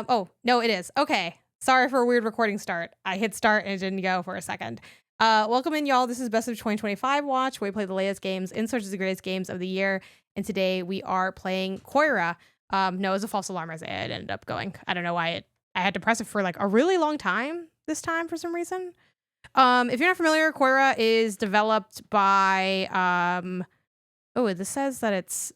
Oh, no, it is. Okay. Sorry for a weird recording start. I hit start and it didn't go for a second. Welcome in, y'all. This is Best of 2025 Watch, where we play the latest games in search of the greatest games of the year. And today we are playing Koira. No, it was a false alarm as it ended up going. I don't know why I had to press it for like a really long time this time for some reason. If you're not familiar, Koira is developed by, oh, this says that it's,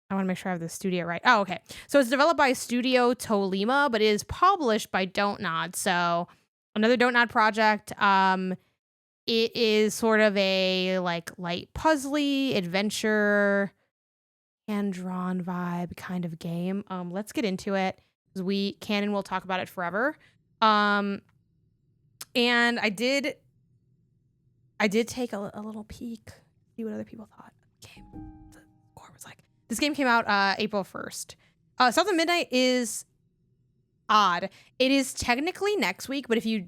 I want to make sure I have the studio right. Oh, okay. So it's developed by Studio Tolima, but it is published by Don't Nod. So another Don't Nod project. It is sort of a like light puzzly adventure, hand-drawn vibe kind of game. Let's get into it because we can and will talk about it forever. And I did take a little peek, see what other people thought of the game. The score was like, this game came out April 1st. South of Midnight is odd. It is technically next week, but if you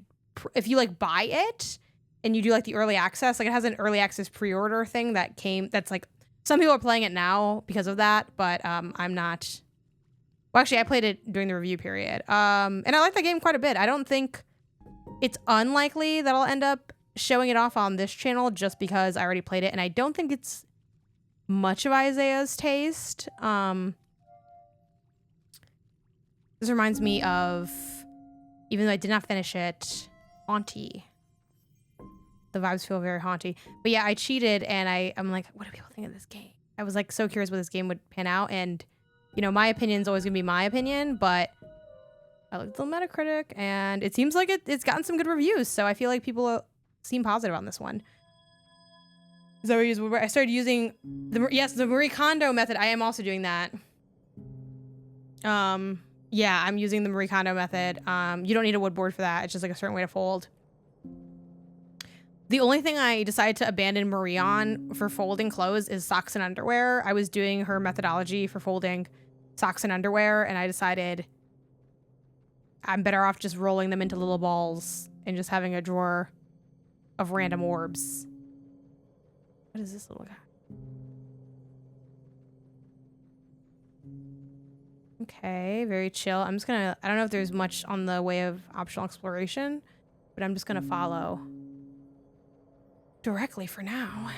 like buy it and you do like the early access, like it has an early access pre-order thing that's like, some people are playing it now because of that, but I'm not. Well, actually, I played it during the review period. And I like the game quite a bit. I don't think it's unlikely that I'll end up showing it off on this channel just because I already played it, and I don't think it's much of Isaiah's taste. This reminds me of, even though I did not finish it, Haunty. The vibes feel very haunty. But yeah, I cheated and I'm like, what do people think of this game? I was like so curious what this game would pan out, and you know, my opinion's always gonna be my opinion, but I looked at the Metacritic and it seems like it's gotten some good reviews, so I feel like people seem positive on this one. So I started using the Marie Kondo method. I am also doing that. Yeah, I'm using the Marie Kondo method. You don't need a wood board for that. It's just like a certain way to fold. The only thing I decided to abandon Marie on for folding clothes is socks and underwear. I was doing her methodology for folding socks and underwear, and I decided I'm better off just rolling them into little balls and just having a drawer of random orbs. What is this little guy? Okay, very chill. I'm just gonna, I don't know if there's much on the way of optional exploration, but I'm just gonna follow directly for now.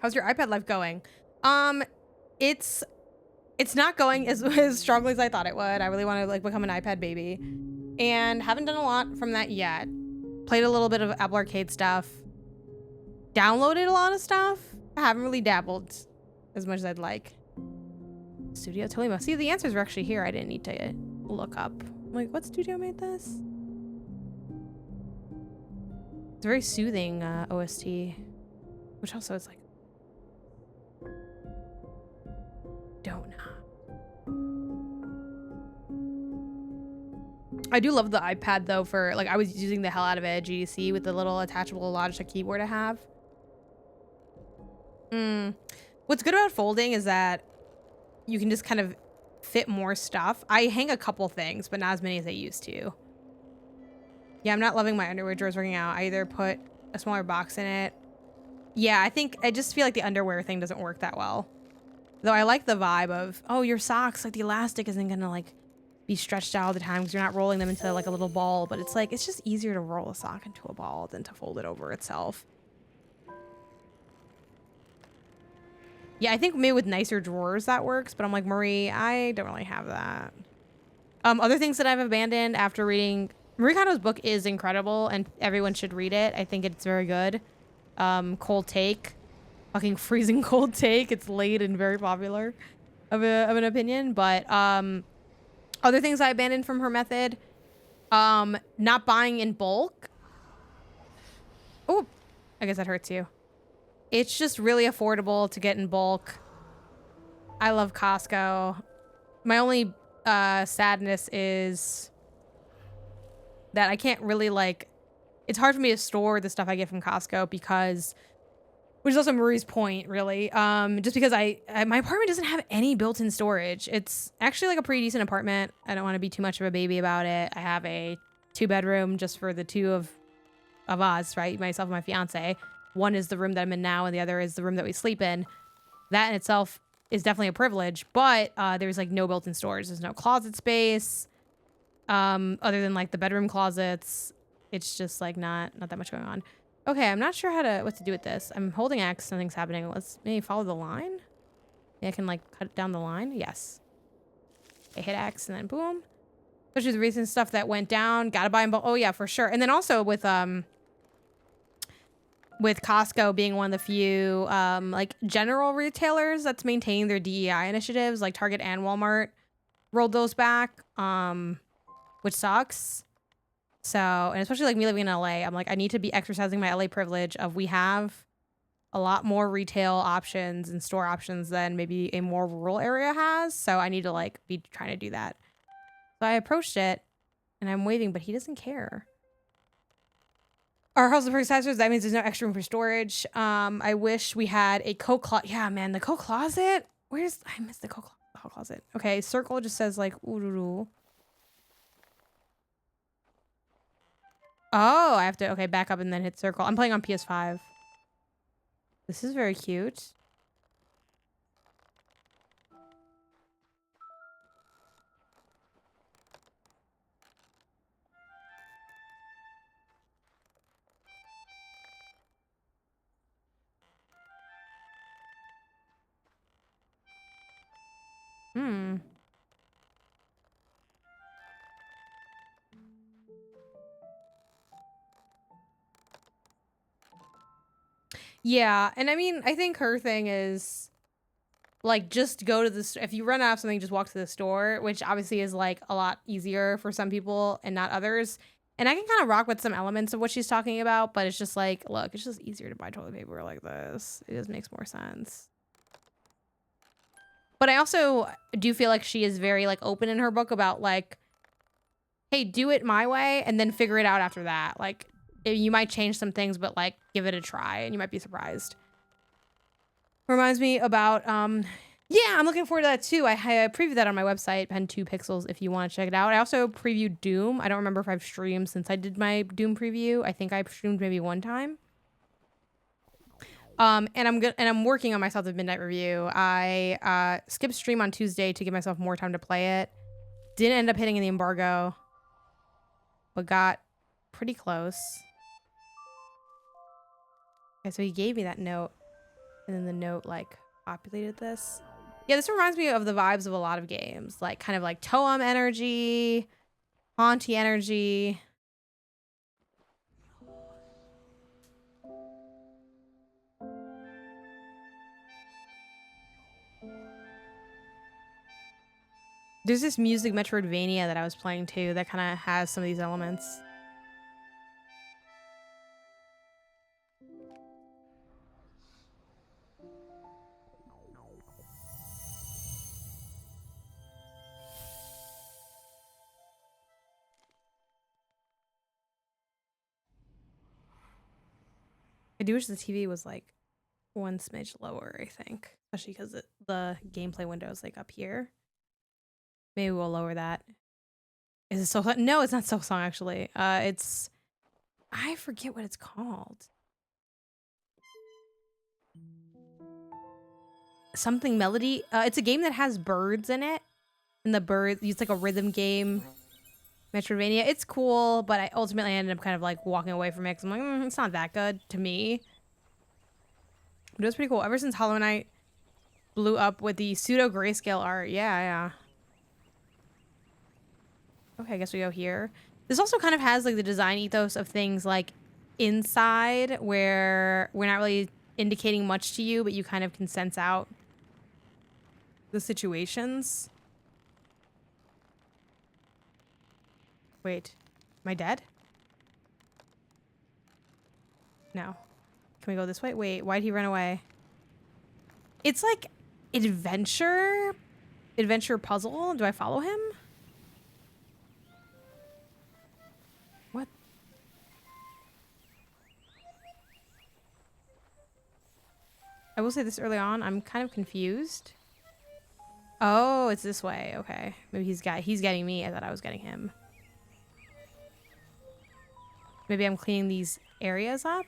How's your iPad life going? It's not going as strongly as I thought it would. I really want to like become an iPad baby, and haven't done a lot from that yet. Played a little bit of Apple Arcade stuff. Downloaded a lot of stuff. I haven't really dabbled as much as I'd like. Studio Tolima. See, the answers were actually here. I didn't need to look up. I'm like, what studio made this? It's a very soothing OST, which also is like, don't know. I do love the iPad though for like, I was using the hell out of it at GDC with the little attachable Logitech keyboard I have. What's good about folding is that you can just kind of fit more stuff. I hang a couple things, but not as many as I used to. Yeah, I'm not loving my underwear drawers working out. I either put a smaller box in it. Yeah, I just feel like the underwear thing doesn't work that well. Though I like the vibe of, oh, your socks, like the elastic isn't gonna like be stretched out all the time because you're not rolling them into like a little ball, but it's like, it's just easier to roll a sock into a ball than to fold it over itself. Yeah, I think maybe with nicer drawers that works, but I'm like, Marie, I don't really have that. Other things that I've abandoned after reading, Marie Kondo's book is incredible and everyone should read it. I think it's very good. Cold Take. Fucking freezing cold take. It's late and very popular of an opinion. But other things I abandoned from her method. Not buying in bulk. Oh, I guess that hurts you. It's just really affordable to get in bulk. I love Costco. My only sadness is that I can't really like, it's hard for me to store the stuff I get from Costco because, which is also Marie's point really, just because my apartment doesn't have any built-in storage. It's actually like a pretty decent apartment. I don't want to be too much of a baby about it. I have a 2-bedroom just for the two of us, right? Myself and my fiance. One is the room that I'm in now and the other is the room that we sleep in. That in itself is definitely a privilege, but there's like no built-in storage. There's no closet space. Other than like the bedroom closets, it's just like not that much going on. Okay, I'm not sure what to do with this. I'm holding X, nothing's happening. Let's maybe follow the line. Maybe I can like cut down the line. Yes. I hit X and then boom. Especially the recent stuff that went down. Gotta buy them. Oh yeah, for sure. And then also with Costco being one of the few like general retailers that's maintaining their DEI initiatives, like Target and Walmart rolled those back, which sucks. So, and especially like me living in LA, I'm like, I need to be exercising my LA privilege of we have a lot more retail options and store options than maybe a more rural area has. So I need to like be trying to do that. So I approached it and I'm waiting, but he doesn't care. Our house is pretty sizers. That means there's no extra room for storage. I wish we had a coat closet. Yeah, man, the coat closet. I missed the coat closet. Okay, circle just says like ooh. Oh, I have to, okay, back up and then hit circle. I'm playing on PS5. This is very cute. Yeah, and I mean, I think her thing is like just go to the if you run out of something, just walk to the store, which obviously is like a lot easier for some people and not others. And I can kind of rock with some elements of what she's talking about, but it's just like, look, it's just easier to buy toilet paper like this. It just makes more sense. But I also do feel like she is very like open in her book about like, hey, do it my way and then figure it out after that. Like you might change some things, but like give it a try and you might be surprised. Reminds me about, yeah, I'm looking forward to that too. I previewed that on my website, Pen2Pixels, if you want to check it out. I also previewed Doom. I don't remember if I've streamed since I did my Doom preview. I think I streamed maybe one time. And I'm working on my South of Midnight review. I skipped stream on Tuesday to give myself more time to play it. Didn't end up hitting the embargo, but got pretty close. Okay, so he gave me that note, and then the note like populated this. Yeah, this reminds me of the vibes of a lot of games, like kind of like Toem energy, Haunty energy. There's this music Metroidvania that I was playing too that kind of has some of these elements. I do wish the TV was like one smidge lower, I think, especially because the gameplay window is like up here. Maybe we'll lower that. Is it Silk Song? No, it's not Silk Song actually. It's, I forget what it's called. Something Melody. It's a game that has birds in it, and the birds, it's like a rhythm game. Metroidvania. It's cool, but I ultimately ended up kind of like walking away from it because I'm like, it's not that good to me. But it was pretty cool. Ever since Hollow Knight blew up with the pseudo grayscale art. Yeah. Okay, I guess we go here. This also kind of has like the design ethos of things like inside, where we're not really indicating much to you, but you kind of can sense out the situations. Wait, am I dead? No. Can we go this way? Wait, why'd he run away? It's like adventure puzzle. Do I follow him? What? I will say this early on, I'm kind of confused. Oh, it's this way. Okay. Maybe he's getting me. I thought I was getting him. Maybe I'm cleaning these areas up.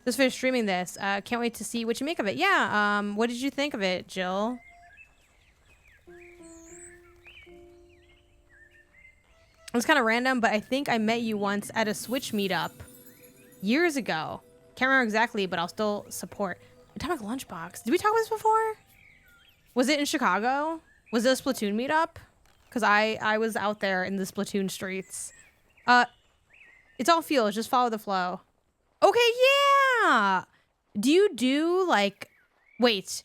Just finished streaming this. Can't wait to see what you make of it. Yeah. What did you think of it, Jill? It was kind of random, but I think I met you once at a Switch meetup years ago. Can't remember exactly, but I'll still support. Atomic Lunchbox. Did we talk about this before? Was it in Chicago? Was it a Splatoon meetup? Because I was out there in the Splatoon streets. It's all feels. Just follow the flow. Okay, yeah. Do you do like... Wait.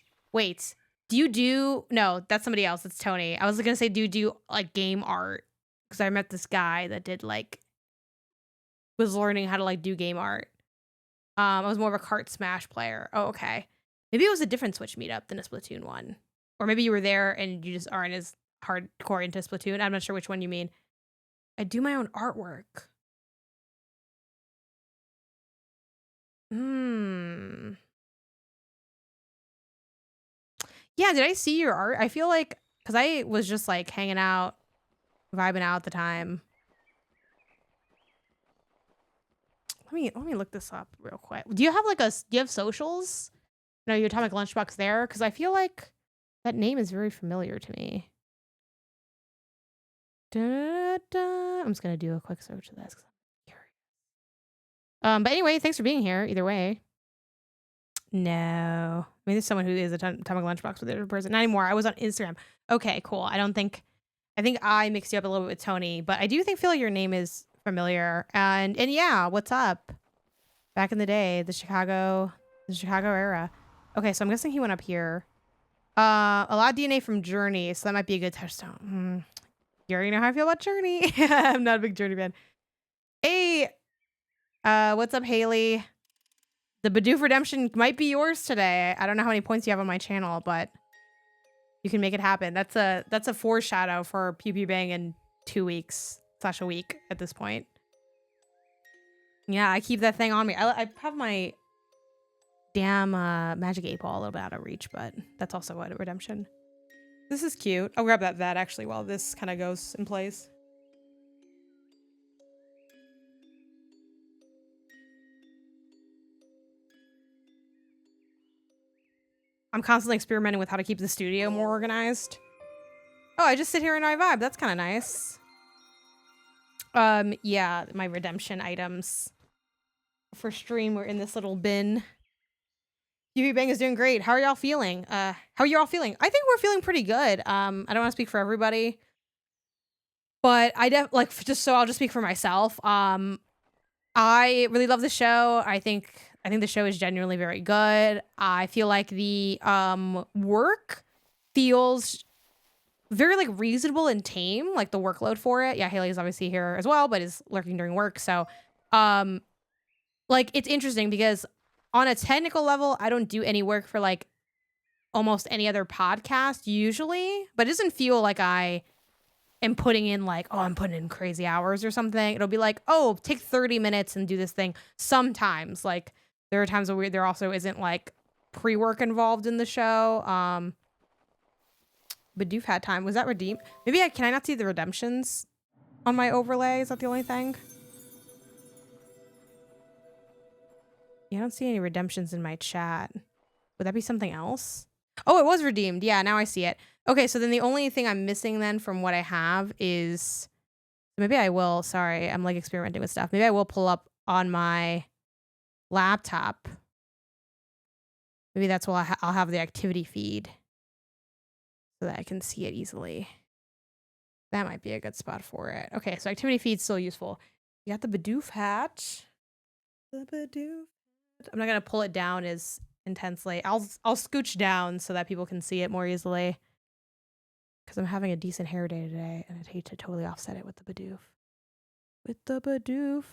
Do you do... No, that's somebody else. It's Tony. I was going to say, do you do like game art? Because I met this guy that did like... was learning how to like do game art. I was more of a Kart Smash player. Oh, okay. Maybe it was a different Switch meetup than a Splatoon one. Or maybe you were there and you just aren't as hardcore into Splatoon. I'm not sure which one you mean. I do my own artwork. Yeah, did I see your art? I feel like... Because I was just like hanging out, vibing out at the time. Let me look this up real quick. Do you have like do you have socials? No, your Atomic Lunchbox there? Because I feel like that name is very familiar to me. I'm just gonna do a quick search of this because I'm curious. But anyway, thanks for being here. Either way. No, I mean there's someone who is a Atomic Lunchbox with a different person. Not anymore. I was on Instagram. Okay, cool. I think I mixed you up a little bit with Tony, but I do feel like your name is familiar. And yeah, what's up? Back in the day, the Chicago era. Okay, so I'm guessing he went up here. A lot of DNA from Journey, so that might be a good touchstone. You already know how I feel about Journey. I'm not a big Journey fan. Hey, what's up, Haley? The Bidoof Redemption might be yours today. I don't know how many points you have on my channel, but you can make it happen. That's a foreshadow for Pew Pew Bang in 2 weeks / a week at this point. Yeah, I keep that thing on me. I have my damn Magic 8 Ball a little bit out of reach, but that's also a redemption. This is cute. I'll grab that actually while this kind of goes in place. I'm constantly experimenting with how to keep the studio more organized. Oh, I just sit here and I vibe. That's kind of nice. Yeah, my redemption items for stream were in this little bin. UV Bang is doing great. How are y'all feeling? How are you all feeling? I think we're feeling pretty good. I don't want to speak for everybody, but I'll just speak for myself. I really love the show. I think the show is genuinely very good. I feel like the work feels very like reasonable and tame, like the workload for it. Yeah, Haley is obviously here as well, but is lurking during work. So like it's interesting because on a technical level, I don't do any work for like almost any other podcast usually, but it doesn't feel like I am putting in like, oh, I'm putting in crazy hours or something. It'll be like, oh, take 30 minutes and do this thing. Sometimes like there are times where there also isn't like pre-work involved in the show. But you've had time. Was that redeemed? Maybe can I not see the redemptions on my overlay? Is that the only thing? Yeah, I don't see any redemptions in my chat. Would that be something else? Oh, it was redeemed. Yeah, now I see it. Okay, so then the only thing I'm missing then from what I have is... Maybe I will... Sorry, I'm like experimenting with stuff. Maybe I will pull up on my laptop. Maybe that's why I'll have the activity feed so that I can see it easily. That might be a good spot for it. Okay, so activity feed's still useful. You got the Bidoof hat. The Bidoof. I'm not gonna pull it down as intensely. I'll scooch down so that people can see it more easily. Because I'm having a decent hair day today, and I'd hate to totally offset it with the Bidoof. With the Bidoof.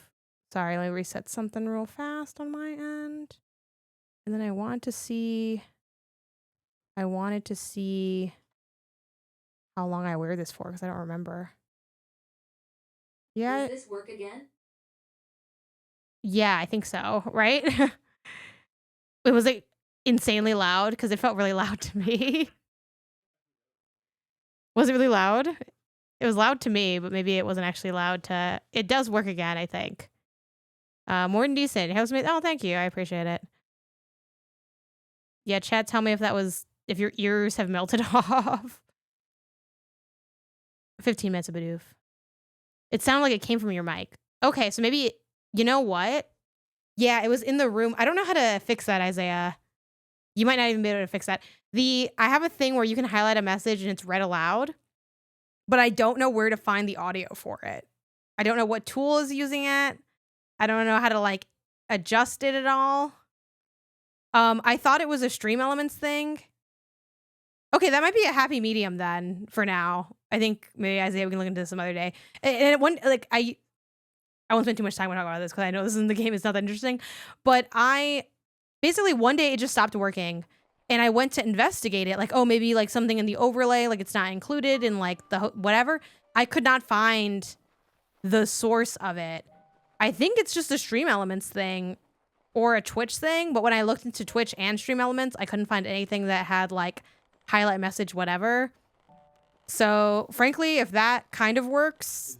Sorry, let me reset something real fast on my end. And then I wanted to see how long I wear this for, because I don't remember. Yeah. Does this work again? Yeah, I think so, right? It was like insanely loud because it felt really loud to me. Was it really loud? It was loud to me, but maybe it wasn't actually loud to... It does work again, I think. More than decent. Housemate. Oh, thank you. I appreciate it. Yeah, chat, tell me if your ears have melted off. 15 minutes of Bidoof. It sounded like it came from your mic. Okay, so maybe, you know what? Yeah, it was in the room. I don't know how to fix that, Isaiah. You might not even be able to fix that. I have a thing where you can highlight a message and it's read aloud, but I don't know where to find the audio for it. I don't know what tool is using it. I don't know how to like adjust it at all. I thought it was a Stream Elements thing. Okay, that might be a happy medium then for now. I think maybe Isaiah, we can look into this some other day. And one, like, I won't spend too much time talking about this because I know this in the game is not that interesting. But basically one day it just stopped working. And I went to investigate it. Like, oh, maybe like something in the overlay, like it's not included in like the whatever. I could not find the source of it. I think it's just a Stream Elements thing or a Twitch thing. But when I looked into Twitch and Stream Elements, I couldn't find anything that had like highlight message, whatever. So frankly, if that kind of works,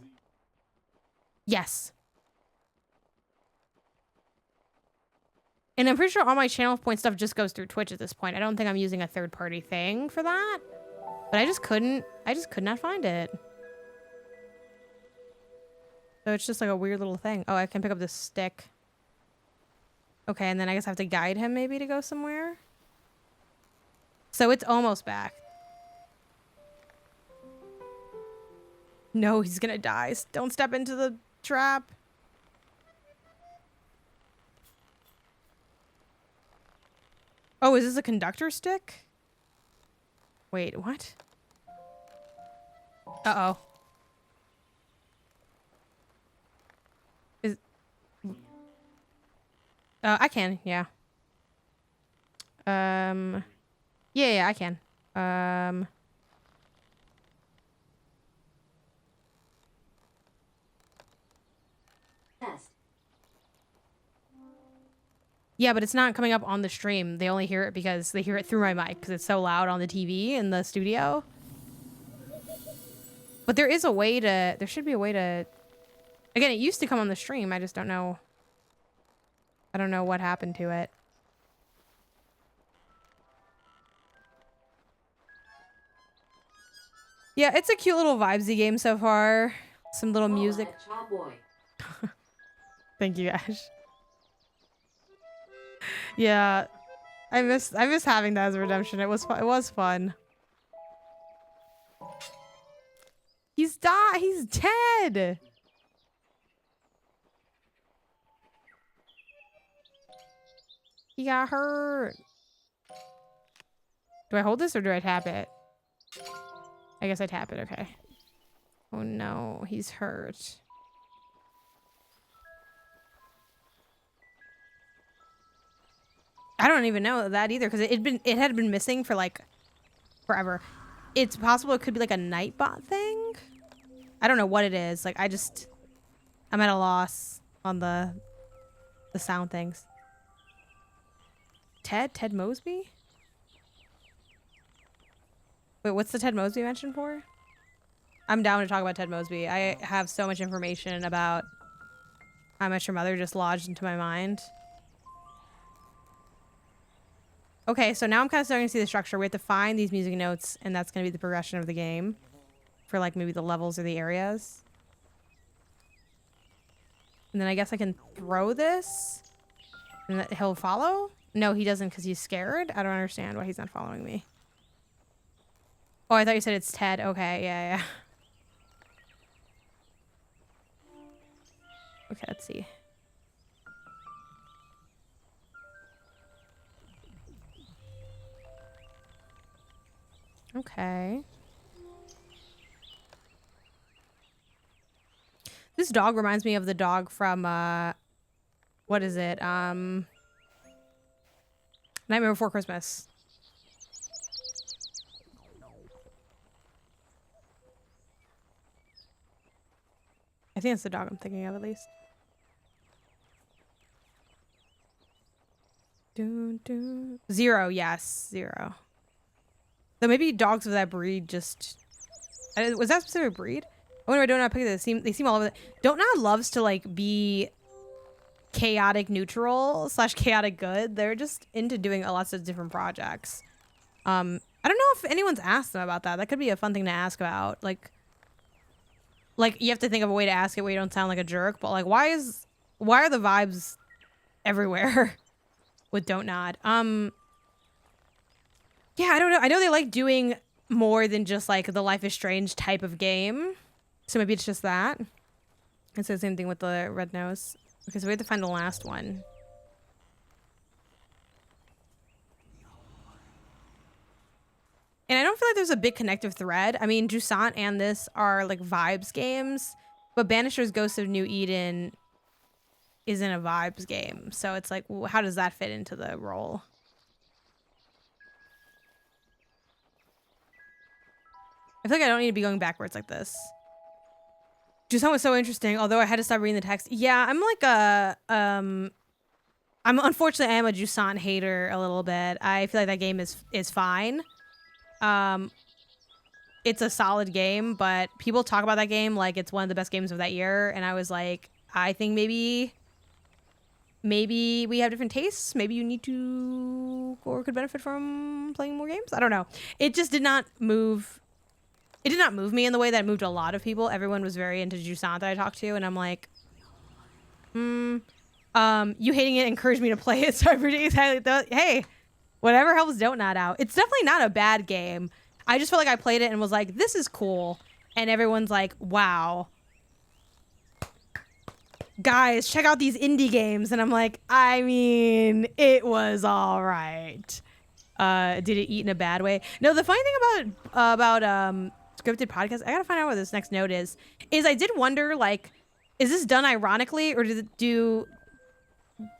yes. And I'm pretty sure all my channel point stuff just goes through Twitch at this point. I don't think I'm using a third-party thing for that. But I just could not find it. So it's just like a weird little thing. Oh, I can pick up this stick. Okay, and then I guess I have to guide him maybe to go somewhere. So it's almost back. No, he's gonna die. Don't step into the trap. Oh, is this a conductor stick? Wait, what? Uh-oh. I can, yeah. Yeah, I can. Test. Yeah, but it's not coming up on the stream. They only hear it because they hear it through my mic because it's so loud on the TV in the studio. But there is a way to, there should be a way to, again, it used to come on the stream. I just don't know. I don't know what happened to it. Yeah, it's a cute little vibesy game so far. Some little music. Thank you, Ash. Yeah, I miss having that as a redemption. It was fun. He's dead. He got hurt. Do I hold this or do I tap it? I guess I tap it, okay. Oh no, he's hurt. I don't even know that either because it had been missing for like forever. It's possible it could be like a Nightbot thing. I don't know what it is. Like I'm at a loss on the sound things. Ted Mosby? Wait, what's the Ted Mosby mention for? I'm down to talk about Ted Mosby. I have so much information about How I Met Your Mother just lodged into my mind. Okay, so now I'm kind of starting to see the structure. We have to find these music notes, and that's going to be the progression of the game for like maybe the levels or the areas. And then I guess I can throw this and that he'll follow? No, he doesn't because he's scared. I don't understand why he's not following me. Oh, I thought you said it's Ted. Okay, yeah. Okay, let's see. Okay. This dog reminds me of the dog from, what is it? Nightmare Before Christmas. I think that's the dog I'm thinking of, at least. Zero, yes, Zero. So maybe dogs of that breed just... Was that a specific breed? I wonder why Donut picked this. They seem all over the... Donut loves to, like, be chaotic neutral / chaotic good. They're just into doing lots of different projects. I don't know if anyone's asked them about that. That could be a fun thing to ask about. Like you have to think of a way to ask it where you don't sound like a jerk, but like why are the vibes everywhere with Don't Nod? Yeah, I don't know. I know they like doing more than just like the Life is Strange type of game. So maybe it's just that. It's the same thing with the red nose. Okay, so we have to find the last one. And I don't feel like there's a big connective thread. I mean, Jusant and this are like vibes games, but Banisher's Ghost of New Eden isn't a vibes game. So it's like, how does that fit into the role? I feel like I don't need to be going backwards like this. Jusant was so interesting, although I had to stop reading the text. Yeah, I'm like unfortunately I am a Jusant hater a little bit. I feel like that game is fine. It's a solid game, but people talk about that game like it's one of the best games of that year, and I was like, I think maybe we have different tastes. Maybe you need to or could benefit from playing more games. I don't know. It just did not move. It did not move me in the way that it moved a lot of people. Everyone was very into Jusant that I talked to, and I'm like, you hating it encouraged me to play it. So hey, whatever helps Don't Nod out. It's definitely not a bad game. I just felt like I played it and was like, this is cool. And everyone's like, wow. Guys, check out these indie games. And I'm like, I mean, it was all right. Did it eat in a bad way? No, the funny thing about scripted podcasts, I gotta find out what this next note is I did wonder, like, is this done ironically, or do the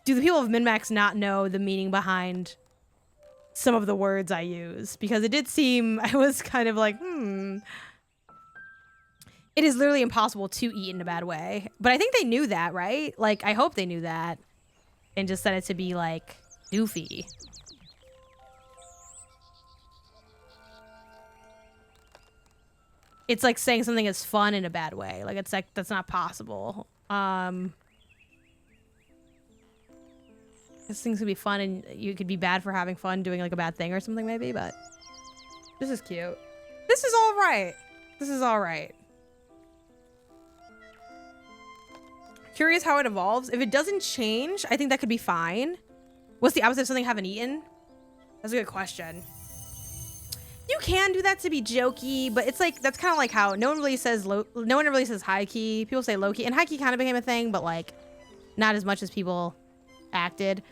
people of MinMax not know the meaning behind some of the words I use? Because it did seem, I was kind of like, It is literally impossible to eat in a bad way. But I think they knew that, right? Like, I hope they knew that. And just set it to be, like, goofy. It's like saying something is fun in a bad way. Like, it's like, that's not possible. This thing's gonna be fun, and you could be bad for having fun doing like a bad thing or something maybe, but this is cute. This is all right. This is all right. Curious how it evolves. If it doesn't change, I think that could be fine. What's the opposite of something I haven't eaten? That's a good question. You can do that to be jokey, but it's like, that's kind of like how no one really says high key. People say low key, and high key kind of became a thing, but like not as much as people acted.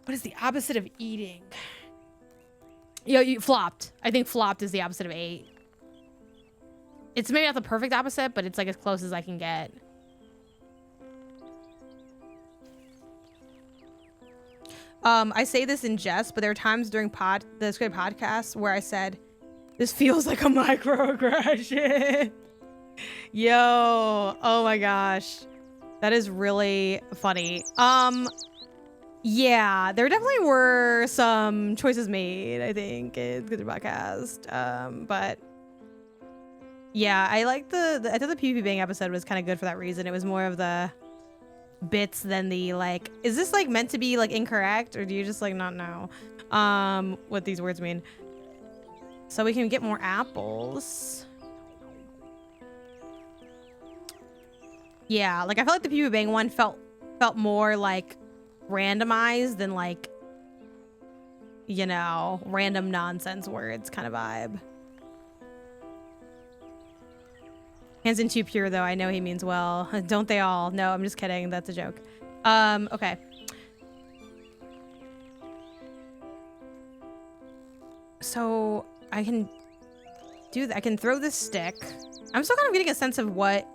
What is the opposite of eating? Yo, you flopped. I think flopped is the opposite of ate. It's maybe not the perfect opposite, but it's like as close as I can get. I say this in jest, but there are times during the script podcasts where I said, this feels like a microaggression. Yo, oh my gosh. That is really funny. Yeah, there definitely were some choices made, I think, in the podcast. But yeah, I like I thought the PvP Bang episode was kind of good for that reason. It was more of the bits than the like, is this like meant to be like incorrect, or do you just like not know what these words mean? So we can get more apples. Yeah, like I felt like the PvP Bang one felt more like randomized than like, you know, random nonsense words kind of vibe. Hands in too pure though, I know he means well. Don't they all? No, I'm just kidding. That's a joke. Okay. So I can do that. I can throw this stick. I'm still kind of getting a sense of what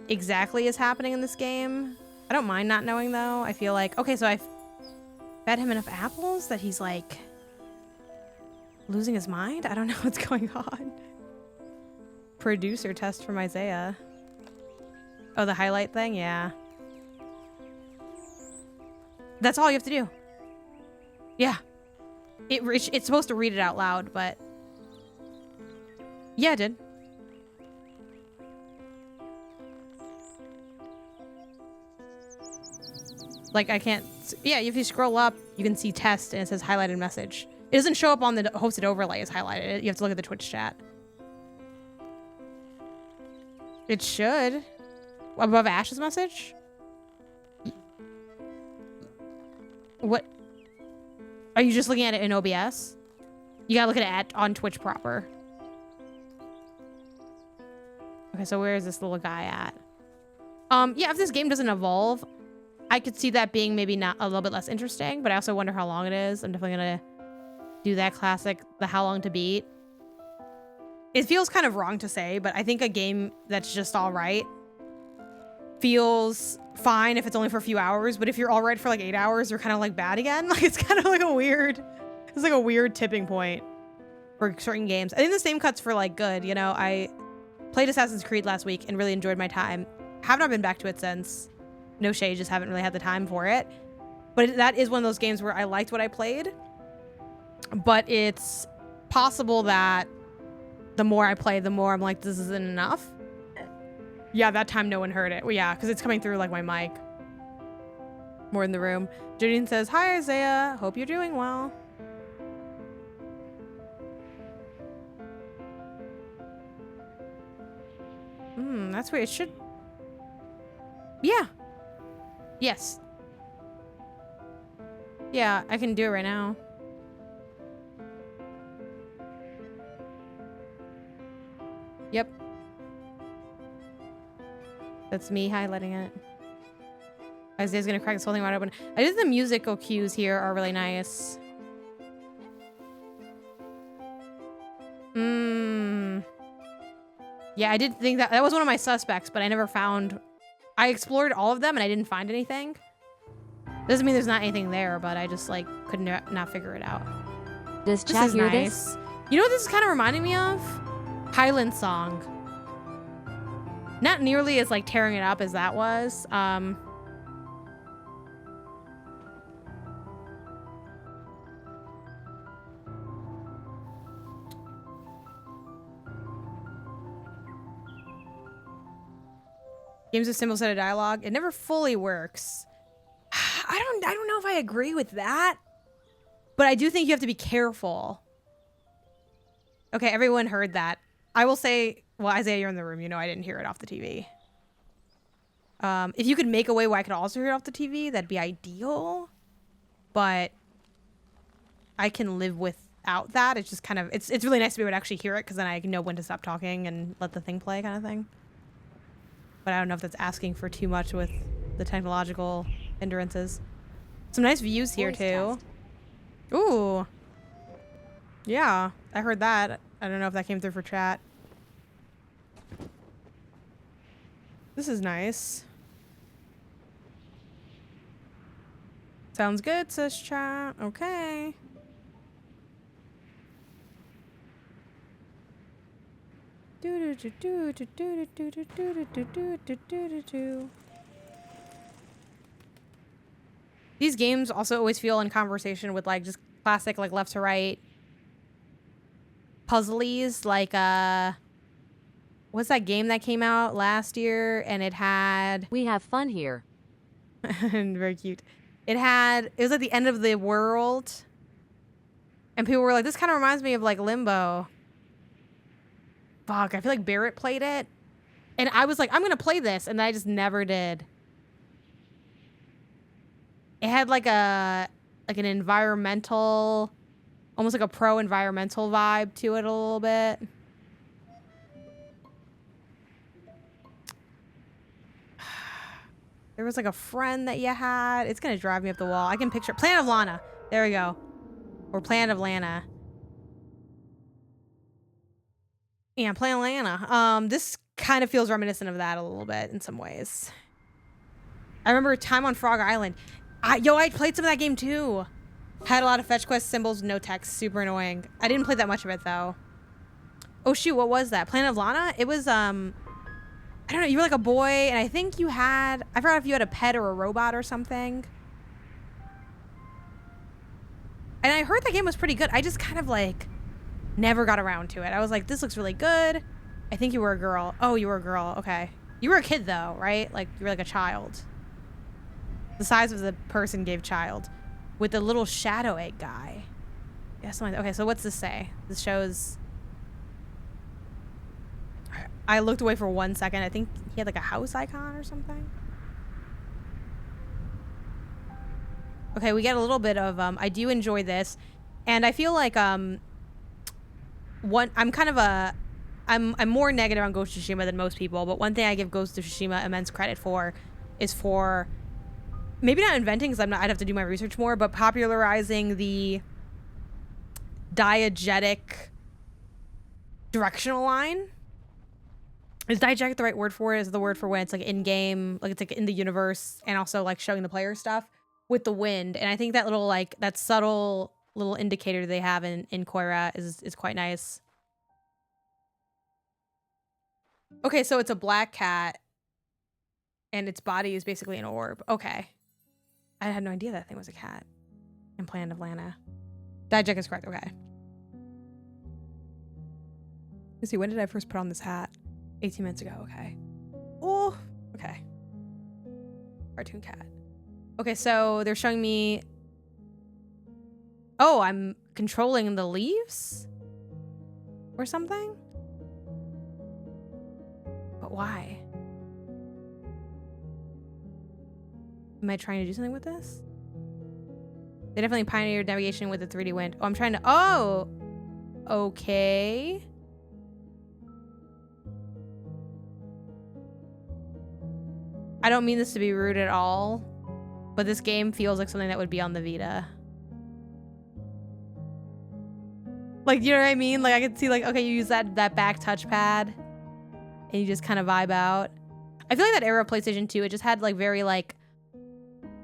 exactly is happening in this game. I don't mind not knowing though. I feel like, okay, so I've fed him enough apples that he's like losing his mind. I don't know what's going on. Producer test from Isaiah. Oh, the highlight thing? Yeah. That's all you have to do. Yeah. It's supposed to read it out loud, but yeah, it did. Like I can't. Yeah, if you scroll up, you can see test and it says highlighted message. It doesn't show up on the hosted overlay as highlighted. You have to look at the Twitch chat. It should. Above Ash's message? What? Are you just looking at it in OBS? You gotta look at it on Twitch proper. Okay, so where is this little guy at? Yeah, if this game doesn't evolve, I could see that being maybe not a little bit less interesting, but I also wonder how long it is. I'm definitely gonna do that classic, the how long to beat. It feels kind of wrong to say, but I think a game that's just all right feels fine if it's only for a few hours, but if you're all right for like 8 hours, you're kind of like bad again. Like it's kind of like it's like a weird tipping point for certain games. I think the same cuts for like good, you know. I played Assassin's Creed last week and really enjoyed my time. Have not been back to it since. No shade, just haven't really had the time for it. But that is one of those games where I liked what I played, but it's possible that the more I play, the more I'm like, this isn't enough. Yeah, that time no one heard it. Well, yeah, because it's coming through like my mic. More in the room. Jodine says, hi, Isaiah. Hope you're doing well. That's where it should... Yeah. Yes. Yeah, I can do it right now. Yep. That's me highlighting it. Isaiah's gonna crack this whole thing wide open. I think the musical cues here are really nice. Yeah, I did think that was one of my suspects, but I never found... I explored all of them and I didn't find anything. Doesn't mean there's not anything there, but I just like could not figure it out. Does chat hear nice. this? You know what this is kind of reminding me of? Highland Song. Not nearly as like tearing it up as that was. Games with simple set of dialogue. It never fully works. I don't know if I agree with that, but I do think you have to be careful. Okay, everyone heard that. I will say, well, Isaiah, you're in the room. You know I didn't hear it off the TV. If you could make a way where I could also hear it off the TV, that'd be ideal. But I can live without that. It's just kind of, it's really nice to be able to actually hear it because then I know when to stop talking and let the thing play kind of thing. But I don't know if that's asking for too much with the technological hindrances. Some nice views here too. Ooh. Yeah, I heard that. I don't know if that came through for chat. This is nice. Sounds good, sis chat. Okay. These games also always feel in conversation with like just classic like left to right puzzlies, like what's that game that came out last year and it had We have fun here. very cute. It was at the end of the world and people were like, this kind of reminds me of like Limbo. Fuck, I feel like Barrett played it. And I was like, I'm gonna play this, and I just never did. It had like an environmental, almost like a pro-environmental vibe to it a little bit. There was like a friend that you had. It's gonna drive me up the wall. I can picture Planet of Lana. There we go. Or Planet of Lana. Yeah, Planet Lana. This kind of feels reminiscent of that a little bit in some ways. I remember Time on Frog Island. I played some of that game too. Had a lot of fetch quest symbols, no text, super annoying. I didn't play that much of it though. Oh shoot, what was that? Planet of Lana? It was I don't know, you were like a boy and I think you had, I forgot if you had a pet or a robot or something. And I heard that game was pretty good. I just kind of like never got around to it. I was like, this looks really good. I think you were a girl. Oh, you were a girl. Okay. You were a kid though, right? Like you were like a child. The size of the person gave child. With the little shadow egg guy. Yeah, something. Okay, so what's this say? This shows... I looked away for 1 second. I think he had like a house icon or something. Okay, we get a little bit of... I do enjoy this. And I feel like... I'm kind of a... I'm more negative on Ghost of Tsushima than most people, but one thing I give Ghost of Tsushima immense credit for is for... Maybe not inventing, because I'd have to do my research more, but popularizing the diegetic directional line. Is diegetic the right word for it? Is the word for when it's like in-game, like it's like in the universe, and also like showing the player stuff with the wind. And I think that little like, that subtle little indicator they have in Koira is quite nice. Okay, so it's a black cat, and its body is basically an orb. Okay. I had no idea that thing was a cat in Planet of Lana. Diegetic is correct. Okay. Let's see, when did I first put on this hat? 18 minutes ago. Okay. Oh, okay. Cartoon cat. Okay, so they're showing me... Oh, I'm controlling the leaves? Or something? But why? Am I trying to do something with this? They definitely pioneered navigation with the 3D wind. Oh, I'm trying to... Oh! Okay. I don't mean this to be rude at all, but this game feels like something that would be on the Vita. Like, you know what I mean? Like, I could see, like, okay, you use that back touchpad, and you just kind of vibe out. I feel like that era of PlayStation 2, it just had, like, very, like,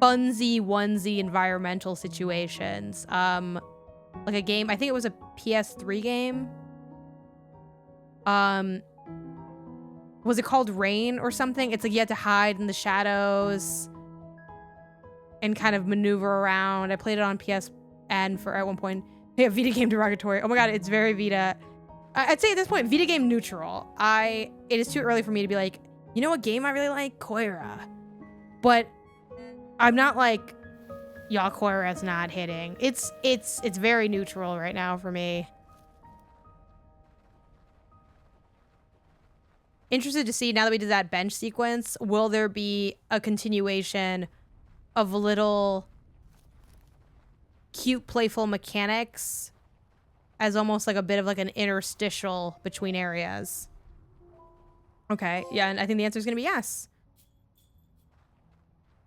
funsy, onesie environmental situations. Like a game, I think it was a PS3 game. Was it called Rain or something? It's like you had to hide in the shadows and kind of maneuver around. I played it on PSN for at one point. Yeah, Vita game derogatory. Oh my god, it's very Vita. I'd say at this point, Vita game neutral. It is too early for me to be like, you know what game I really like? Koira. But I'm not like, y'all, Koira's not hitting. It's very neutral right now for me. Interested to see, now that we did that bench sequence, will there be a continuation of little cute, playful mechanics as almost like a bit of like an interstitial between areas? Okay, yeah, and I think the answer is going to be yes.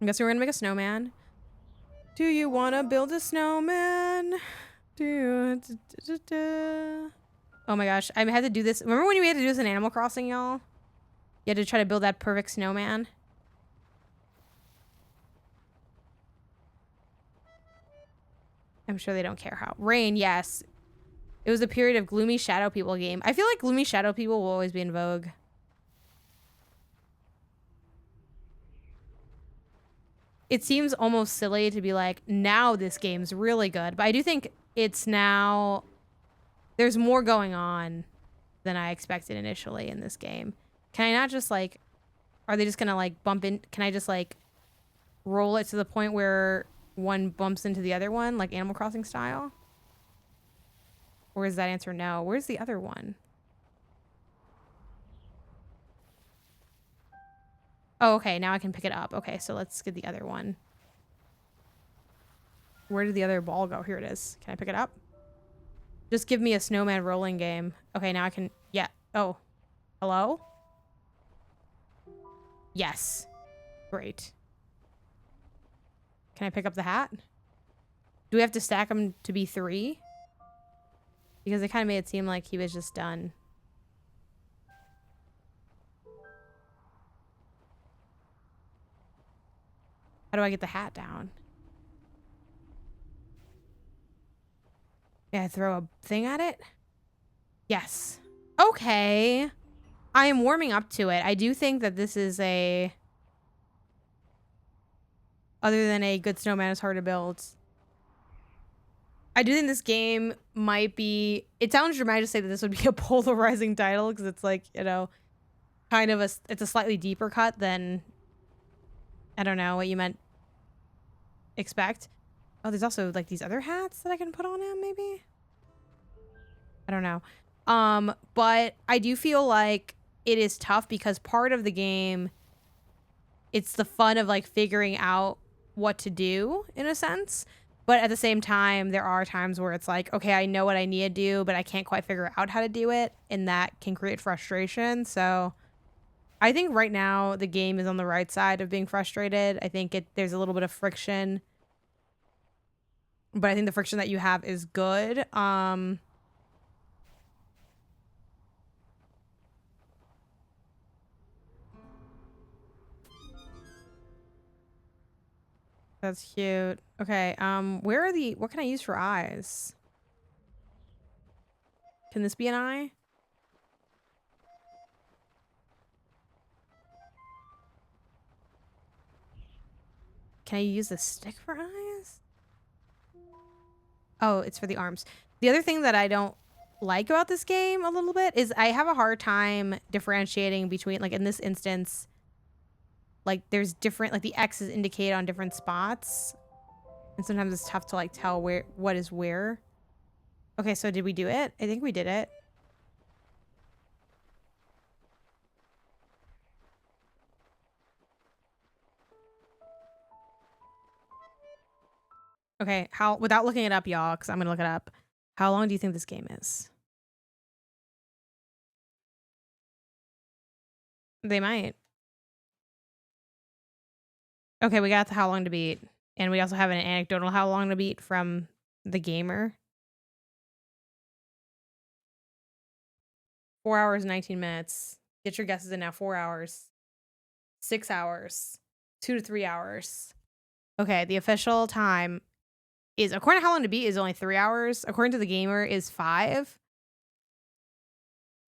I guess we're going to make a snowman. Do you want to build a snowman? Do you... Oh my gosh, I had to do this. Remember when we had to do this in Animal Crossing, y'all? You had to try to build that perfect snowman. I'm sure they don't care how. Rain, yes. It was a period of gloomy shadow people game. I feel like gloomy shadow people will always be in vogue. It seems almost silly to be like, now this game's really good. But I do think it's now... There's more going on than I expected initially in this game. Can I not just like... Are they just gonna like bump in... Can I just like roll it to the point where one bumps into the other one, like Animal Crossing style? Or is that answer no? Where's the other one? Oh, okay. Now I can pick it up. Okay, so let's get the other one. Where did the other ball go? Here it is. Can I pick it up? Just give me a snowman rolling game. Okay, now I can... Yeah. Oh. Hello? Yes. Great. Can I pick up the hat? Do we have to stack them to be 3? Because it kind of made it seem like he was just done. How do I get the hat down? Yeah, throw a thing at it? Yes. Okay. I am warming up to it. I do think that this is a... Other than a good snowman is hard to build. I do think this game might be... It sounds dramatic to say that this would be a polarizing title, because it's like, you know, kind of a... It's a slightly deeper cut than... I don't know what you meant expect. Oh, there's also like these other hats that I can put on him, maybe? I don't know. But I do feel like it is tough because part of the game, it's the fun of like figuring out what to do in a sense. But at the same time, there are times where it's like, okay, I know what I need to do, but I can't quite figure out how to do it. And that can create frustration. So I think right now the game is on the right side of being frustrated. I think there's a little bit of friction, but I think the friction that you have is good. That's cute. Okay, what can I use for eyes? Can this be an eye? Can I use the stick for eyes? Oh, it's for the arms. The other thing that I don't like about this game a little bit is I have a hard time differentiating between, like in this instance, like there's different, like the X's indicate on different spots. And sometimes it's tough to like tell what is where. Okay, so did we do it? I think we did it. Okay, without looking it up, y'all, because I'm gonna look it up. How long do you think this game is? They might. Okay, we got the how long to beat. And we also have an anecdotal how long to beat from the gamer. 4 hours, 19 minutes. Get your guesses in now. 4 hours. 6 hours. 2 to 3 hours. Okay, the official time is, according to how long to beat, is only 3 hours. According to the gamer, is 5.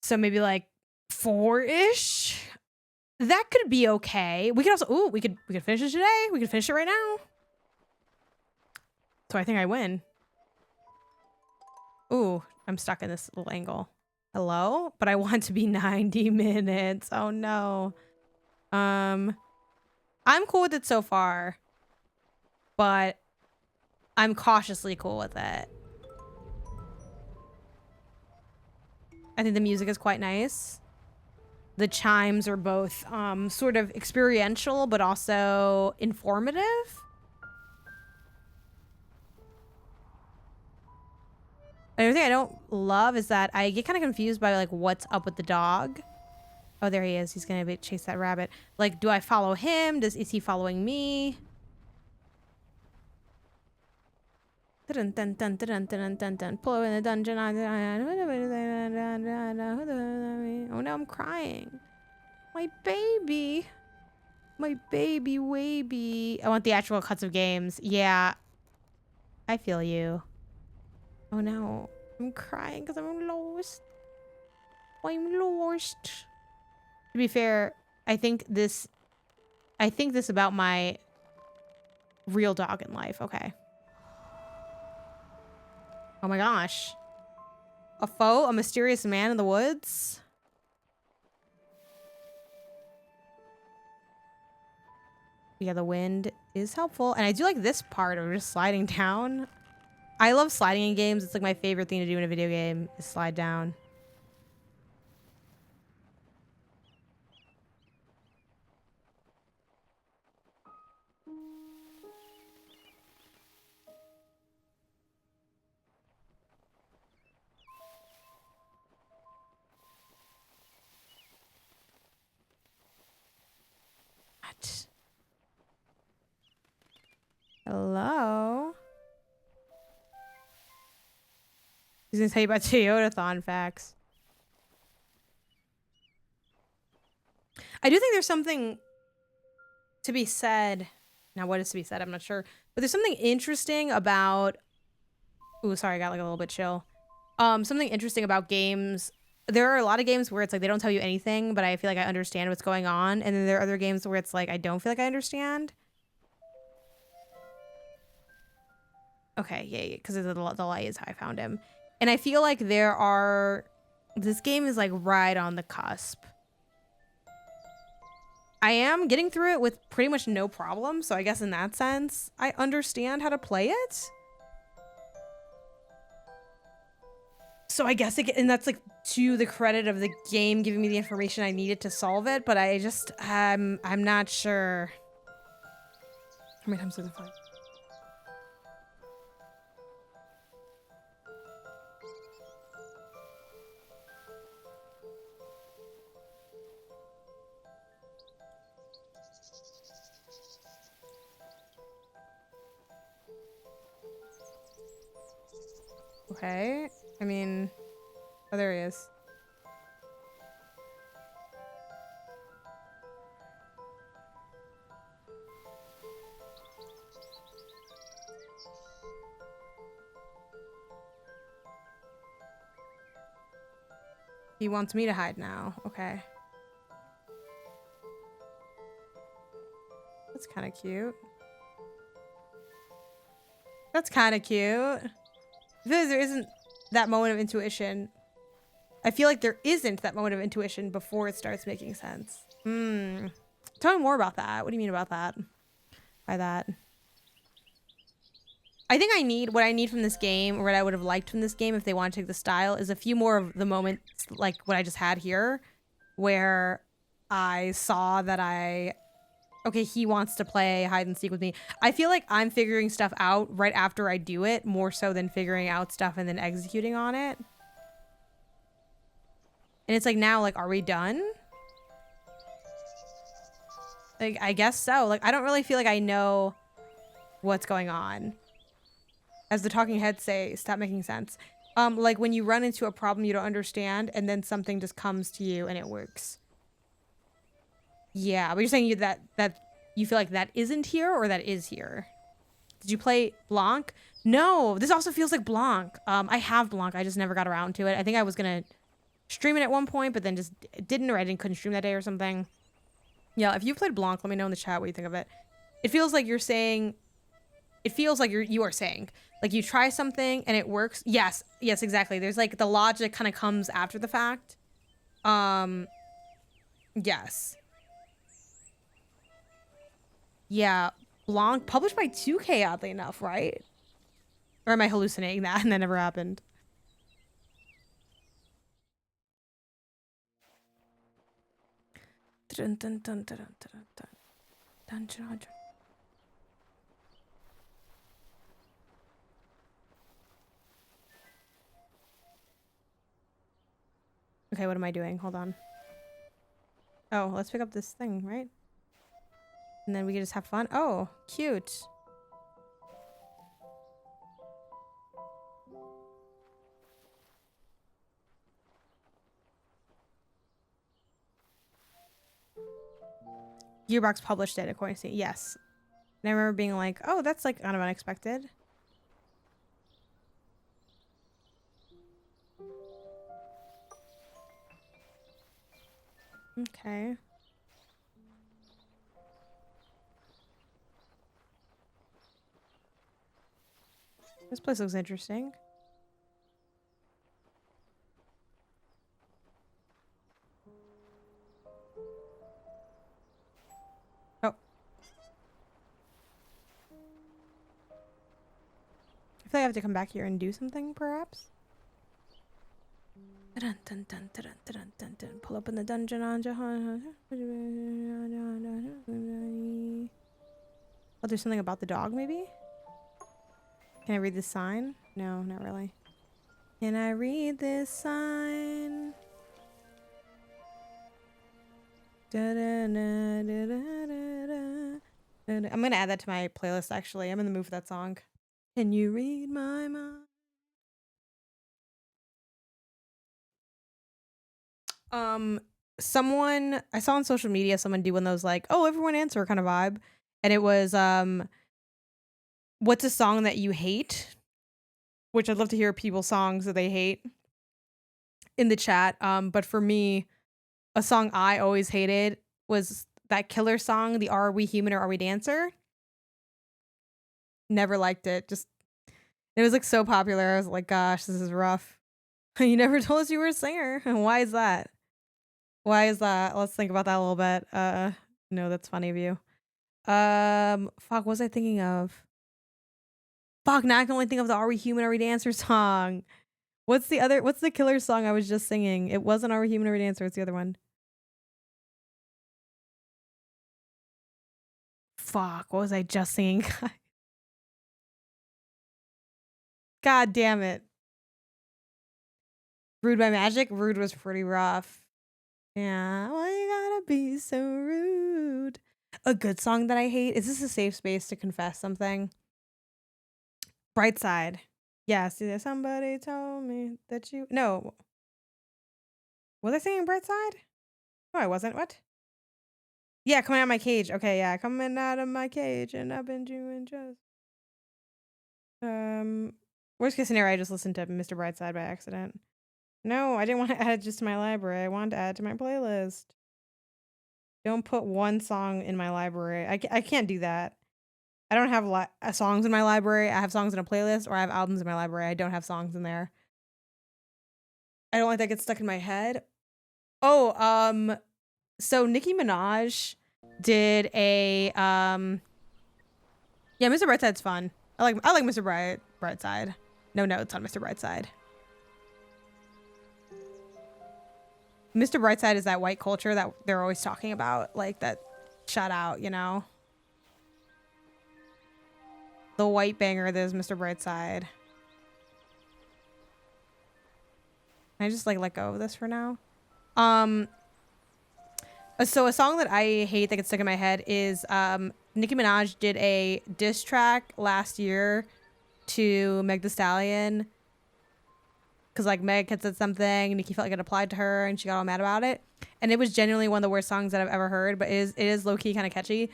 So maybe like 4-ish. That could be okay. We could also, we could finish it today. We could finish it right now. So I think I win. Ooh, I'm stuck in this little angle. Hello? But I want to be 90 minutes. Oh no. I'm cool with it so far. But I'm cautiously cool with it. I think the music is quite nice. The chimes are both sort of experiential, but also informative. Another thing I don't love is that I get kind of confused by like what's up with the dog. Oh, there he is. He's gonna chase that rabbit. Like, do I follow him? Is he following me? Dun dun dun dun dun dun dun. Pull in the dungeon. Oh no, I'm crying. My baby. My baby waby. I want the actual cuts of games. Yeah. I feel you. Oh no. I'm crying because I'm lost. I'm lost. To be fair, I think this about my real dog in life. Okay. Oh my gosh. A foe? A mysterious man in the woods? Yeah, the wind is helpful. And I do like this part of just sliding down. I love sliding in games. It's like my favorite thing to do in a video game is slide down. What? Hello? He's gonna tell you about Toyotathon facts. I do think there's something to be said. Now, what is to be said? I'm not sure. But there's something interesting about... Ooh, sorry, I got like a little bit chill. Something interesting about games. There are a lot of games where it's like they don't tell you anything, but I feel like I understand what's going on. And then there are other games where it's like I don't feel like I understand. Okay, yeah, because the light is how I found him. And I feel like this game is like right on the cusp. I am getting through it with pretty much no problem. So I guess in that sense, I understand how to play it. So I guess and that's like to the credit of the game giving me the information I needed to solve it. But I just, I'm not sure. How many times does it find? Okay. I mean, oh, there he is. He wants me to hide now. Okay. That's kind of cute. That's kind of cute. There isn't that moment of intuition. I feel like there isn't that moment of intuition before it starts making sense. Tell me more about that. What do you mean about that? By that? I think what I need from this game, or what I would have liked from this game if they want to take the style, is a few more of the moments like what I just had here, where I saw that okay, he wants to play hide and seek with me. I feel like I'm figuring stuff out right after I do it, more so than figuring out stuff and then executing on it. And it's like, now, like, are we done? Like, I guess so. Like, I don't really feel like I know what's going on. As the talking heads say, stop making sense. Like when you run into a problem you don't understand and then something just comes to you and it works. Yeah, but you're saying that you feel like that isn't here or that is here? Did you play Blanc? No, this also feels like Blanc. I have Blanc. I just never got around to it. I think I was going to stream it at one point, but then just didn't, or I couldn't stream that day or something. Yeah, if you played Blanc, let me know in the chat what you think of it. It feels like you're saying... It feels like you are saying, like, you try something and it works. Yes, exactly. There's like the logic kind of comes after the fact. Yes. Yeah, Blanc, published by 2K, oddly enough, right? Or am I hallucinating that and that never happened? Dun, dun, dun, dun, dun, dun, dun. Dun, dun, dun. Okay, what am I doing? Hold on. Oh, let's pick up this thing, right? And then we can just have fun. Oh, cute. Gearbox published it, according to... Yes. And I remember being like, oh, that's like kind of unexpected. Okay. This place looks interesting. Oh. I feel like I have to come back here and do something, perhaps? Dun, dun, dun, dun, dun, dun, dun. Pull up in the dungeon on Jahan. Oh, there's something about the dog, maybe? Can I read this sign? No, not really. Can I read this sign? I'm gonna add that to my playlist, actually. I'm in the mood for that song. Can you read my mind? Someone I saw on social media, someone do one of those like, oh, everyone answer kind of vibe. And it was, what's a song that you hate? Which I'd love to hear people's songs that they hate in the chat. But for me, a song I always hated was that Killer song, the Are We Human or Are We Dancer? Never liked it. Just, it was like so popular. I was like, gosh, this is rough. You never told us you were a singer. Why is that? Why is that? Let's think about that a little bit. No, that's funny of you. Fuck, what was I thinking of? Fuck, now I can only think of the Are We Human, Are We Dancer song. What's the killer song I was just singing? It wasn't Are We Human, Are We Dancer, it's the other one. Fuck, what was I just singing? God damn it. Rude by Magic? Rude was pretty rough. Yeah, why you gotta be so rude? A good song that I hate. Is this a safe space to confess something? Bright Side. Yeah, see, somebody told me that you... No. Was I singing Bright Side? No, I wasn't. What? Yeah, coming out of my cage. Okay, yeah, coming out of my cage and I've been doing just... Worst case scenario, I just listened to Mr. Brightside by accident. No, I didn't want to add it just to my library. I wanted to add it to my playlist. Don't put one song in my library. I can't do that. I don't have songs in my library. I have songs in a playlist, or I have albums in my library. I don't have songs in there. I don't like that gets stuck in my head. Oh, so Nicki Minaj did a yeah, Mr. Brightside's fun. I like Mr. Brightside. No notes on Mr. Brightside. Mr. Brightside is that white culture that they're always talking about, like that shout out, you know? The white banger that is Mr. Brightside. Can I just like let go of this for now? So a song that I hate that gets stuck in my head is Nicki Minaj did a diss track last year to Meg Thee Stallion. Because like Meg had said something, Nicki felt like it applied to her, and she got all mad about it. And it was genuinely one of the worst songs that I've ever heard, but it is low key kind of catchy.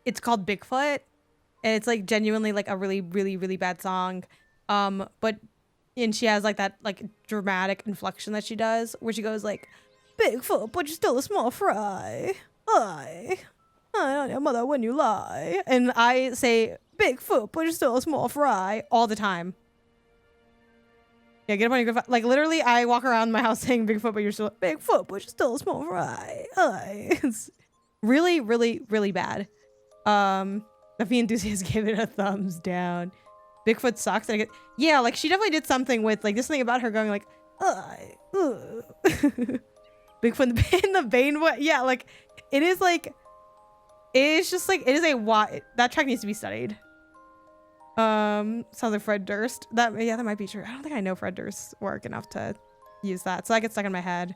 It's called Bigfoot, and it's like genuinely like a really, really, really bad song. And she has like that like dramatic inflection that she does, where she goes like, "Bigfoot, but you're still a small fry. I on your mother when you lie." And I say, "Bigfoot, but you're still a small fry," all the time. Yeah, get up on your good like literally I walk around my house saying Bigfoot, but you're still a small fry. It's really, really, really bad. The Fee Enthusiast gave it a thumbs down. Bigfoot sucks. And yeah, like she definitely did something with like this thing about her going like, Bigfoot in the vein. What? Yeah, like it is like, it's just like, it is that track needs to be studied. Sounds like Fred Durst. That might be true. I don't think I know Fred Durst's work enough to use that, so that gets stuck in my head.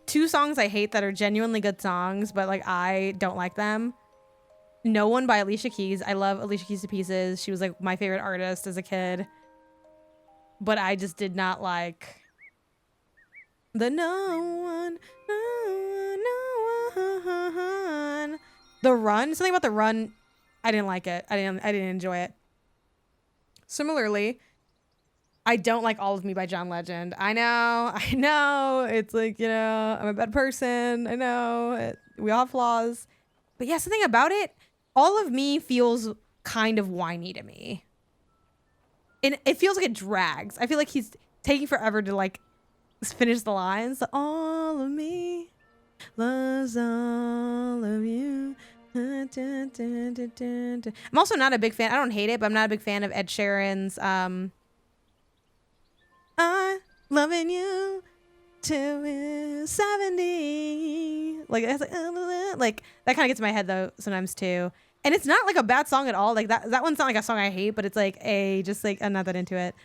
Two songs I hate that are genuinely good songs, but like I don't like them. No One by Alicia Keys. I love Alicia Keys to pieces. She was like my favorite artist as a kid, but I just did not like the No One. The Run, something about The Run, I didn't like it. I didn't enjoy it. Similarly, I don't like All of Me by John Legend. I know. It's like, you know, I'm a bad person. I know. We all have flaws. But yeah, something about it, All of Me feels kind of whiny to me. And it feels like it drags. I feel like he's taking forever to like finish the lines. All of me loves all of you. I'm also not a big fan. I don't hate it, but I'm not a big fan of Ed Sheeran's I'm loving you till 70. Like it's like that kind of gets in my head though sometimes too. And it's not like a bad song at all. Like that one's not like a song I hate, but it's like I'm not that into it.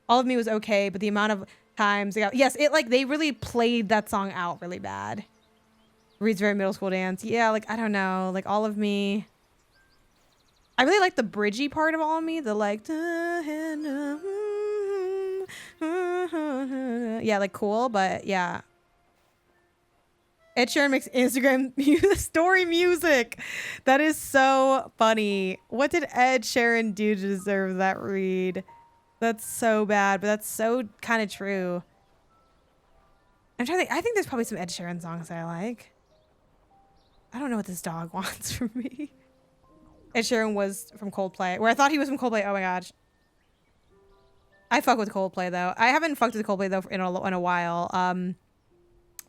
All of Me was okay, but the amount of times it like they really played that song out really bad. Reads very middle school dance. Yeah, like I don't know, like All of Me. I really like the bridgy part of All of Me. The like yeah, like cool, but yeah. Ed Sheeran makes Instagram story music. That is so funny. What did Ed Sheeran do to deserve that read? That's so bad, but that's so kind of true. I'm trying to think. I think there's probably some Ed Sheeran songs that I like. I don't know what this dog wants from me. Ed Sheeran was from Coldplay, where I thought he was from Coldplay. Oh my gosh. I fuck with Coldplay though. I haven't fucked with Coldplay though in a while.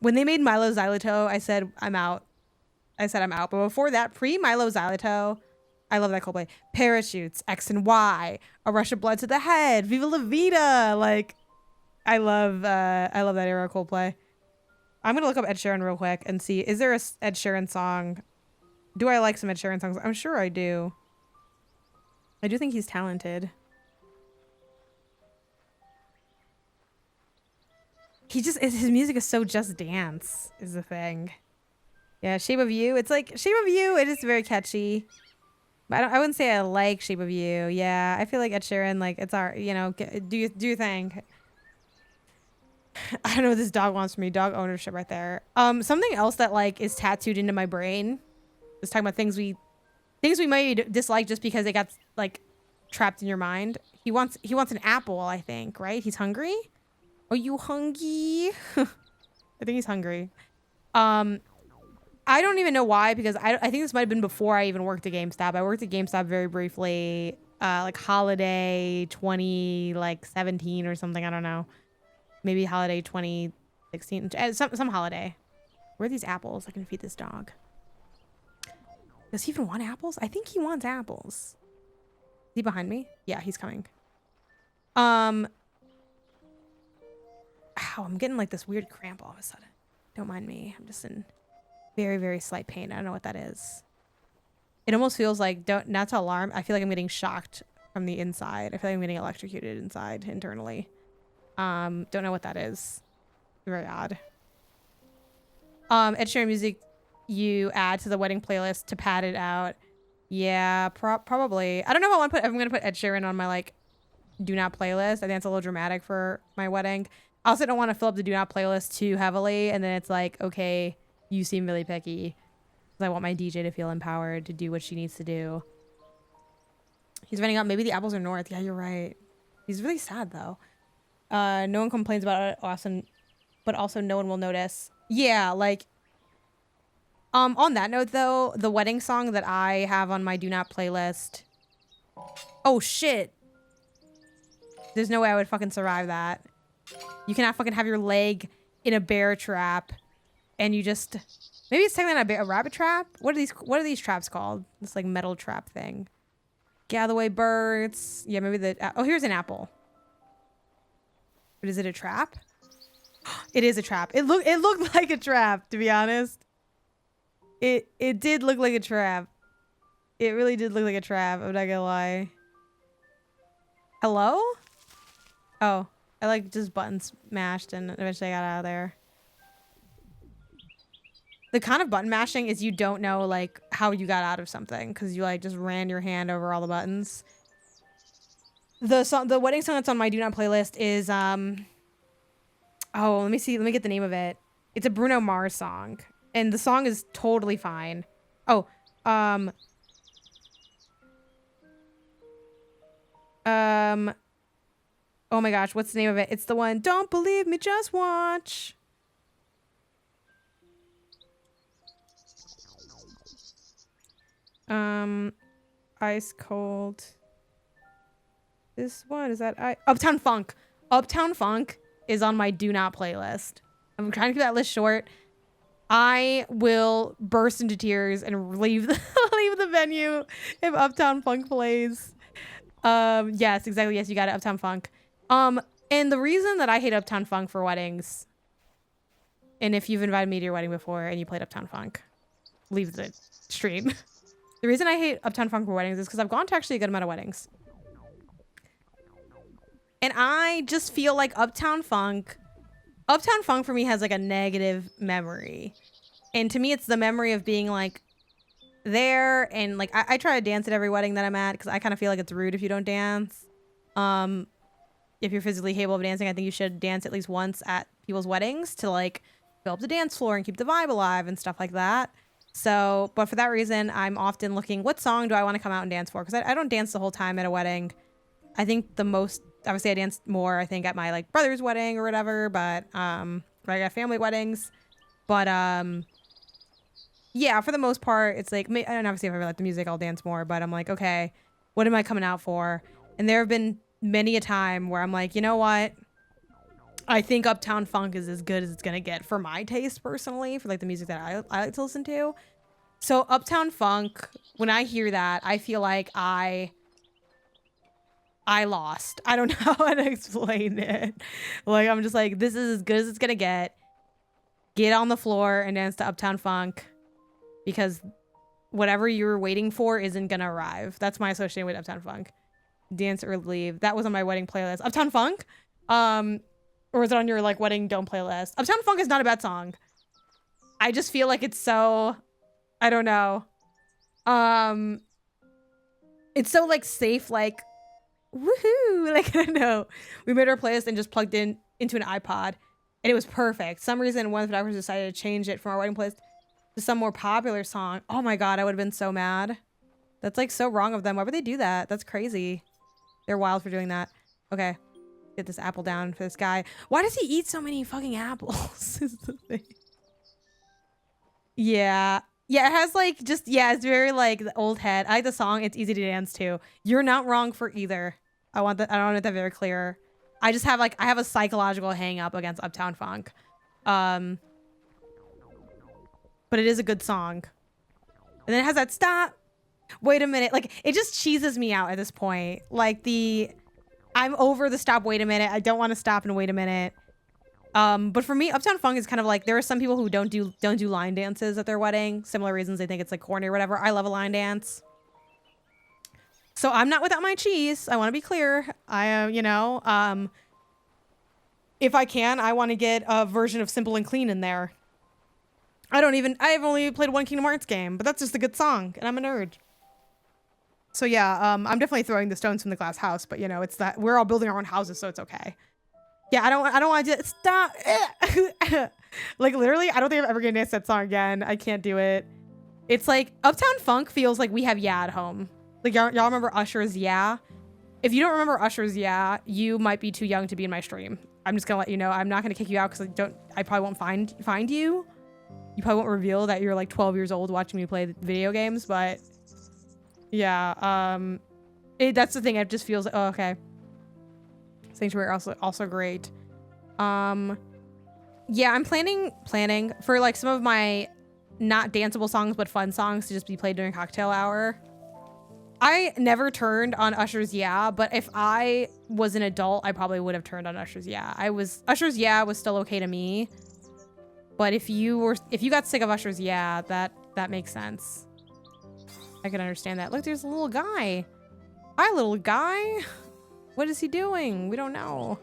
When they made Milo Xyloto, I said I'm out. But before that, pre Milo Xyloto, I love that Coldplay. Parachutes, X and Y, A Rush of Blood to the Head, Viva La Vida. Like, I love that era of Coldplay. I'm gonna look up Ed Sheeran real quick and see, is there a Ed Sheeran song? Do I like some Ed Sheeran songs? I'm sure I do. I do think he's talented. His music is so Just Dance is the thing. Yeah, Shape of You. It's like Shape of You. It is very catchy. But I wouldn't say I like Shape of You. Yeah, I feel like Ed Sheeran, like, it's our, you know, do your thing. I don't know what this dog wants from me. Dog ownership right there. Something else that like is tattooed into my brain. Just talking about things we might dislike just because they got like trapped in your mind. He wants an apple, I think, right? He's hungry. Are you hungry? I think he's hungry. I don't even know why, because I think this might have been before I even worked at GameStop. I worked at GameStop very briefly, like holiday 2017 or something. I don't know. Maybe holiday 2016. Some holiday. Where are these apples? I can feed this dog. Does he even want apples? I think he wants apples. Is he behind me? Yeah, he's coming. Ow, I'm getting like this weird cramp all of a sudden. Don't mind me. I'm just in very, very slight pain. I don't know what that is. It almost feels like, not to alarm, I feel like I'm getting shocked from the inside. I feel like I'm getting electrocuted inside, internally. Don't know what that is. Very odd. Ed Sheeran music you add to the wedding playlist to pad it out. Yeah, probably. I don't know if I'm gonna put Ed Sheeran on my like do not playlist. I think it's a little dramatic for my wedding. I also don't want to fill up the do not playlist too heavily, and then it's like, okay, you seem really picky. I want my DJ to feel empowered to do what she needs to do. He's running up. Maybe the apples are north. Yeah, you're right. He's really sad though. No one complains about it often, but also no one will notice. Yeah, like, on that note though, the wedding song that I have on my do not playlist. Oh shit. There's no way I would fucking survive that. You cannot fucking have your leg in a bear trap and you just, maybe it's technically not a rabbit trap. What are these traps called? This like metal trap thing. Gather away birds. Yeah, maybe oh, here's an apple. But is it a trap? It is a trap. It looked like a trap, to be honest. It did look like a trap. It really did look like a trap. I'm not gonna lie. Hello? Oh, I like just buttons mashed and eventually I got out of there. The kind of button mashing is you don't know like how you got out of something because you like just ran your hand over all the buttons. The wedding song that's on my do not playlist is oh, let me get the name of it. It's a Bruno Mars song and the song is totally fine. Oh, oh my gosh, what's the name of it? It's the one, Don't Believe Me, Just Watch. Ice Cold. This one, is that Uptown Funk. Uptown Funk is on my do not playlist. I'm trying to keep that list short. I will burst into tears and leave the venue if Uptown Funk plays. Yes, exactly. Yes, you got it. Uptown Funk. And the reason that I hate Uptown Funk for weddings, and if you've invited me to your wedding before and you played Uptown Funk, leave the stream. The reason I hate Uptown Funk for weddings is because I've gone to actually a good amount of weddings. And I just feel like Uptown Funk for me has like a negative memory. And to me, it's the memory of being like there and like, I try to dance at every wedding that I'm at because I kind of feel like it's rude if you don't dance. If you're physically capable of dancing, I think you should dance at least once at people's weddings to like fill up the dance floor and keep the vibe alive and stuff like that. So, but for that reason, I'm often looking, what song do I want to come out and dance for? Because I don't dance the whole time at a wedding. I think the most, obviously I danced more, I think at my like brother's wedding or whatever, but, I got family weddings, but, yeah, for the most part, it's like, and obviously if I like the music, I'll dance more, but I'm like, okay, what am I coming out for? And there have been many a time where I'm like, you know what? I think Uptown Funk is as good as it's gonna get for my taste personally, for like the music that I like to listen to. So Uptown Funk, when I hear that, I feel like I lost. I don't know how to explain it. Like, I'm just like, this is as good as it's gonna get. Get on the floor and dance to Uptown Funk, because whatever you're waiting for isn't gonna arrive. That's my association with Uptown Funk. Dance or leave. That was on my wedding playlist. Uptown Funk? Or is it on your like wedding don't playlist? Uptown Funk is not a bad song. I just feel like it's so, I don't know. It's so like safe, like woohoo. Like, I don't know. We made our playlist and just plugged in into an iPod and it was perfect. Some reason one of the photographers decided to change it from our wedding playlist to some more popular song. Oh my God, I would have been so mad. That's like so wrong of them. Why would they do that? That's crazy. They're wild for doing that. Okay. Get this apple down for this guy. Why does he eat so many fucking apples? Is the thing. Yeah. Yeah, it has like just, yeah, it's very like the old head. I like the song. It's easy to dance to. You're not wrong for either. I want that. I want that very clear. I just have like, I have a psychological hang up against Uptown Funk. But it is a good song. And then it has that stop. Wait a minute. Like, it just cheeses me out at this point. Like I'm over the stop, wait a minute. I don't want to stop and wait a minute. But for me, Uptown Funk is kind of like, there are some people who don't do line dances at their wedding. Similar reasons they think it's like corny or whatever. I love a line dance. So I'm not without my cheese. I want to be clear. I am, you know, if I can, I want to get a version of Simple and Clean in there. I've only played one Kingdom Hearts game, but that's just a good song and I'm a nerd. So yeah, I'm definitely throwing the stones from the glass house, but you know, it's that we're all building our own houses, so it's okay. Yeah, I don't want to stop. Like literally, I don't think I'm ever gonna dance that song again. I can't do it. It's like Uptown Funk feels like we have Yeah at home. Like y'all remember Usher's Yeah? If you don't remember Usher's Yeah, you might be too young to be in my stream. I'm just gonna let you know. I'm not gonna kick you out because I probably won't find you. You probably won't reveal that you're like 12 years old watching me play video games, but yeah, that's the thing. It just feels like, oh, okay. Sanctuary also great. Yeah, I'm planning for like some of my not danceable songs but fun songs to just be played during cocktail hour. I never turned on Usher's Yeah, but if I was an adult, I probably would have turned on Usher's Yeah. Usher's Yeah was still okay to me. But if you got sick of Usher's Yeah, that makes sense. I can understand that. Look, there's a little guy. Hi, little guy. What is he doing? We don't know.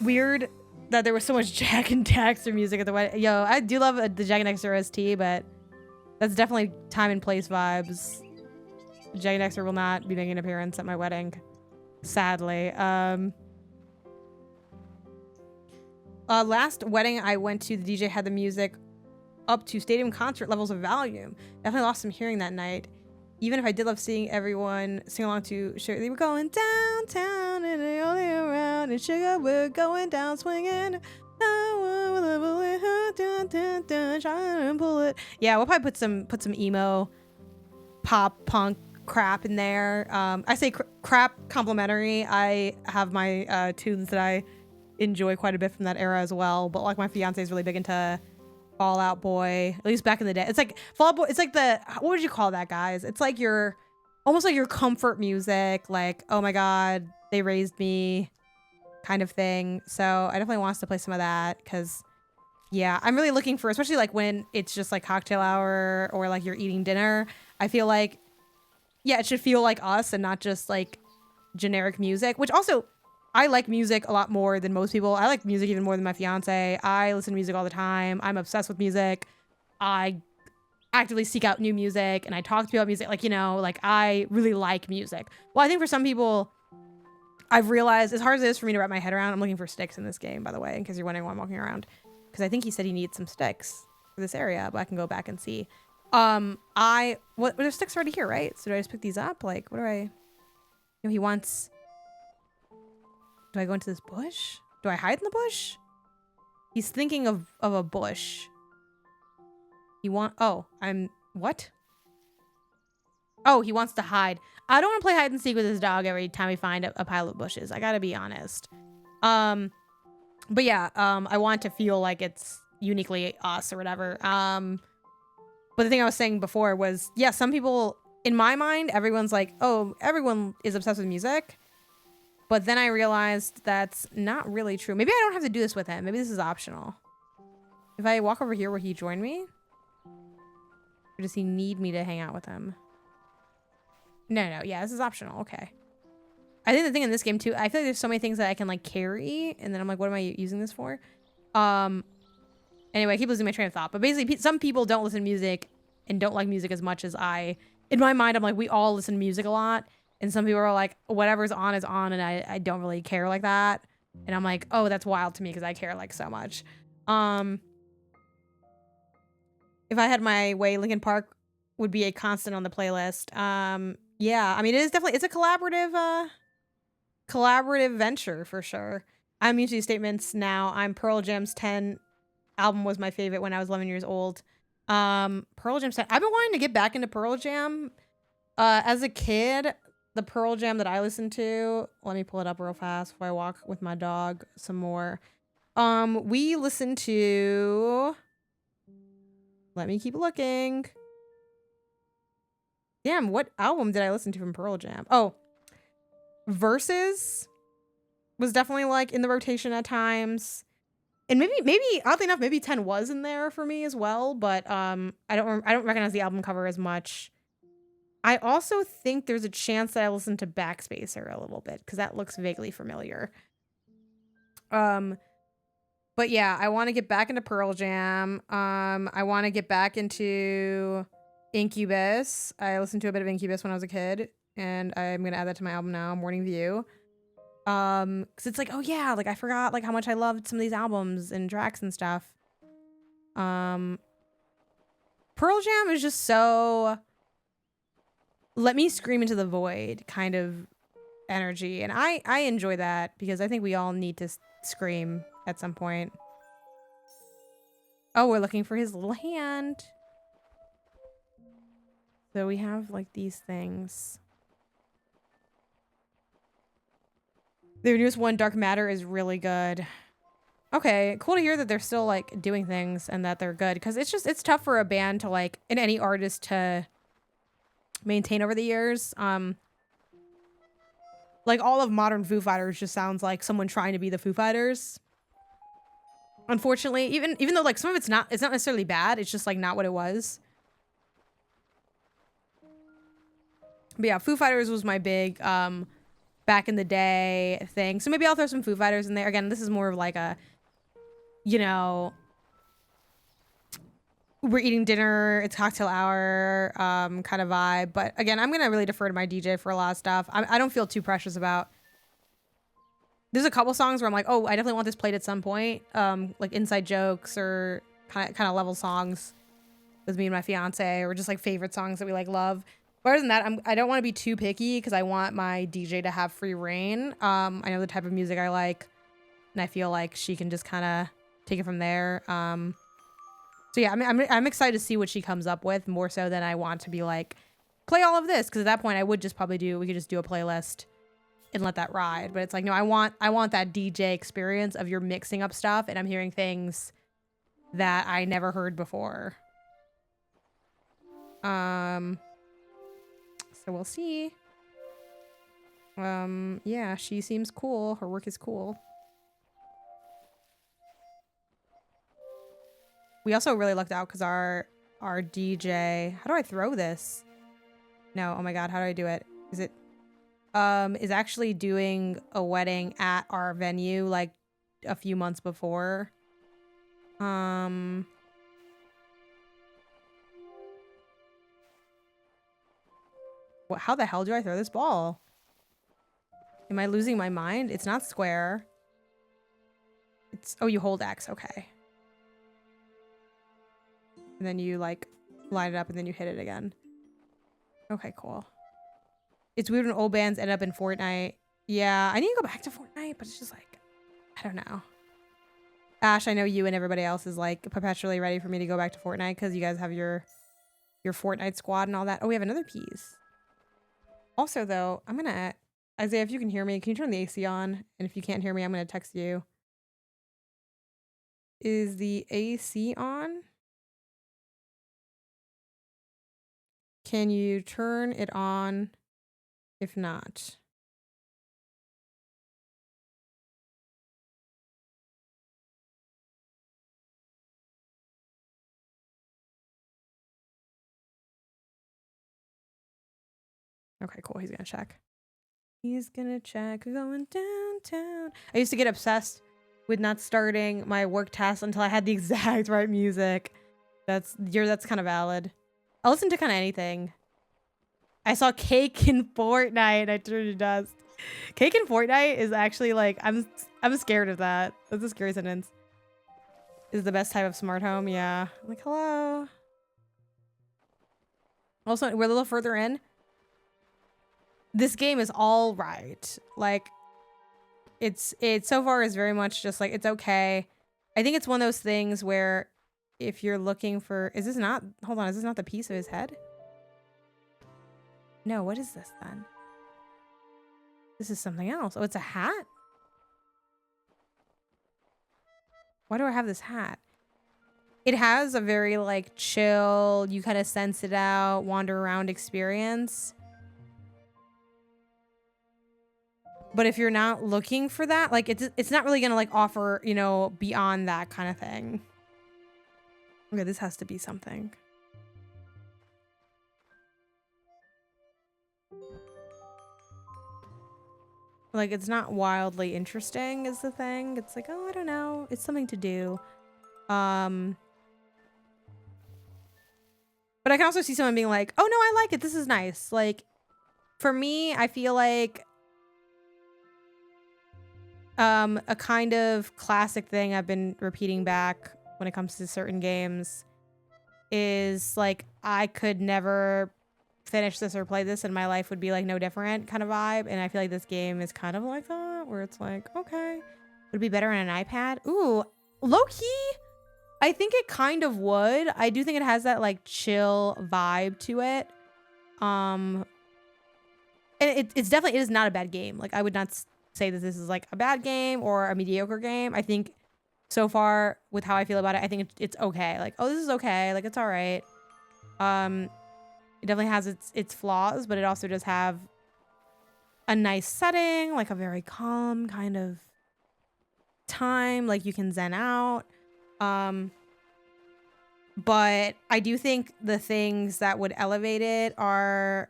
Weird that there was so much Jack and Daxter music at the wedding. Yo, I do love the Jack and Daxter ST, but that's definitely time and place vibes. Jack and Daxter will not be making an appearance at my wedding, sadly. Last wedding I went to, the DJ had the music up to stadium concert levels of volume. Definitely lost some hearing that night. Even if I did love seeing everyone sing along to Sugar, they were going downtown and they all around and Sugar, we're going down swinging. Trying to pull it. Yeah, we'll probably put some emo, pop, punk crap in there. I say crap complimentary. I have my tunes that I enjoy quite a bit from that era as well. But like my fiance is really big into Fall Out Boy, at least back in the day. It's like Fall Out Boy. It's like what would you call that, guys? It's like almost like your comfort music. Like, oh my God, they raised me kind of thing. So I definitely want us to play some of that because yeah, I'm really looking for, especially like when it's just like cocktail hour or like you're eating dinner. I feel like, yeah, it should feel like us and not just like generic music, which also I like music a lot more than most people. I like music even more than my fiance. I listen to music all the time. I'm obsessed with music. I actively seek out new music and I talk to people about music. Like, you know, like I really like music. Well, I think for some people, I've realized as hard as it is for me to wrap my head around, I'm looking for sticks in this game, by the way, in case you're wondering why I'm walking around. Because I think he said he needs some sticks for this area, but I can go back and see. There's sticks already here, right? So do I just pick these up? Like, what do I, he wants, do I go into this bush? Do I hide in the bush? He's thinking of a bush. What? Oh, he wants to hide. I don't want to play hide and seek with his dog every time we find a pile of bushes. I gotta be honest. But yeah, I want to feel like it's uniquely us or whatever. But the thing I was saying before was, yeah, some people, in my mind, everyone's like, oh, everyone is obsessed with music. But then I realized that's not really true. Maybe I don't have to do this with him. Maybe this is optional. If I walk over here, will he join me? Or does he need me to hang out with him? No. Yeah, this is optional. Okay. I think the thing in this game, too, I feel like there's so many things that I can, like, carry. And then I'm like, what am I using this for? Anyway, I keep losing my train of thought. But basically, some people don't listen to music and don't like music as much as I. In my mind, I'm like, we all listen to music a lot. And some people are like, whatever's on is on. And I don't really care like that. And I'm like, oh, that's wild to me because I care, like, so much. If I had my way, Linkin Park would be a constant on the playlist. Yeah, I mean, it is definitely, it's a collaborative venture for sure. I'm used to these statements now. Pearl Jam's 10 album was my favorite when I was 11 years old. Pearl Jam's 10. I've been wanting to get back into Pearl Jam. As a kid, the Pearl Jam that I listened to, let me pull it up real fast before I walk with my dog some more. We listened to, let me keep looking. Damn, what album did I listen to from Pearl Jam? Oh, Versus was definitely like in the rotation at times. And maybe oddly enough, maybe 10 was in there for me as well, but I don't recognize the album cover as much. I also think there's a chance that I listened to Backspacer a little bit because that looks vaguely familiar. But yeah, I want to get back into Pearl Jam. I want to get back into Incubus. I listened to a bit of Incubus when I was a kid, and I'm gonna add that to my album now, Morning View. Because it's like, oh yeah, like I forgot like how much I loved some of these albums and tracks and stuff. Pearl Jam is just so let me scream into the void kind of energy, and I enjoy that because I think we all need to scream at some point. Oh, we're looking for his little hand. So we have like these things. Their newest one, Dark Matter, is really good. Okay, cool to hear that they're still like doing things and that they're good, because it's tough for a band to like, and any artist to maintain over the years. Like all of modern Foo Fighters just sounds like someone trying to be the Foo Fighters. Unfortunately, even though like some of it's not necessarily bad, it's just like not what it was. But yeah, Foo Fighters was my big back in the day thing. So maybe I'll throw some Foo Fighters in there. Again, this is more of like a, you know, we're eating dinner, it's cocktail hour kind of vibe. But again, I'm gonna really defer to my DJ for a lot of stuff. I don't feel too precious about. There's a couple songs where I'm like, oh, I definitely want this played at some point, like inside jokes or kind of level songs with me and my fiance, or just like favorite songs that we like love. But other than that, I don't want to be too picky because I want my DJ to have free reign. I know the type of music I like, and I feel like she can just kind of take it from there. So yeah, I'm excited to see what she comes up with, more so than I want to be like, play all of this, because at that point I would just probably we could just do a playlist and let that ride. But it's like, no, I want that DJ experience of you're mixing up stuff and I'm hearing things that I never heard before. So we'll see. Yeah, she seems cool. Her work is cool. We also really lucked out because our DJ, how do I throw this? No, oh my God, how do I do it? Is actually doing a wedding at our venue like a few months before. How the hell do I throw this ball? Am I losing my mind? It's not square. Oh, you hold X, okay. And then you like line it up and then you hit it again. Okay, cool. It's weird when old bands end up in Fortnite. Yeah, I need to go back to Fortnite, but it's just like, I don't know. Ash, I know you and everybody else is like perpetually ready for me to go back to Fortnite because you guys have your Fortnite squad and all that. Oh, we have another piece. Also, though, I'm gonna Isaiah, if you can hear me, can you turn the AC on? And if you can't hear me, I'm gonna text you. Is the AC on? Can you turn it on? If not. Okay, cool. He's gonna check. He's gonna check. Going downtown. I used to get obsessed with not starting my work tasks until I had the exact right music. That's kind of valid. I'll listen to kind of anything. I saw Cake in Fortnite. I turned to dust. Cake in Fortnite is actually like I'm scared of that. That's a scary sentence. Is the best type of smart home. Yeah. I'm like, hello. Also, we're a little further in. This game is all right. Like, it so far is very much just like, it's okay. I think it's one of those things where if you're looking for, is this not the piece of his head? No, what is this then? This is something else. Oh, it's a hat? Why do I have this hat? It has a very like chill, you kind of sense it out, wander around experience. But if you're not looking for that, like it's not really gonna like offer, you know, beyond that kind of thing. Okay, this has to be something. Like, it's not wildly interesting is the thing. It's like, oh, I don't know. It's something to do. But I can also see someone being like, oh no, I like it. This is nice. Like, for me, I feel like a kind of classic thing I've been repeating back when it comes to certain games is like, I could never finish this or play this and my life would be like no different kind of vibe. And I feel like this game is kind of like that, where it's like, okay, would it be better on an iPad? Ooh, low-key, I think it kind of would. I do think it has that like chill vibe to it. And it's definitely, it is not a bad game. Like, I would not say that this is like a bad game or a mediocre game. I think so far with how I feel about it, I think it's okay. Like, oh, this is okay. Like, it's all right. It definitely has its flaws, but it also does have a nice setting, like a very calm kind of time, like you can zen out. But I do think the things that would elevate it are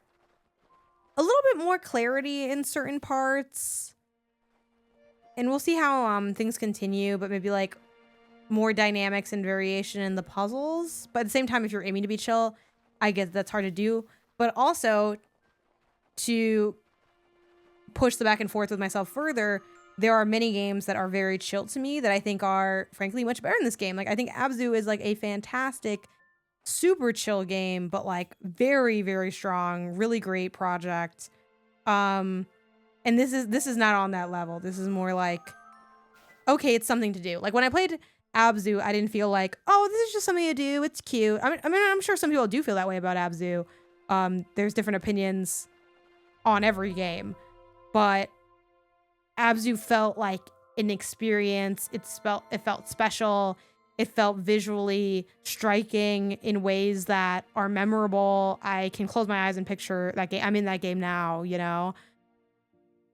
a little bit more clarity in certain parts. And we'll see how things continue, but maybe like more dynamics and variation in the puzzles. But at the same time, if you're aiming to be chill, I get that's hard to do. But also, to push the back and forth with myself further, there are many games that are very chill to me that I think are, frankly, much better in this game. Like, I think Abzu is like a fantastic, super chill game, but like very, very strong, really great project. And this is not on that level. This is more like, okay, it's something to do. Like, when I played Abzu, I didn't feel like, oh, this is just something to do. It's cute. I mean, I'm sure some people do feel that way about Abzu. There's different opinions on every game, but Abzu felt like an experience. It felt special. It felt visually striking in ways that are memorable. I can close my eyes and picture that game. I'm in that game now, you know.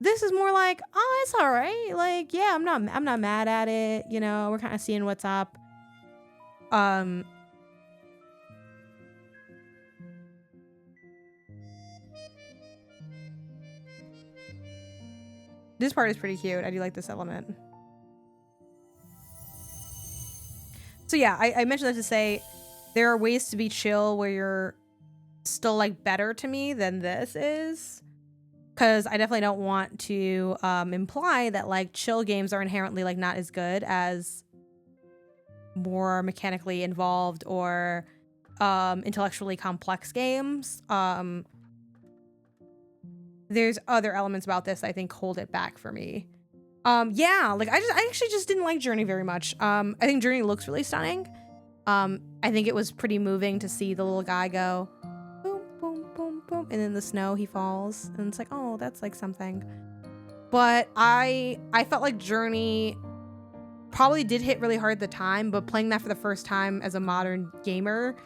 This is more like, oh, it's all right. Like, yeah, I'm not mad at it. You know, we're kind of seeing what's up. This part is pretty cute. I do like this element. So yeah, I mentioned that to say there are ways to be chill where you're still like better to me than this is. Because I definitely don't want to imply that like chill games are inherently like not as good as more mechanically involved or intellectually complex games. There's other elements about this I think hold it back for me. Yeah, like I actually just didn't like Journey very much. I think Journey looks really stunning. I think it was pretty moving to see the little guy go boom, boom, boom, boom. and in the snow he falls, and it's like, oh, that's like something. But I felt like Journey probably did hit really hard at the time, but playing that for the first time as a modern gamer,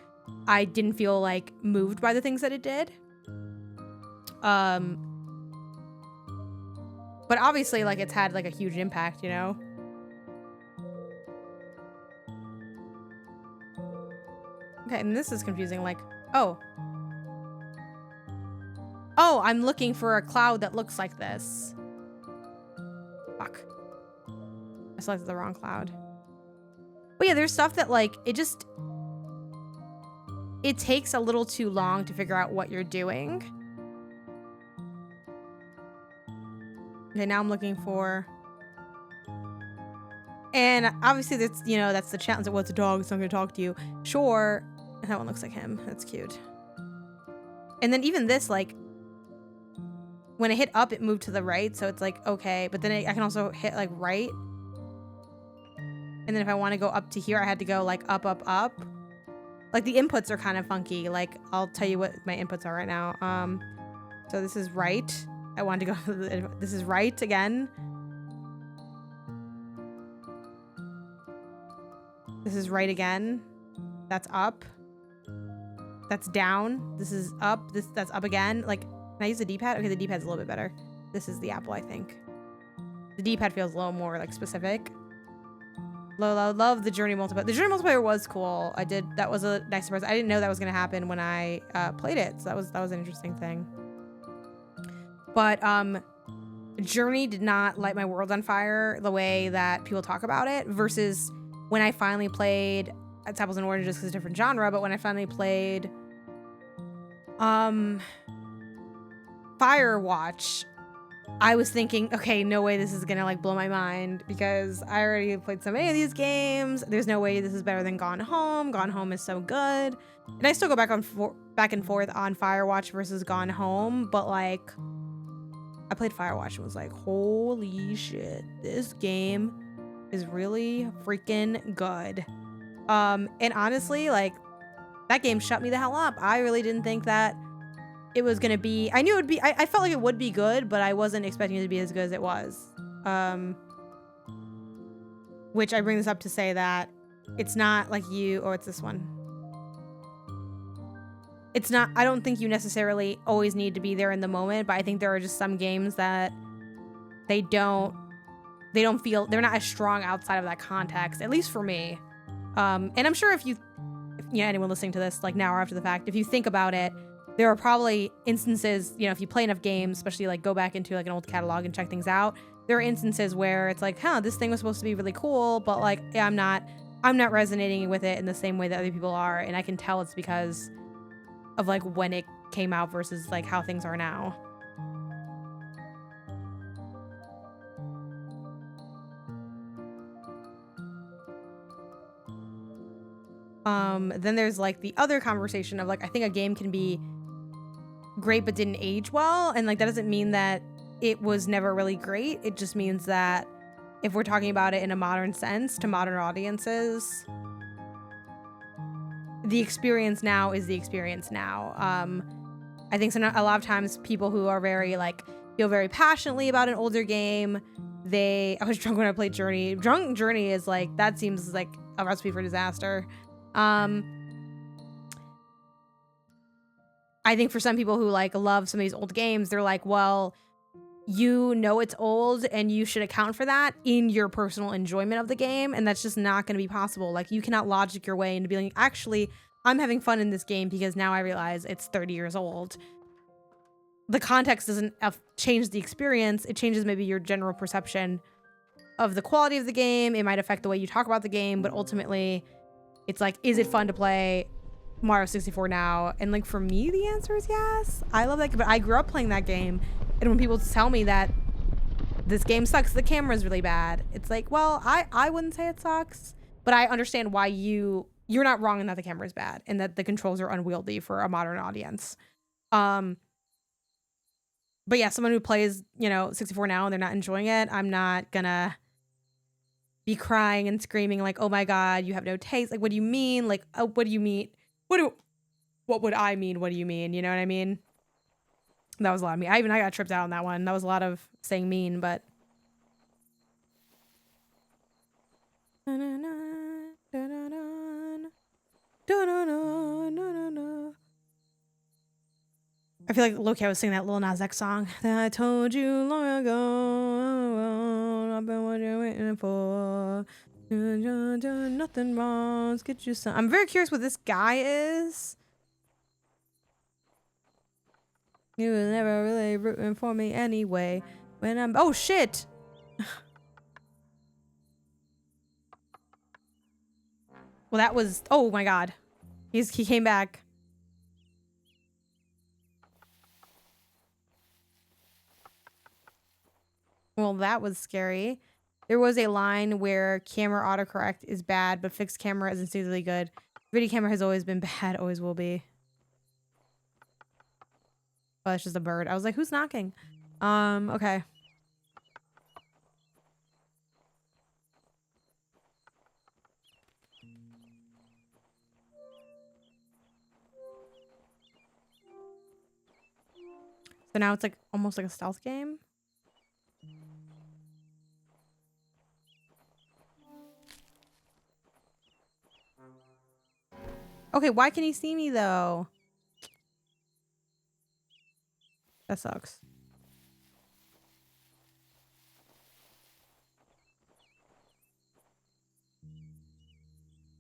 I didn't feel like moved by the things that it did. But obviously, like, it's had like a huge impact, you know? Okay, and this is confusing, like, oh, I'm looking for a cloud that looks like this. Fuck. I selected the wrong cloud. But yeah, there's stuff that, like, it takes a little too long to figure out what you're doing. Okay, now I'm looking for... And obviously that's, you know, that's the challenge. What's a dog? It's not gonna talk to you. Sure. That one looks like him. That's cute. And then even this, like, when I hit up, it moved to the right, so it's like, okay. But then I can also hit, like, right. And then if I want to go up to here, I had to go, like, up, up, up. Like, the inputs are kind of funky. Like, I'll tell you what my inputs are right now. So this is right. I wanted to go, this is right again. This is right again. That's up. That's down. This is up. That's up again. Like, can I use the D-pad? Okay, the D-pad's a little bit better. This is the Apple, I think. The D-pad feels a little more, like, specific. Love the Journey multiplayer. The Journey multiplayer was cool. That was a nice surprise. I didn't know that was gonna happen when I played it, so that was an interesting thing. But Journey did not light my world on fire the way that people talk about it, versus when I finally played, it's apples and oranges because it's a different genre, but when I finally played Firewatch, I was thinking, okay, no way this is gonna, like, blow my mind, because I already played so many of these games. There's no way this is better than Gone Home. Gone Home is so good. And I still go back and forth on Firewatch versus Gone Home, but, like, I played Firewatch and was like, holy shit, this game is really freaking good. And honestly, like, that game shut me the hell up. I really didn't think that it was gonna be, I knew it would be, I felt like it would be good, but I wasn't expecting it to be as good as it was. Which I bring this up to say that it's not like it's this one. It's not, I don't think you necessarily always need to be there in the moment, but I think there are just some games that they don't feel, they're not as strong outside of that context, at least for me. And I'm sure if anyone listening to this, like, now or after the fact, if you think about it, there are probably instances, you know, if you play enough games, especially, like, go back into, like, an old catalog and check things out, there are instances where it's like, this thing was supposed to be really cool, but, like, yeah, I'm not resonating with it in the same way that other people are, and I can tell it's because of, like, when it came out versus, like, how things are now. Then there's, like, the other conversation of, like, I think a game can be great but didn't age well, and, like, that doesn't mean that it was never really great. It just means that if we're talking about it in a modern sense to modern audiences, the experience now is the experience now. I think a lot of times people who are very, like, feel very passionately about an older game, I was drunk when I played Journey. Drunk Journey is, like, that seems like a recipe for disaster. I think for some people who, like, love some of these old games, they're like, well, you know it's old and you should account for that in your personal enjoyment of the game, and that's just not going to be possible. Like, you cannot logic your way into being like, actually, I'm having fun in this game because now I realize it's 30 years old. The context doesn't change the experience. It changes maybe your general perception of the quality of the game. It might affect the way you talk about the game, but ultimately, it's like, is it fun to play Mario 64 now? And, like, for me, the answer is yes. I love that game, but I grew up playing that game. And when people tell me that this game sucks, the camera's really bad, it's like, well, I wouldn't say it sucks, but I understand why you're not wrong in that the camera's bad and that the controls are unwieldy for a modern audience. But yeah, someone who plays, 64 now and they're not enjoying it, I'm not gonna be crying and screaming like, oh my God, you have no taste. Like, what do you mean? Like, oh, what do you mean? What would I mean? What do you mean? You know what I mean? That was a lot of me. I got tripped out on that one. That was a lot of saying mean, but. I feel like Loki was singing that Lil Nas X song. I told you long ago, I've been what you're waiting for. Nothing wrong. Let's get you some. I'm very curious what this guy is. You were never really rooting for me anyway. When I'm. Oh shit! Well, that was. Oh my god. He came back. Well, that was scary. There was a line where camera autocorrect is bad, but fixed camera is instinctively good. Video camera has always been bad, always will be. Oh, that's just a bird. I was like, who's knocking? Okay. So now it's like almost like a stealth game. Okay, why can he see me though? That sucks.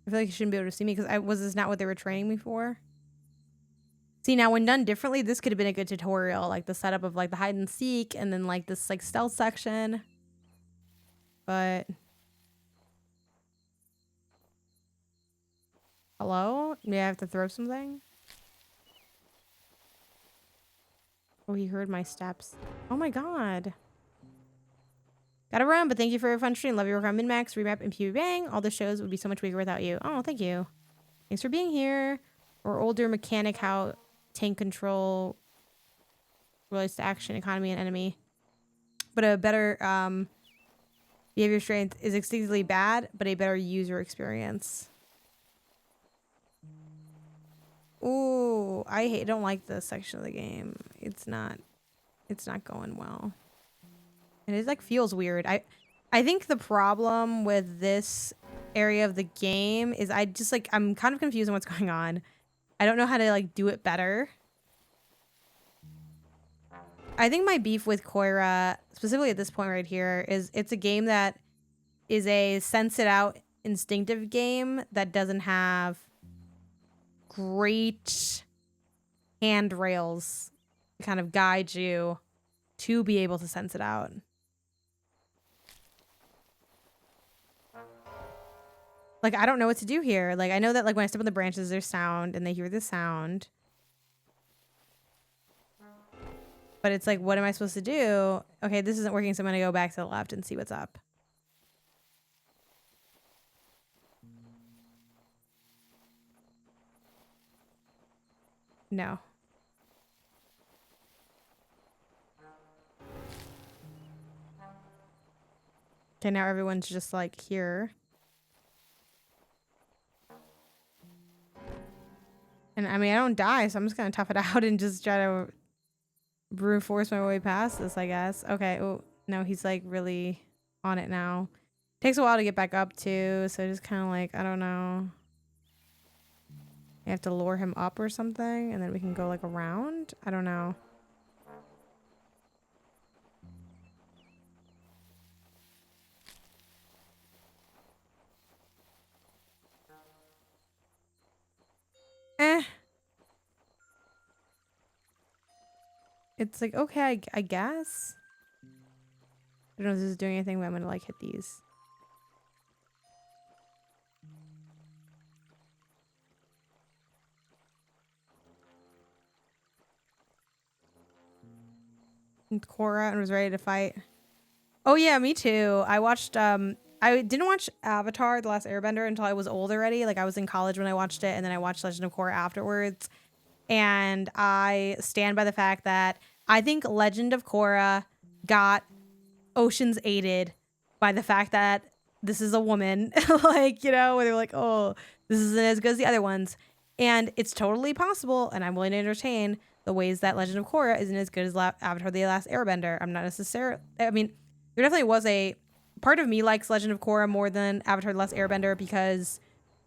I feel like he shouldn't be able to see me because was this not what they were training me for? See, now when done differently, this could have been a good tutorial, like the setup of like the hide and seek and then like this like stealth section. But hello? May I have to throw something? Oh, he heard my steps. Oh my god. Gotta run, but thank you for your fun stream. Love your work on Min-Max, Remap, and PB Bang. All the shows would be so much weaker without you. Oh, thank you. Thanks for being here. Or older mechanic, how tank control relates to action, economy, and enemy. But a better behavior strength is instinctively bad, but a better user experience. Ooh, don't like this section of the game. It's not going well. And it like feels weird. I think the problem with this area of the game is I'm kind of confused on what's going on. I don't know how to like do it better. I think my beef with Koira, specifically at this point right here, is it's a game that is a sense it out instinctive game that doesn't have great handrails to kind of guide you to be able to sense it out. Like, I don't know what to do here. Like, I know that like when I step on the branches, there's sound and they hear the sound. But it's like, what am I supposed to do? Okay, this isn't working, so I'm going to go back to the left and see what's up. No. Okay, now everyone's just like here. And I mean, I don't die, so I'm just going to tough it out and just try to brute force my way past this, I guess. Okay. Oh, no, he's like really on it now. Takes a while to get back up too, so just kind of like, I don't know. You have to lure him up or something, and then we can go like around. I don't know. It's like, okay, I guess. I don't know if this is doing anything, but I'm gonna like hit these. And Koira and was ready to fight. Oh yeah, me too. I watched I didn't watch Avatar: The Last Airbender until I was old already. Like I was in college when I watched it, and then I watched Legend of Korra afterwards. And I stand by the fact that I think Legend of Korra got Ocean's aided by the fact that this is a woman, like, you know, where they're like, oh, this isn't as good as the other ones. And it's totally possible, and I'm willing to entertain the ways that Legend of Korra isn't as good as Avatar The Last Airbender. I'm not necessarily... I mean, there definitely was a... Part of me likes Legend of Korra more than Avatar The Last Airbender because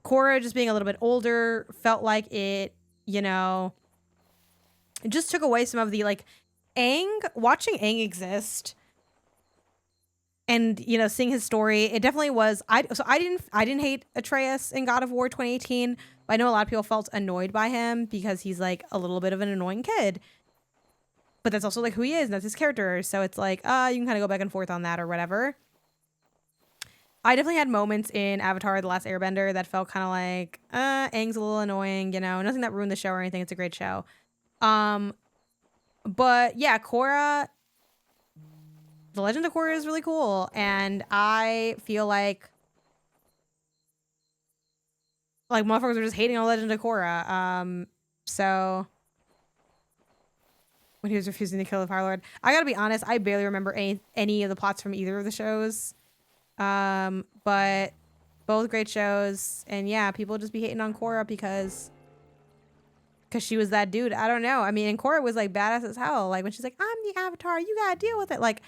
Korra just being a little bit older felt like it, you know... It just took away some of the, like... Watching Aang exist... And, you know, seeing his story, it definitely was... I didn't hate Atreus in God of War 2018, but I know a lot of people felt annoyed by him because he's, like, a little bit of an annoying kid. But that's also, like, who he is, and that's his character. So it's like, you can kind of go back and forth on that or whatever. I definitely had moments in Avatar The Last Airbender that felt kind of like, Aang's a little annoying, you know. Nothing that ruined the show or anything. It's a great show. But, yeah, Korra... The Legend of Korra is really cool, and I feel like motherfuckers are just hating on Legend of Korra. So when he was refusing to kill the Fire Lord, I gotta be honest, I barely remember any of the plots from either of the shows. But both great shows, and yeah, people just be hating on Korra because she was that dude. I don't know. I mean, and Korra was like badass as hell. Like when she's like, "I'm the Avatar, you gotta deal with it." Like,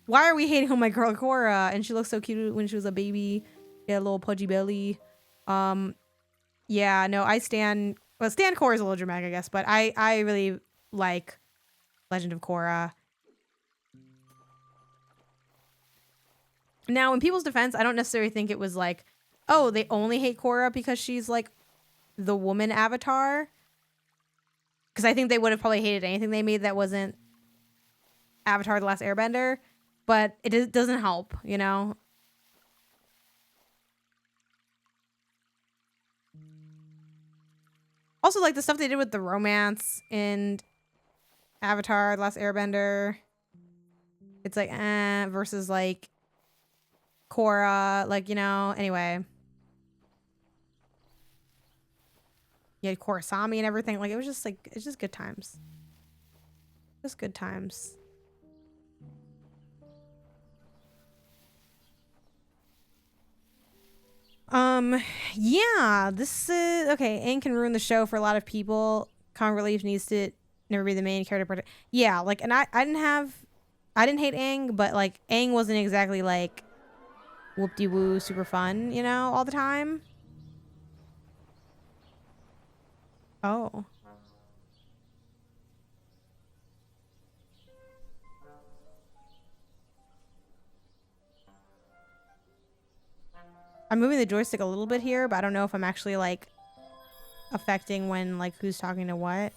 why are we hating on my girl Korra? And she looked so cute when she was a baby. She had a little pudgy belly. Yeah, no, Stan Korra is a little dramatic, I guess, but I really like Legend of Korra. Now, in people's defense, I don't necessarily think it was like, oh, they only hate Korra because she's like the woman Avatar. Because I think they would have probably hated anything they made that wasn't Avatar The Last Airbender. But it doesn't help, you know? Also, like, the stuff they did with the romance in Avatar The Last Airbender. It's like, versus, like, Korra. Like, you know, anyway. You had Korrasami and everything. Like, it was just, like, it's just good times. Just good times. Yeah, this is okay. Aang can ruin the show for a lot of people. Comic relief needs to never be the main character. Yeah, like, and I didn't hate Aang, but like Aang wasn't exactly like whoop-de-woo super fun, you know, all the time. Oh. I'm moving the joystick a little bit here, but I don't know if I'm actually like affecting when like who's talking to what.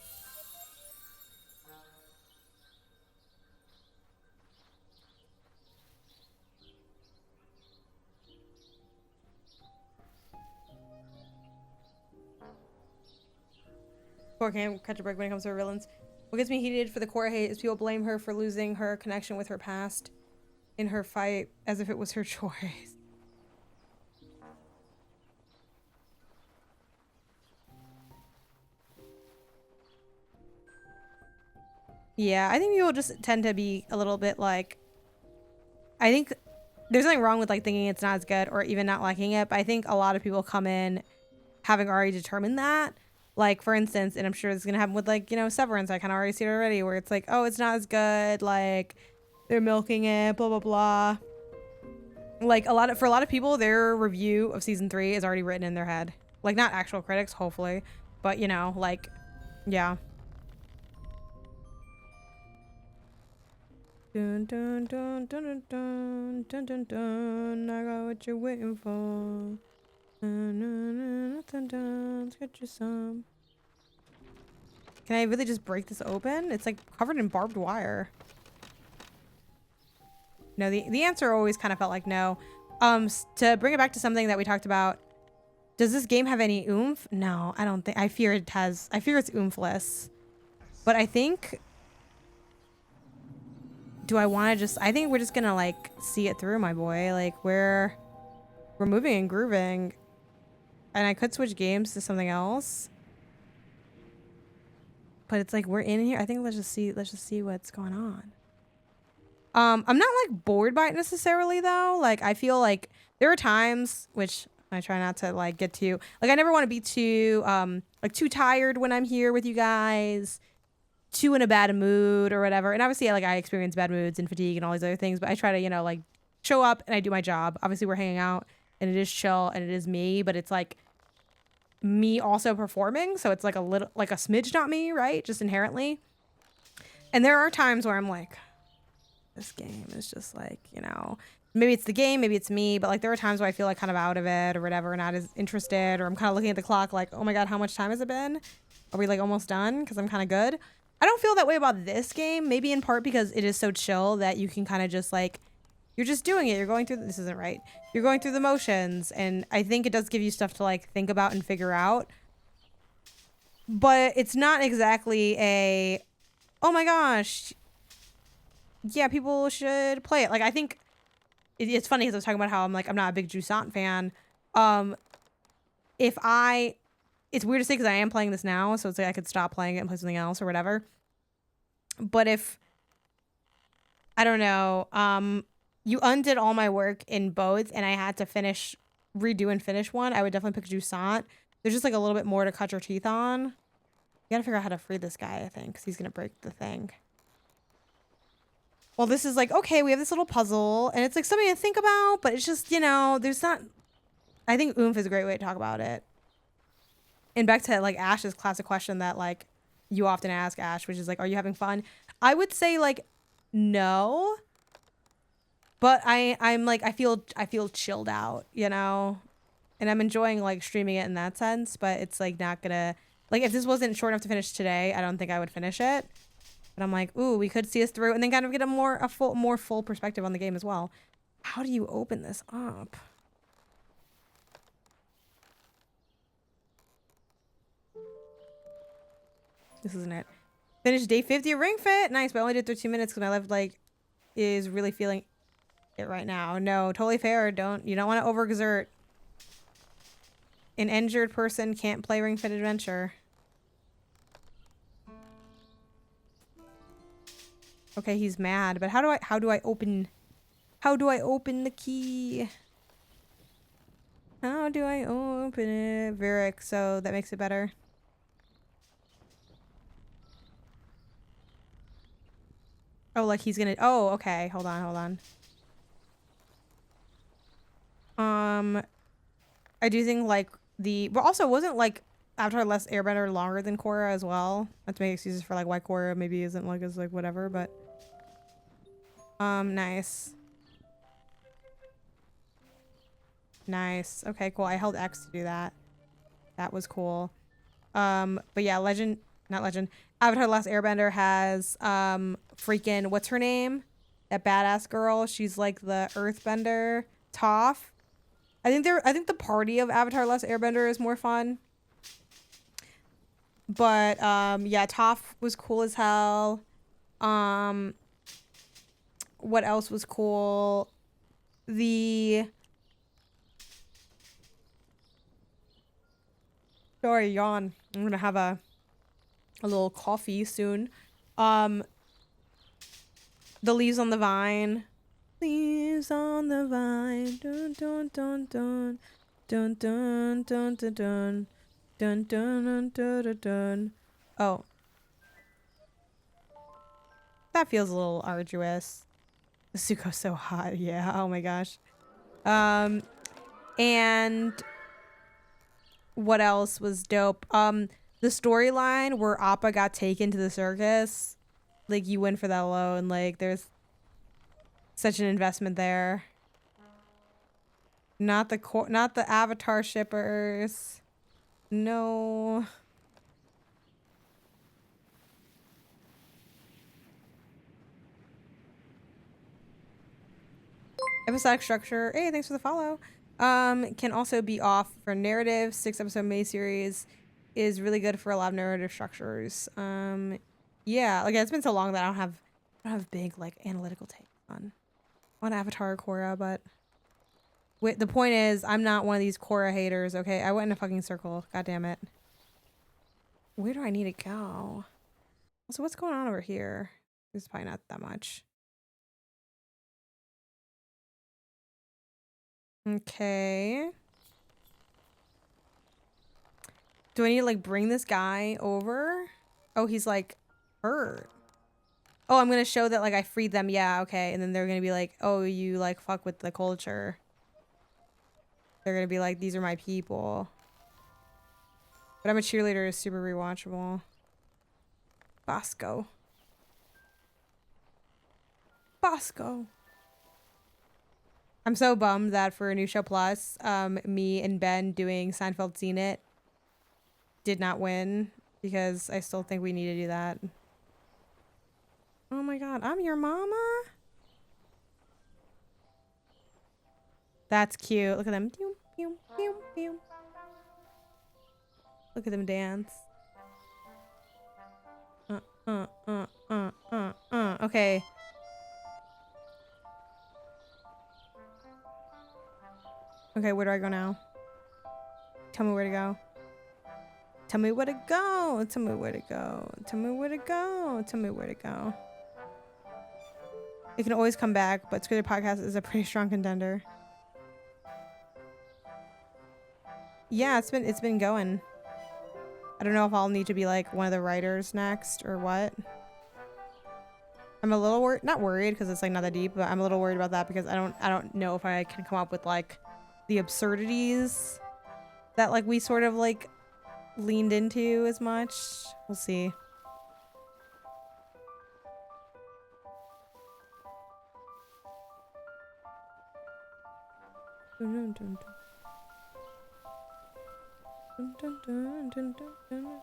Korra can't catch a break when it comes to her villains. What gets me heated for the Korra hate is people blame her for losing her connection with her past in her fight as if it was her choice. Yeah, I think people just tend to be a little bit like... I think there's nothing wrong with like thinking it's not as good or even not liking it, but I think a lot of people come in having already determined that. Like, for instance, and I'm sure this is going to happen with like, you know, Severance. I kind of already see it already where it's like, oh, it's not as good. Like, they're milking it, blah, blah, blah. Like, for a lot of people, their review of season 3 is already written in their head. Like, not actual critics, hopefully. But, you know, like, yeah. Dun dun dun dun dun dun dun dun. I got what you're waiting for. Dun, dun, dun, dun. Let's get you some. Can I really just break this open? It's like covered in barbed wire. No, the answer always kind of felt like no. To bring it back to something that we talked about, does this game have any oomph? No, I don't think. I fear it has. I fear it's oomphless. But I think. Do I want to just... I think we're just gonna like see it through, my boy. Like we're moving and grooving, and I could switch games to something else, but it's like we're in here. I think let's just see what's going on. I'm not like bored by it necessarily though. Like I feel like there are times, which I try not to like get too like I never want to be too like too tired when I'm here with you guys, too in a bad mood or whatever. And obviously like I experience bad moods and fatigue and all these other things, but I try to, you know, like show up and I do my job. Obviously we're hanging out and it is chill and it is me, but it's like me also performing, so it's like a little like a smidge not me, right? Just inherently. And there are times where I'm like, this game is just like, you know, maybe it's the game, maybe it's me, but like there are times where I feel like kind of out of it or whatever, not as interested, or I'm kind of looking at the clock like, oh my god, how much time has it been? Are we like almost done? Because I'm kind of good. I don't feel that way about this game, maybe in part because it is so chill that you can kind of just like, you're just doing it. You're going through, this isn't right. You're going through the motions, and I think it does give you stuff to like think about and figure out. But it's not exactly a, oh my gosh, yeah, people should play it. Like, I think it's funny because I was talking about how I'm like, I'm not a big Jusant fan. It's weird to say because I am playing this now, so it's like I could stop playing it and play something else or whatever. But if, I don't know, you undid all my work in both and I had to redo and finish one, I would definitely pick Jusant. There's just like a little bit more to cut your teeth on. You gotta figure out how to free this guy, I think, because he's gonna break the thing. Well, this is like, okay, we have this little puzzle, and it's like something to think about, but it's just, you know, there's not, I think oomph is a great way to talk about it. And back to like Ash's classic question that like you often ask Ash, which is like, are you having fun? I would say like, no, but I'm like, I feel chilled out, you know, and I'm enjoying like streaming it in that sense, but it's like not gonna, like if this wasn't short enough to finish today, I don't think I would finish it. But I'm like, ooh, we could see us through and then kind of get a more full perspective on the game as well. How do you open this up? This isn't it. Finished day 50 of Ring Fit. Nice, but I only did 13 minutes because my left leg is really feeling it right now. No, totally fair. You don't want to overexert. An injured person can't play Ring Fit Adventure. Okay, he's mad, but how do I open the key? How do I open it? Virik, so that makes it better. Oh, like he's gonna, oh, okay, hold on. I do think like but also wasn't like Avatar Last Airbender longer than Korra as well? Not to make excuses for like why Korra maybe isn't like as like whatever, but nice. Nice. Okay, cool. I held X to do that. That was cool. But yeah, Avatar Last Airbender has freaking what's her name? That badass girl. She's like the earthbender, Toph. I think the party of Avatar Last Airbender is more fun. But yeah, Toph was cool as hell. What else was cool? Sorry, yawn. I'm gonna have a little coffee soon. The leaves on the vine. Leaves on the vine. Dun dun dun dun. Dun dun dun dun dun. Dun dun dun dun dun dun. Oh. That feels a little arduous. The Zuko's so hot. Yeah, oh my gosh. And what else was dope? The storyline where Appa got taken to the circus. Like, you win for that alone. Like, there's such an investment there. Not the Avatar shippers. No. Episodic structure. Hey, thanks for the follow. Can also be off for narrative. 6-episode miniseries is really good for a lot of narrative structures. Yeah, like it's been so long that I don't have big like analytical take on Avatar or Korra, but the point is I'm not one of these Korra haters, okay? I went in a fucking circle. God damn it. Where do I need to go? So what's going on over here? There's probably not that much. Okay. Do I need to like bring this guy over? Oh, he's like hurt. Oh, I'm gonna show that like I freed them. Yeah, okay. And then they're gonna be like, oh, you like fuck with the culture. They're gonna be like, these are my people. But I'm a cheerleader is super rewatchable. Bosco. Bosco. I'm so bummed that for a new show plus, me and Ben doing Seinfeld Seen It did not win because I still think we need to do that. Oh my god, I'm your mama? That's cute. Look at them. Pew, pew, pew, pew. Look at them dance. Okay. Okay, where do I go now? Tell me where to go. Tell me where to go. Tell me where to go. Tell me where to go. Tell me where to go. You can always come back, but Squid Podcast is a pretty strong contender. Yeah, it's been going. I don't know if I'll need to be like one of the writers next or what. I'm a little worried, not worried because it's like not that deep, but I'm a little worried about that because I don't know if I can come up with like the absurdities that like we sort of like leaned into as much. We'll see.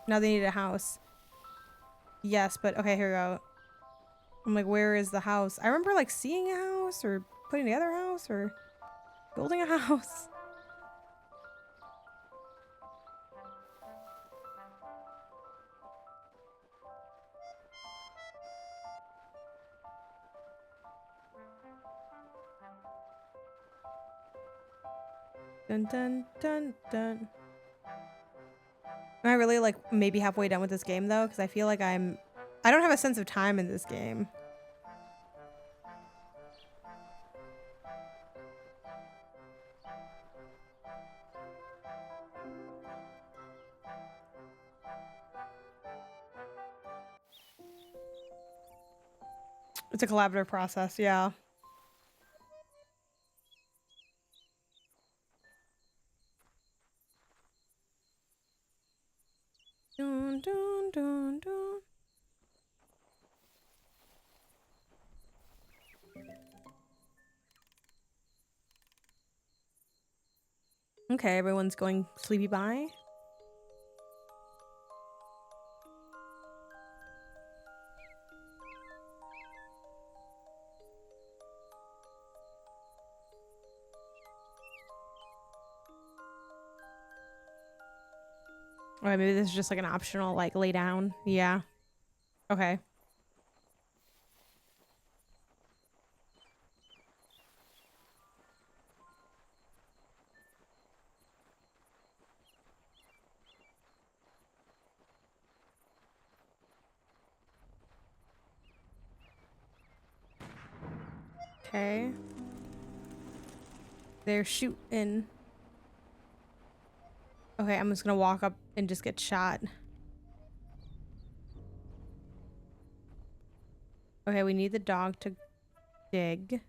Now they need a house. Yes, but okay, here we go. I'm like, where is the house? I remember like seeing a house or putting together a house or building a house. Dun dun dun dun. Am I really like maybe halfway done with this game though? Because I feel like I don't have a sense of time in this game. It's a collaborative process, yeah. Dun, dun, dun, dun. Okay, everyone's going sleepy bye. Or maybe this is just like an optional like lay down. Yeah. Okay. Okay. They're shooting. Okay, I'm just gonna walk up and just get shot. Okay, we need the dog to dig.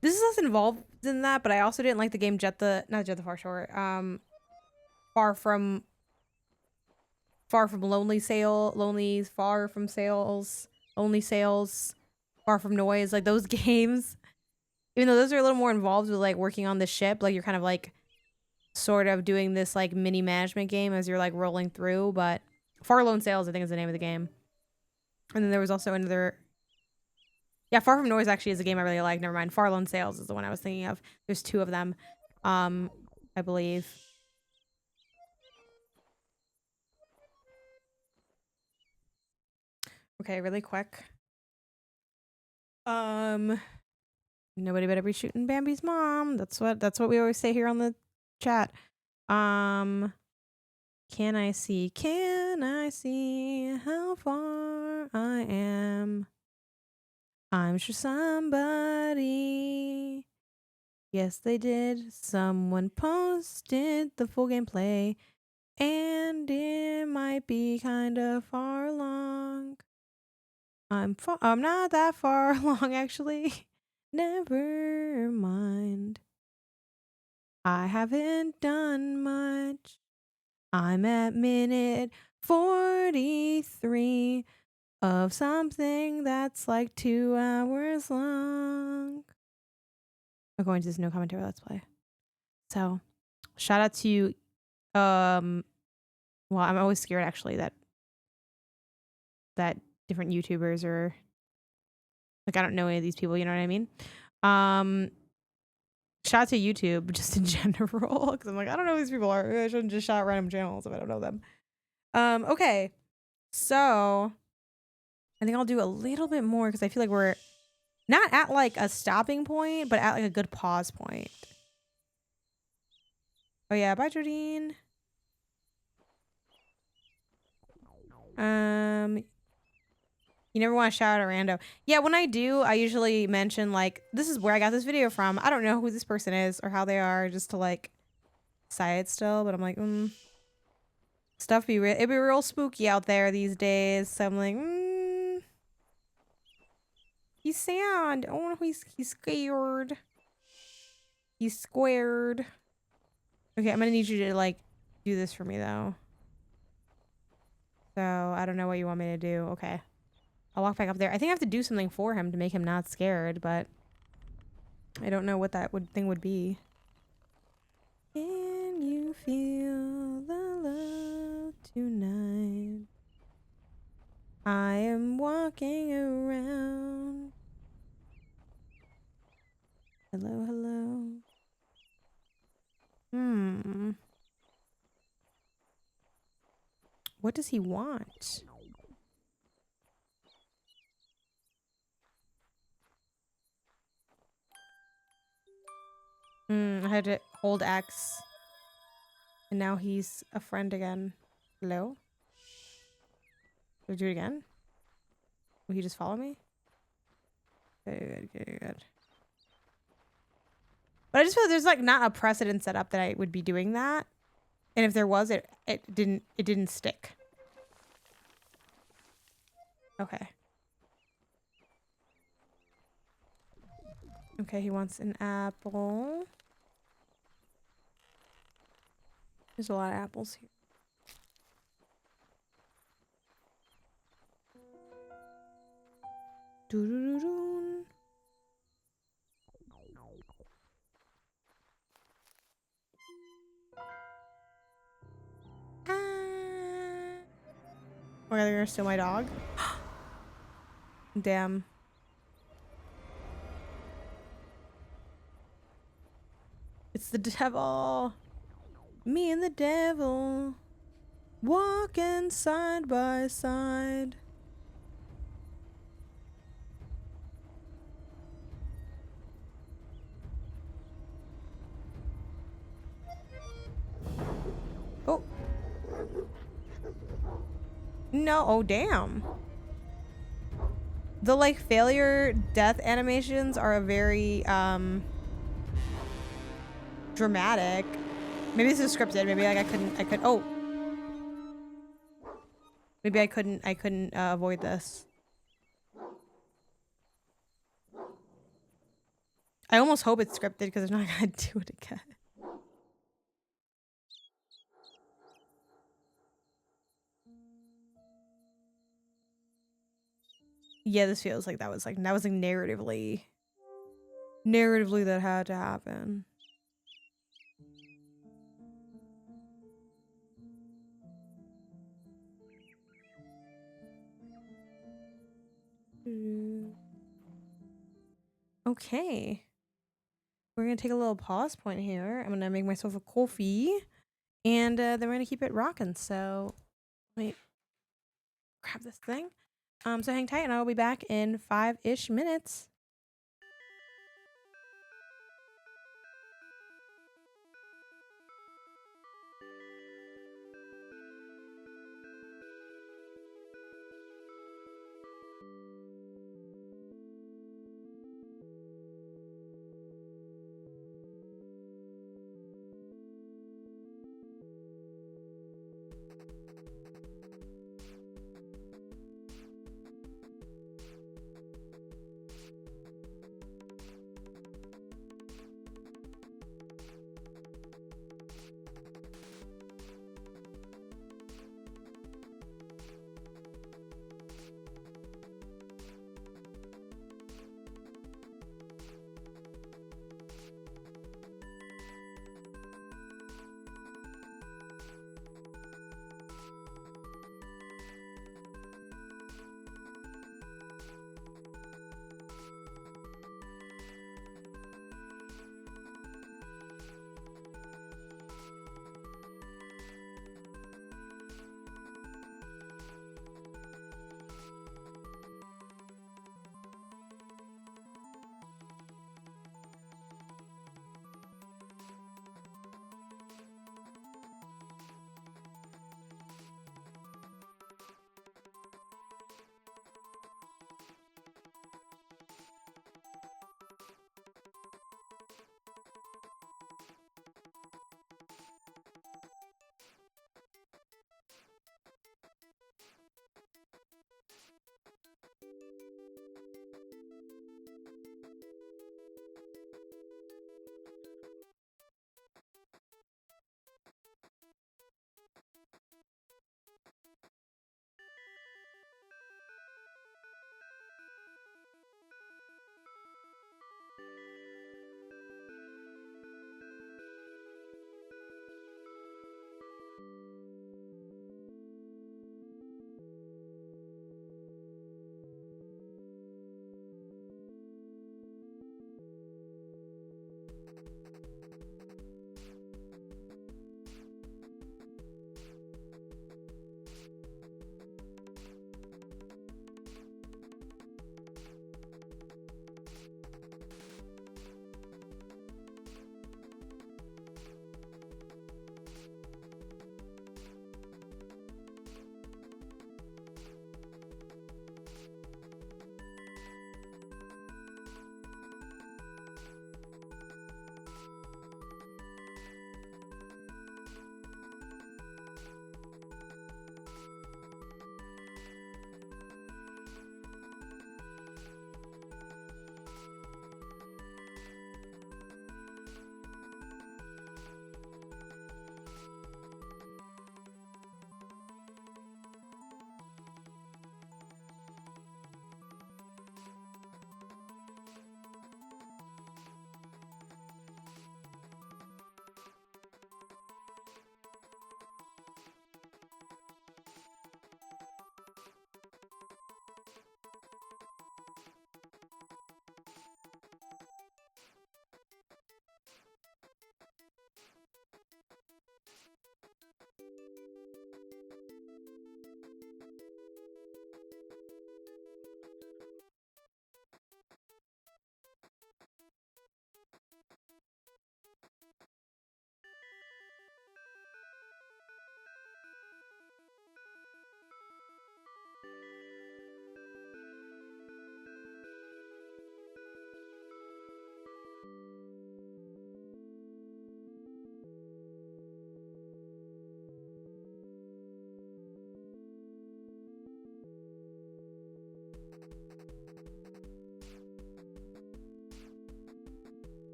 This is less involved than that, but I also didn't like the game not Jet the Far Shore. Far from Lonely Sail, Far from Sales, Lonely Sales, Far from Noise, like those games. Even though those are a little more involved with like working on the ship, like you're kind of like sort of doing this like mini management game as you're like rolling through, but Far Lone Sails I think is the name of the game. And then there was also another, yeah, Far From Noise actually is a game I really like. Never mind, Far Lone Sails is the one I was thinking of. There's two of them, I believe. Okay, really quick. Nobody better be shooting Bambi's mom. That's what we always say here on the chat. Can I see how far I am? I'm sure somebody Yes, they did. Someone posted the full gameplay, and it might be kind of far along. I'm not that far along, actually. Never mind. I haven't done much. I'm at minute 43 of something that's like 2 hours long. According to this no commentary let's play. So, shout out to well, I'm always scared actually that different YouTubers are like, I don't know any of these people, you know what I mean? Shout out to YouTube just in general, because I'm like, I don't know who these people are. I shouldn't just shout out random channels if I don't know them. Okay. So I think I'll do a little bit more because I feel like we're not at like a stopping point, but at like a good pause point. Oh yeah, bye Jordine. You never want to shout out a rando. Yeah, when I do, I usually mention like, this is where I got this video from. I don't know who this person is or how they are, just to like say it still, but I'm like, stuff it'd be real spooky out there these days. So I'm like, he's sad. Oh, he's scared. He's squared. Okay, I'm gonna need you to like do this for me though. So I don't know what you want me to do. Okay. I'll walk back up there. I think I have to do something for him to make him not scared, but I don't know what that thing would be. Can you feel the love tonight? I am walking around. Hello, hello. What does he want? I had to hold X. And now he's a friend again. Hello? Did I do it again? Will he just follow me? Okay, good. But I just feel like there's like not a precedent set up that I would be doing that. And if there was, it didn't stick. Okay. Okay, he wants an apple. There's a lot of apples here. Doo-doo-doo-doo. Ah. Oh, they're gonna steal my dog? Damn. It's the devil. Me and the devil. Walking side by side. Oh. No, oh damn. The like failure death animations are a very dramatic. Maybe this is scripted. Maybe like maybe I couldn't avoid this. I almost hope it's scripted because I'm not gonna do it again. Yeah, this feels like that was like narratively that had to happen. Okay. We're gonna take a little pause point here. I'm gonna make myself a coffee and then we're gonna keep it rocking. So wait, grab this thing. So hang tight and I'll be back in 5-ish minutes.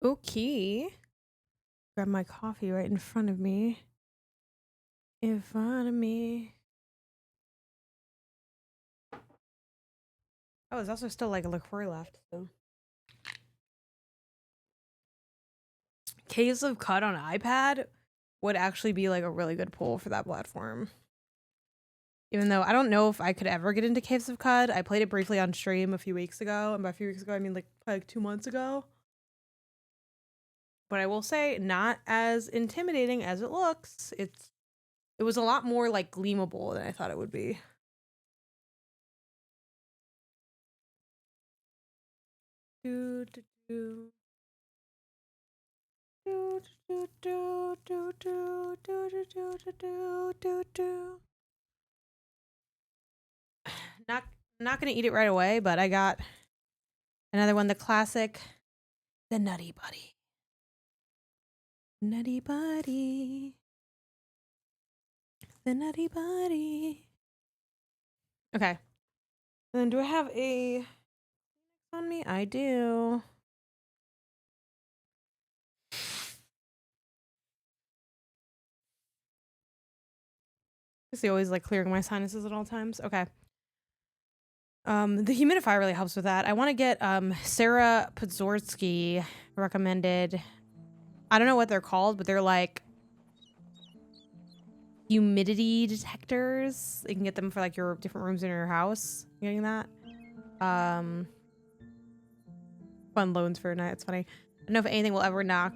Okay. Grab my coffee right in front of me. In front of me. Oh, there's also still like a LaCroix left, so. Caves of Cut on iPad would actually be like a really good pull for that platform. Even though I don't know if I could ever get into Caves of Cut. I played it briefly on stream a few weeks ago. And by a few weeks ago, I mean like 2 months ago. But I will say, not as intimidating as it looks. It was a lot more like gleamable than I thought it would be. Do, do, do. Do, do, do, do, do, do, do, do, do, do, do. Not gonna eat it right away, but I got another one, the classic, the Nutty Buddy. Nutty Buddy. The Nutty Buddy. Okay. And then do I have a on me? I do. Is always like clearing my sinuses at all times? Okay. The humidifier really helps with that. I want to get Sarah Podzorsky recommended. I don't know what they're called, but they're like humidity detectors. You can get them for like your different rooms in your house. You getting that? Fun loans for a night. It's funny. I don't know if anything will ever knock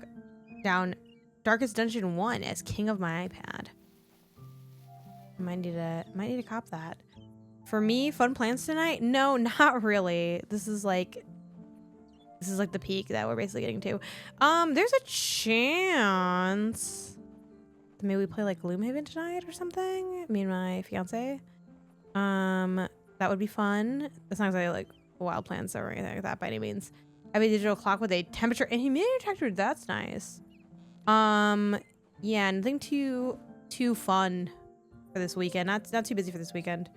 down Darkest Dungeon 1 as king of my iPad. I might need to cop that. For me, fun plans tonight? No, not really. This is like the peak that we're basically getting to. There's a chance that maybe we play like Gloomhaven tonight or something. Me and my fiance. That would be fun. It's not exactly like wild plans or anything like that by any means. I have a digital clock with a temperature and humidity detector. That's nice. Yeah, nothing too fun for this weekend. Not too busy for this weekend.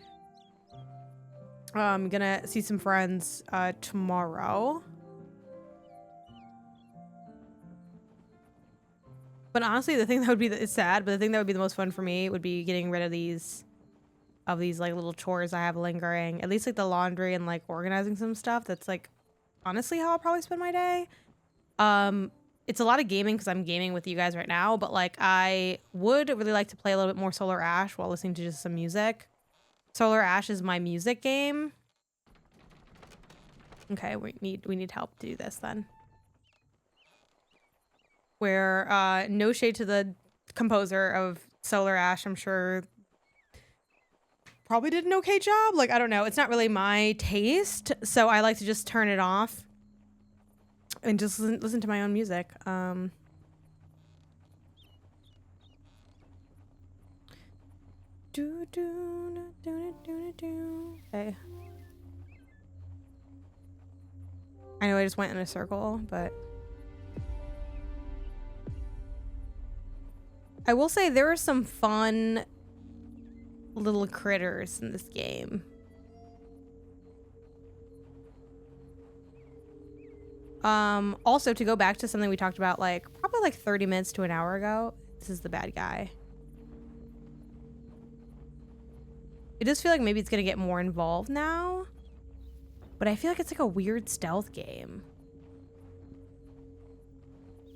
I'm gonna see some friends tomorrow. But honestly, the thing that would be it's sad, but the thing that would be the most fun for me would be getting rid of these like little chores I have lingering. At least like the laundry and like organizing some stuff. That's like honestly how I'll probably spend my day. It's a lot of gaming because I'm gaming with you guys right now, but like I would really like to play a little bit more Solar Ash while listening to just some music. Solar Ash is my music game. Okay, we need help to do this then. Where no shade to the composer of Solar Ash, I'm sure probably did an okay job. Like, I don't know, it's not really my taste, so I like to just turn it off and just listen to my own music. Okay. I know I just went in a circle, but I will say there are some fun little critters in this game. Also, to go back to something we talked about like probably like 30 minutes to an hour ago, this is the bad guy. It does feel like maybe it's gonna get more involved now, but I feel like it's like a weird stealth game.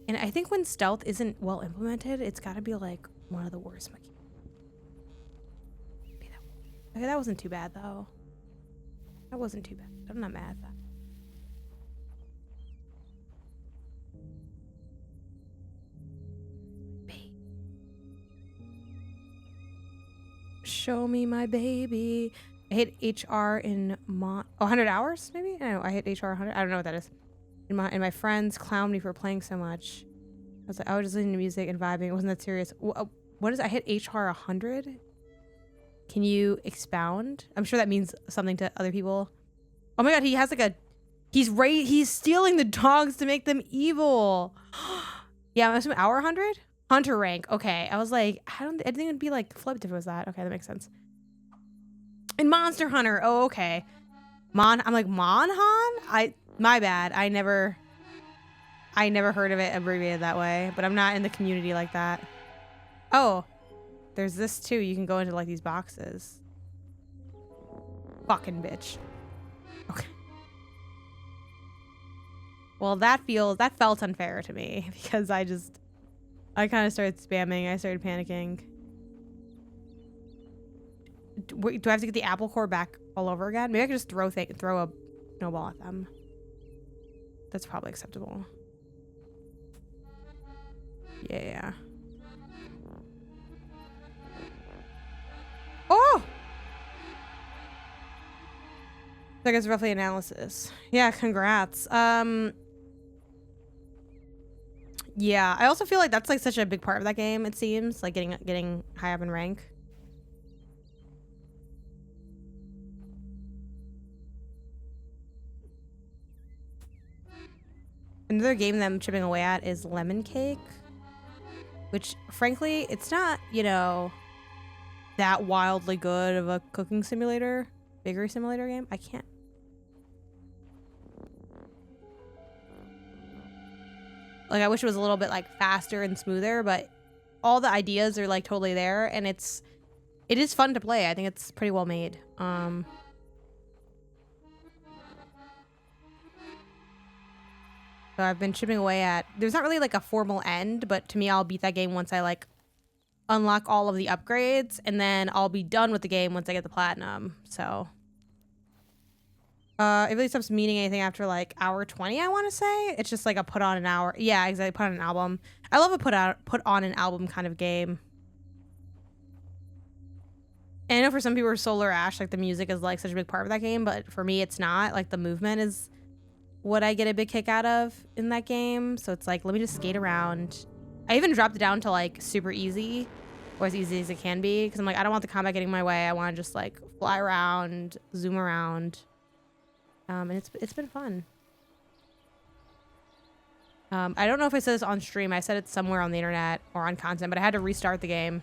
And I think when stealth isn't well implemented, it's gotta be like one of the worst mechanics. Okay, that wasn't too bad though. That wasn't too bad. I'm not mad at that. Show me my baby. I hit HR in 100 hours maybe? I don't know. I hit HR 100. I don't know what that is. And my friends clowned me for playing so much. I was like, I was just listening to music and vibing. It wasn't that serious. What is I hit HR 100? Can you expound? I'm sure that means something to other people. Oh my god, he has like a he's stealing the dogs to make them evil. Yeah, I'm assuming hour 100? Hunter rank. Okay. I was like, I didn't think it'd be like flipped if it was that. Okay, that makes sense. And Monster Hunter. Oh, okay. I'm like, Monhan? My bad. I never heard of it abbreviated that way, but I'm not in the community like that. Oh, there's this too. You can go into like these boxes. Fucking bitch. Okay. Well, that felt unfair to me because I kind of started spamming. I started panicking. Do I have to get the apple core back all over again? Maybe I could just throw a snowball at them. That's probably acceptable. Yeah. Oh! That gets roughly analysis. Yeah, congrats. Yeah, I also feel like that's like such a big part of that game, it seems. Like getting high up in rank. Another game that I'm chipping away at is Lemon Cake. Which, frankly, it's not, you know, that wildly good of a cooking simulator. Bakery simulator game. I can't. Like, I wish it was a little bit, like, faster and smoother, but all the ideas are, like, totally there, and it is fun to play. I think it's pretty well made. So I've been chipping away at... There's not really, like, a formal end, but to me, I'll beat that game once I, like, unlock all of the upgrades, and then I'll be done with the game once I get the platinum, so... it really stops meaning anything after like hour 20, I want to say. It's just like a put on an hour. Yeah, exactly. Put on an album. I love a put on an album kind of game. And I know for some people, Solar Ash, like the music is like such a big part of that game, but for me, it's not. Like the movement is what I get a big kick out of in that game. So it's like, let me just skate around. I even dropped it down to like super easy, or as easy as it can be, because I'm like, I don't want the combat getting in my way. I want to just like fly around, zoom around. And it's been fun. I don't know if I said this on stream. I said it somewhere on the internet or on content, but I had to restart the game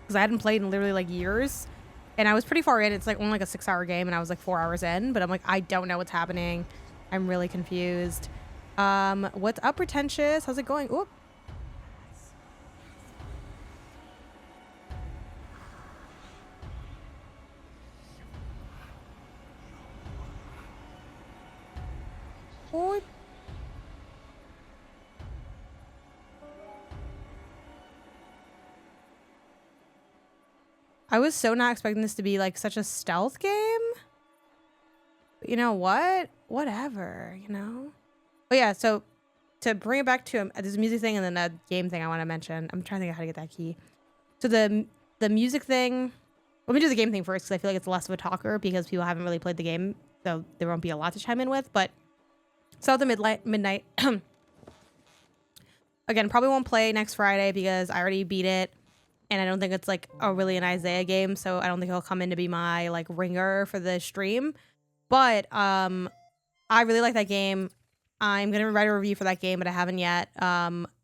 because I hadn't played in literally like years, and I was pretty far in. It's like only like a 6-hour game, and I was like 4 hours in. But I'm like, I don't know what's happening. I'm really confused. What's up, pretentious? How's it going? Oop. Boy. I was so not expecting this to be like such a stealth game. But you know what? Whatever, you know? Oh yeah, so to bring it back to there's a music thing and then a game thing I want to mention. I'm trying to think of how to get that key. So the music thing, let me do the game thing first because I feel like it's less of a talker because people haven't really played the game, so there won't be a lot to chime in with. But South of Midnight, again, probably won't play next Friday because I already beat it, and I don't think it's like really an Isaiah game, so I don't think he'll come in to be my like ringer for the stream. But I really like that game. I'm gonna write a review for that game, but I haven't yet.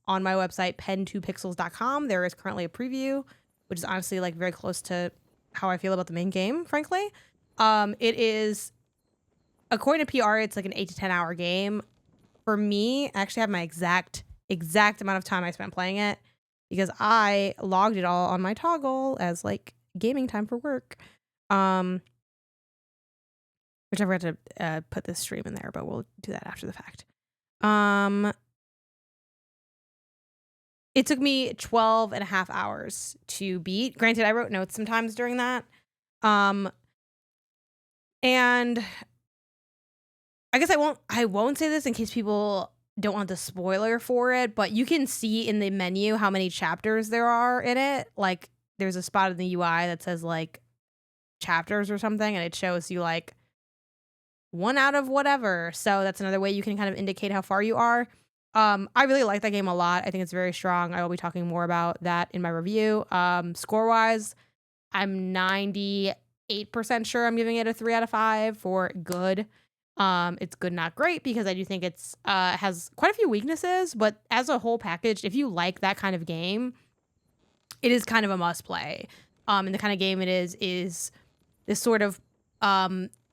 On my website, pen2pixels.com, there is currently a preview, which is honestly like very close to how I feel about the main game, frankly. It is, according to PR, it's like an 8 to 10 hour game. For me, I actually have my exact amount of time I spent playing it because I logged it all on my toggle as like gaming time for work. Which I forgot to put this stream in there, but we'll do that after the fact. It took me 12 and a half hours to beat. Granted, I wrote notes sometimes during that. And I guess I won't say this in case people don't want the spoiler for it, but you can see in the menu how many chapters there are in it. Like there's a spot in the UI that says like chapters or something, and it shows you like 1 out of whatever. So that's another way you can kind of indicate how far you are. I really like that game a lot. I think it's very strong. I will be talking more about that in my review. Score-wise, I'm 98% sure I'm giving it a 3 out of 5 for good. It's good, not great, because I do think it's has quite a few weaknesses, but as a whole package, if you like that kind of game, it is kind of a must play. And the kind of game it is this sort of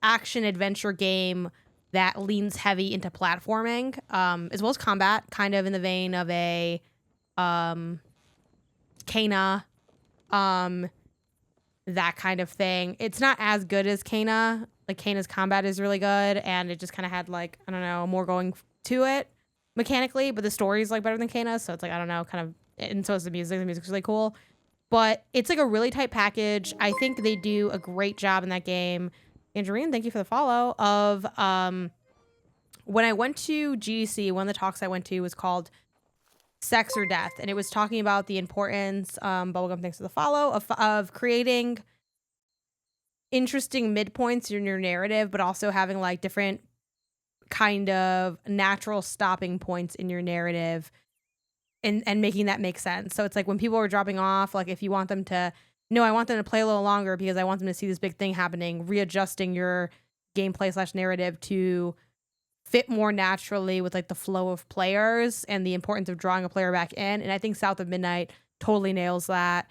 action adventure game that leans heavy into platforming, as well as combat, kind of in the vein of a Kena, that kind of thing. It's not as good as Kena. Like Kena's combat is really good, and it just kind of had like, I don't know, more going to it mechanically, but the story's like better than Kena, so it's like, I don't know, kind of, and so is the music. The music's really cool. But it's like a really tight package. I think they do a great job in that game. Andreen, thank you for the follow. Of when I went to GDC, one of the talks I went to was called Sex or Death, and it was talking about the importance, Bubblegum, thanks for the follow, of creating interesting midpoints in your narrative, but also having like different kind of natural stopping points in your narrative and making that make sense. So it's like when people are dropping off, like if you want them to, no, I want them to play a little longer because I want them to see this big thing happening, readjusting your gameplay / narrative to fit more naturally with like the flow of players and the importance of drawing a player back in. And I think South of Midnight totally nails that.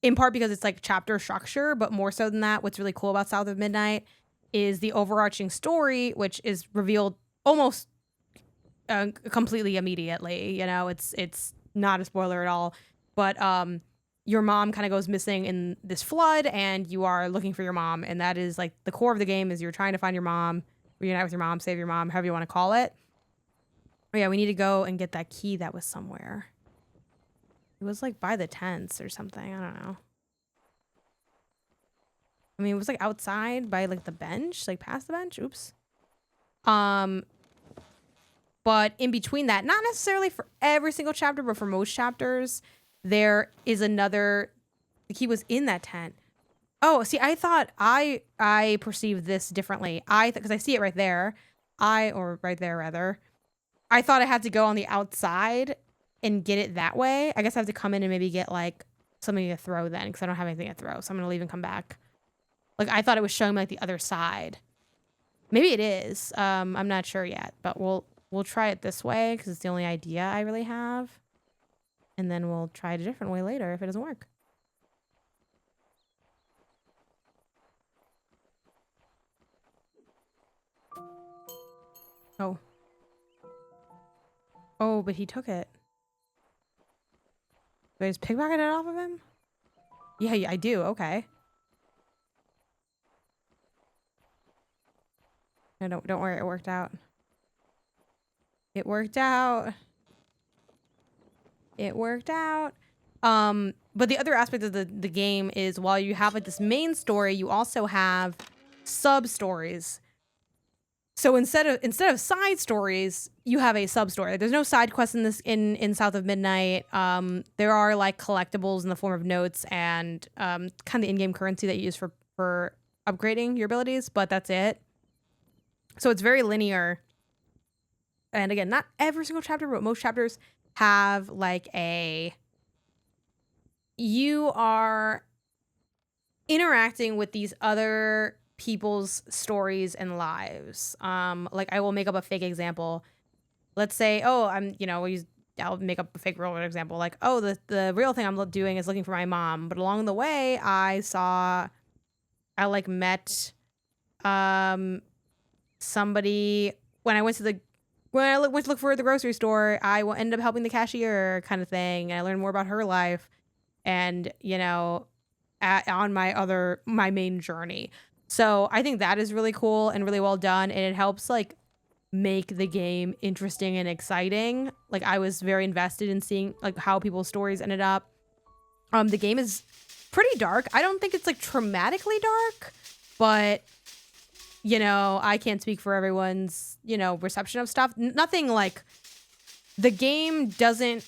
In part because it's like chapter structure, but more so than that, what's really cool about South of Midnight is the overarching story, which is revealed almost completely immediately. You know, it's not a spoiler at all, but your mom kind of goes missing in this flood, and you are looking for your mom, and that is like the core of the game. Is you're trying to find your mom, reunite with your mom, save your mom, however you want to call it. Oh yeah, we need to go and get that key that was somewhere. It was like by the tents or something. I don't know. I mean, it was like outside by like the bench, like past the bench. Oops. But in between that, not necessarily for every single chapter, but for most chapters, there is another. The key was in that tent. Oh, see, I thought I perceived this differently. Because I see it right there. Or right there rather. I thought I had to go on the outside and get it that way. I guess I have to come in and maybe get like something to throw then, because I don't have anything to throw. So I'm gonna leave and come back. Like I thought it was showing me like the other side. Maybe it is. I'm not sure yet, but we'll try it this way because it's the only idea I really have. And then we'll try it a different way later if it doesn't work. Oh. Oh, but he took it. Do I just pickpocket it off of him? Yeah, I do. Okay. No, don't worry, it worked out. It worked out. It worked out. But the other aspect of the game is while you have like this main story, you also have sub stories. So instead of side stories, you have a sub story. There's no side quests in this in South of Midnight. There are like collectibles in the form of notes and kind of the in-game currency that you use for upgrading your abilities, but that's it. So it's very linear. And again, not every single chapter, but most chapters have like you are interacting with these other people's stories and lives. Like I will make up a fake example. Let's say, oh, I'll make up a fake real example. Like, oh, the real thing I'm doing is looking for my mom. But along the way, I met somebody when I went to look for the grocery store. I ended up helping the cashier kind of thing. And I learned more about her life and, on my main journey. So I think that is really cool and really well done. And it helps like make the game interesting and exciting. Like I was very invested in seeing like how people's stories ended up. The game is pretty dark. I don't think it's like traumatically dark, but I can't speak for everyone's, reception of stuff. Nothing like the game doesn't.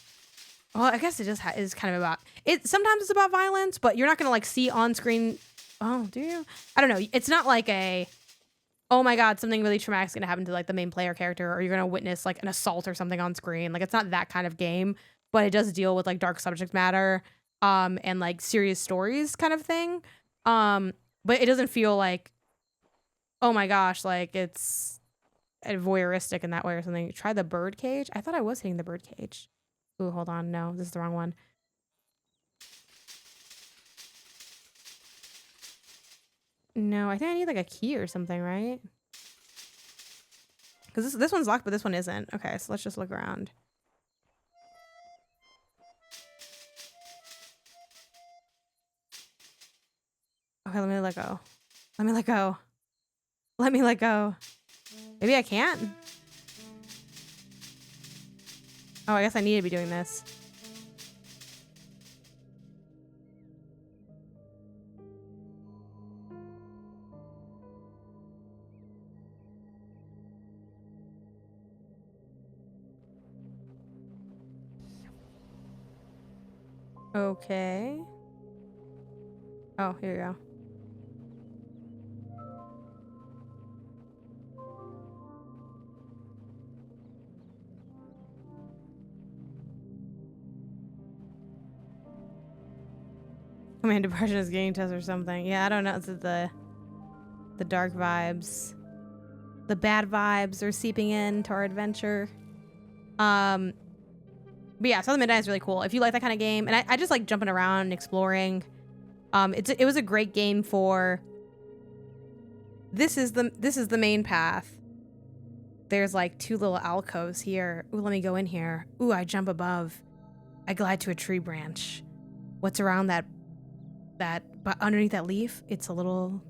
Well, I guess it just is kind of about it. Sometimes it's about violence, but you're not going to like see on screen. Oh, do you? I don't know. It's not like oh my God, something really traumatic is going to happen to like the main player character, or you're going to witness like an assault or something on screen. Like it's not that kind of game, but it does deal with like dark subject matter, and like serious stories kind of thing. But it doesn't feel like, oh my gosh, like it's voyeuristic in that way or something. Try the bird cage. I thought I was hitting the bird cage. Ooh, hold on. No, this is the wrong one. No, I think I need like a key or something, right? Because this one's locked, but this one isn't. Okay, so let's just look around. Okay, let me let go. Let me let go. Let me let go. Maybe I can't? Oh, I guess I need to be doing this. Okay. Oh, here you go. Command depression is game test or something. Yeah, I don't know. It's the dark vibes. The bad vibes are seeping into our adventure. But yeah, Southern Midnight is really cool. If you like that kind of game, and I just like jumping around and exploring. It was a great game for. This is the main path. There's like two little alcoves here. Ooh, let me go in here. Ooh, I jump above. I glide to a tree branch. What's around that but underneath that leaf? It's a little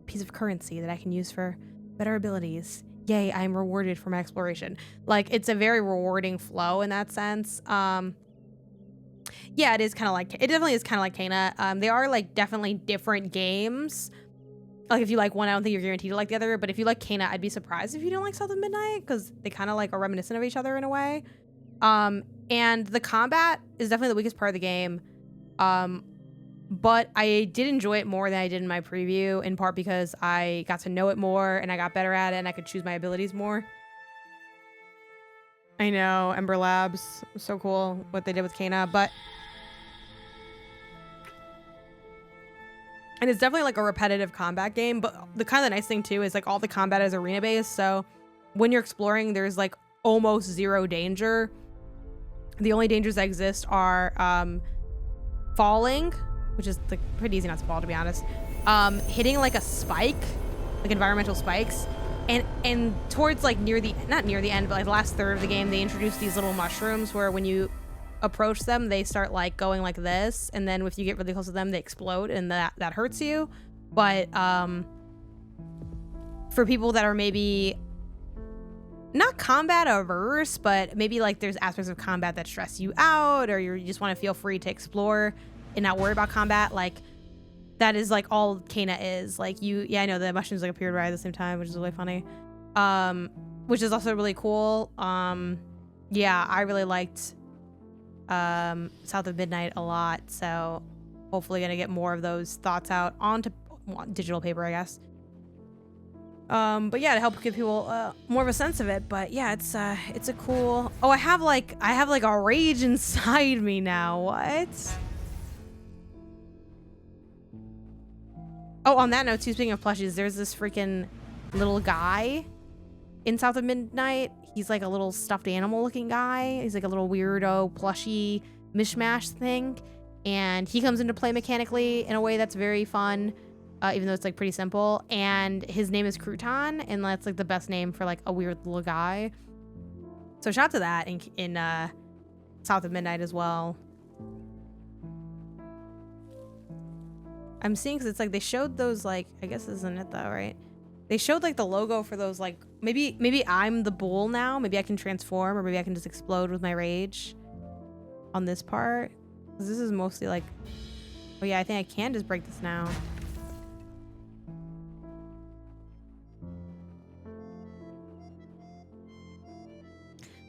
piece of currency that I can use for better abilities. Yay, I am rewarded for my exploration. Like, it's a very rewarding flow in that sense. Yeah, it definitely is kind of like Cana. They are like definitely different games. Like if you like one, I don't think you're guaranteed to like the other, but if you like Cana, I'd be surprised if you don't like South of Midnight, because they kind of like are reminiscent of each other in a way. And the combat is definitely the weakest part of the game. But I did enjoy it more than I did in my preview, in part because I got to know it more and I got better at it and I could choose my abilities more. I know, Ember Labs, so cool what they did with Cana, and it's definitely like a repetitive combat game, but the kind of nice thing too is like all the combat is arena based, so when you're exploring, there's like almost zero danger. The only dangers that exist are falling, which is like pretty easy not to fall, to be honest. Hitting like a spike, like environmental spikes, and towards like not near the end, but like the last third of the game, they introduce these little mushrooms where when you approach them, they start like going like this, and then if you get really close to them, they explode, and that hurts you. But for people that are maybe not combat averse, but maybe like there's aspects of combat that stress you out, or you just want to feel free to explore and not worry about combat. Like that is like all Kana is. Like yeah, I know the mushrooms like appeared right at the same time, which is really funny. Which is also really cool. Yeah, I really liked South of Midnight a lot, so hopefully gonna get more of those thoughts out onto digital paper, I guess. But yeah, to help give people more of a sense of it. But yeah, it's a cool. Oh, I have like a rage inside me now. What? Oh, on that note, too, speaking of plushies, there's this freaking little guy in South of Midnight. He's like a little stuffed animal looking guy. He's like a little weirdo plushie mishmash thing. And he comes into play mechanically in a way that's very fun, even though it's like pretty simple. And his name is Crouton, and that's like the best name for like a weird little guy. So shout out to that in South of Midnight as well. I'm seeing, because it's like they showed those, like, I guess this isn't it though, right? They showed like the logo for those, like, maybe I'm the bull now. Maybe I can transform, or maybe I can just explode with my rage on this part. Because this is mostly like, oh yeah, I think I can just break this now.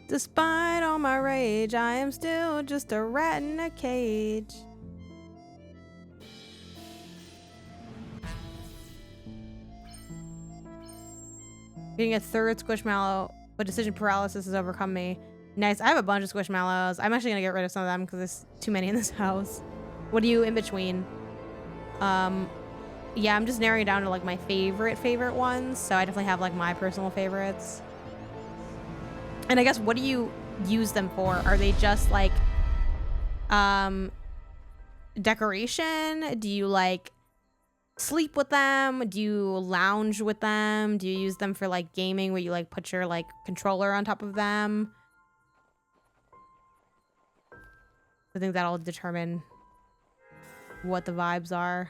Despite all my rage, I am still just a rat in a cage. Getting a third Squishmallow, but decision paralysis has overcome me. Nice. I have a bunch of Squishmallows. I'm actually gonna get rid of some of them because there's too many in this house. What are you in between? Yeah, I'm just narrowing it down to like my favorite ones. So I definitely have like my personal favorites. And I guess, what do you use them for? Are they just like decoration? Do you like sleep with them? Do you lounge with them? Do you use them for like gaming, where you like put your like controller on top of them? I think that'll determine what the vibes are.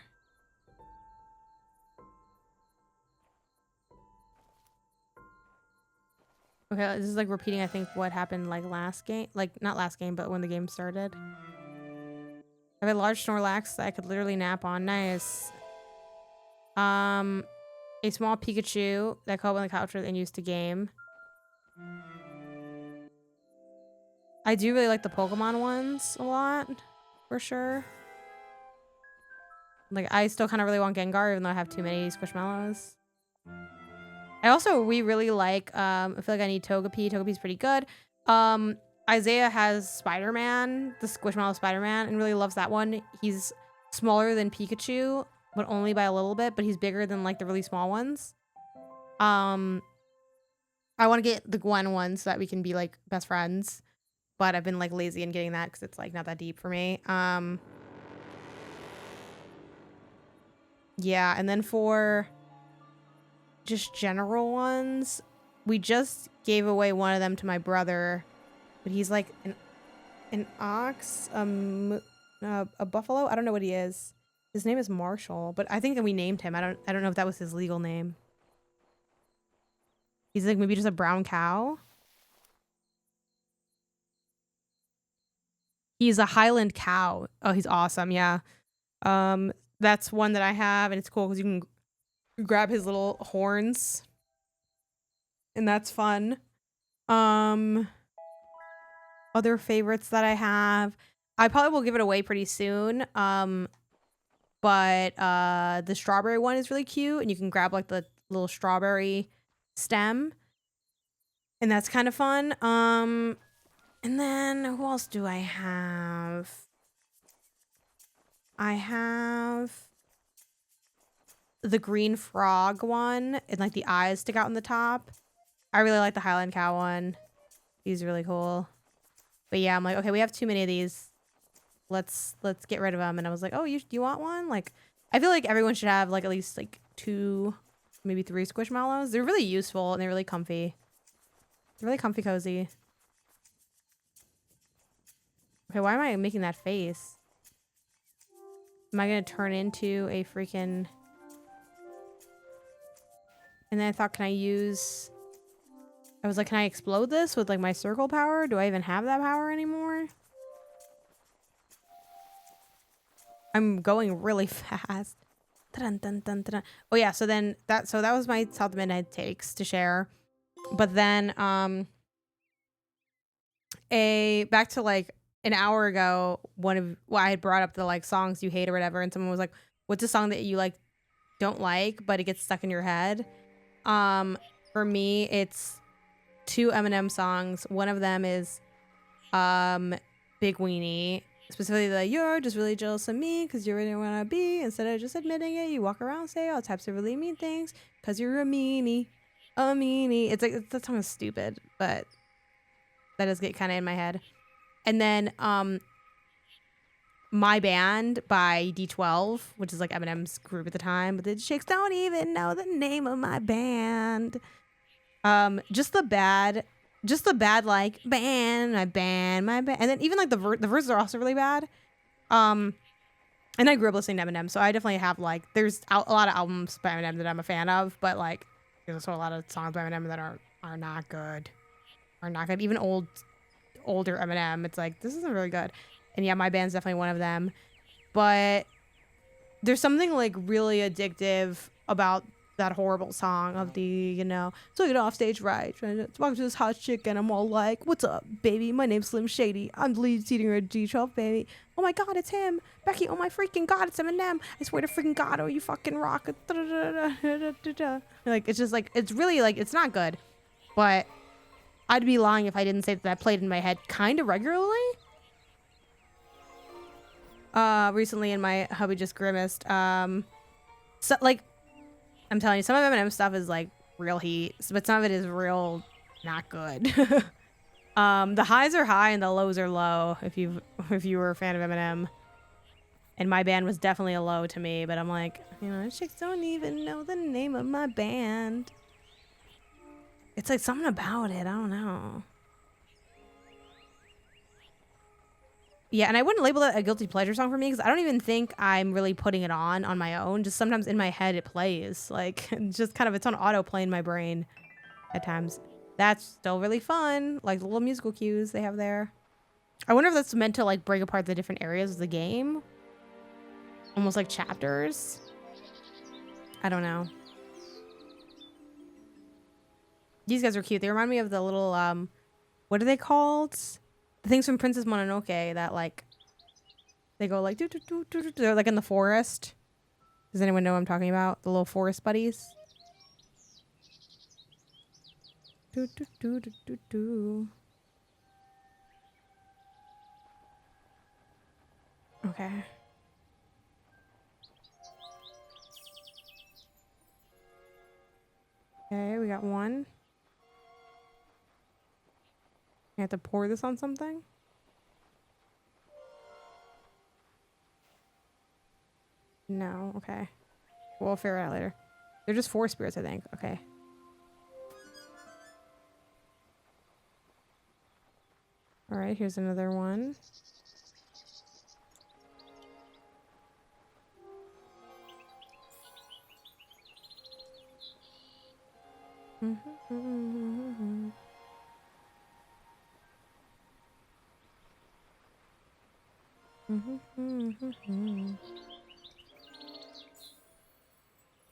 Okay, this is like repeating, I think, what happened like last game. Like, not last game, but when the game started. I have a large Snorlax that I could literally nap on. Nice. A small Pikachu that I caught on the couch and used to game. I do really like the Pokemon ones a lot, for sure. Like, I still kind of really want Gengar, even though I have too many Squishmallows. We really like, I feel like I need Togepi. Togepi's pretty good. Isaiah has Spider-Man, the Squishmallow Spider-Man, and really loves that one. He's smaller than Pikachu, but only by a little bit, but he's bigger than like the really small ones. I want to get the Gwen one so that we can be like best friends, but I've been like lazy in getting that because it's like not that deep for me. Yeah, and then for just general ones, we just gave away one of them to my brother, but he's like an ox, a buffalo. I don't know what he is. His name is Marshall, but I think that we named him. I don't know if that was his legal name. He's like maybe just a brown cow. He's a Highland cow. Oh, he's awesome. Yeah. That's one that I have, and it's cool because you can grab his little horns, and that's fun. Other favorites that I have, I probably will give it away pretty soon. But the strawberry one is really cute, and you can grab like the little strawberry stem, and that's kind of fun. And then who else do I have? I have the green frog one, and like the eyes stick out on the top. I really like the Highland cow one. He's really cool. But yeah, I'm like, okay, we have too many of these. Let's get rid of them. And I was like, oh, do you want one? Like, I feel like everyone should have like at least like 2, maybe 3 Squishmallows. They're really useful and they're really comfy. They're really comfy cozy. Okay, why am I making that face? Am I gonna turn into a freaking And then I thought, I was like, can I explode this with like my circle power? Do I even have that power anymore? I'm going really fast. Dun, dun, dun, dun, dun. Oh yeah, so that was my South Midnight takes to share. But then back to like an hour ago, I had brought up the like songs you hate or whatever, and someone was like, what's a song that you like don't like but it gets stuck in your head? For me, it's 2 Eminem songs. One of them is Big Weenie, specifically the "You're just really jealous of me because you're where you wanna be. Instead of just admitting it, you walk around and say all types of really mean things because you're a meanie, a meanie." It's like, that song is stupid, but that does get kind of in my head. And then My Band by D12, which is like Eminem's group at the time, but the chicks don't even know the name of my band. Just the bad like my band, and then even like the verses are also really bad. And I grew up listening to Eminem, so I definitely have like, there's a lot of albums by Eminem that I'm a fan of, but like there's also a lot of songs by Eminem that are not good. Even older Eminem, it's like, this isn't really good. And yeah, My Band's definitely one of them. But there's something like really addictive about that horrible song of the, so I get off stage right, trying to talk to this hot chick, and I'm all like, what's up, baby? My name's Slim Shady. I'm the lead singer at D12, baby. Oh my god, it's him. Becky, oh my freaking god, it's Eminem. I swear to freaking god, oh you fucking rock. Like, it's just like, it's really like, it's not good. But I'd be lying if I didn't say that played in my head kind of regularly. Recently, and my hubby just grimaced. So like, I'm telling you, some of Eminem stuff is like real heat, but some of it is real not good. The highs are high and the lows are low. If you were a fan of Eminem, and My Band was definitely a low to me. But I'm like, chicks don't even know the name of my band. It's like something about it. I don't know. Yeah, and I wouldn't label that a guilty pleasure song for me because I don't even think I'm really putting it on my own. Just sometimes in my head it plays. Like, just kind of, it's on autoplay in my brain at times. That's still really fun. Like the little musical cues they have there. I wonder if that's meant to like break apart the different areas of the game. Almost like chapters. I don't know. These guys are cute. They remind me of the little, what are they called? The things from Princess Mononoke that like, they go like, they're like in the forest. Does anyone know what I'm talking about? The little forest buddies. Okay. Okay, we got one. I have to pour this on something. No, okay. We'll figure it out later. They're just 4 spirits, I think. Okay. All right, here's another one.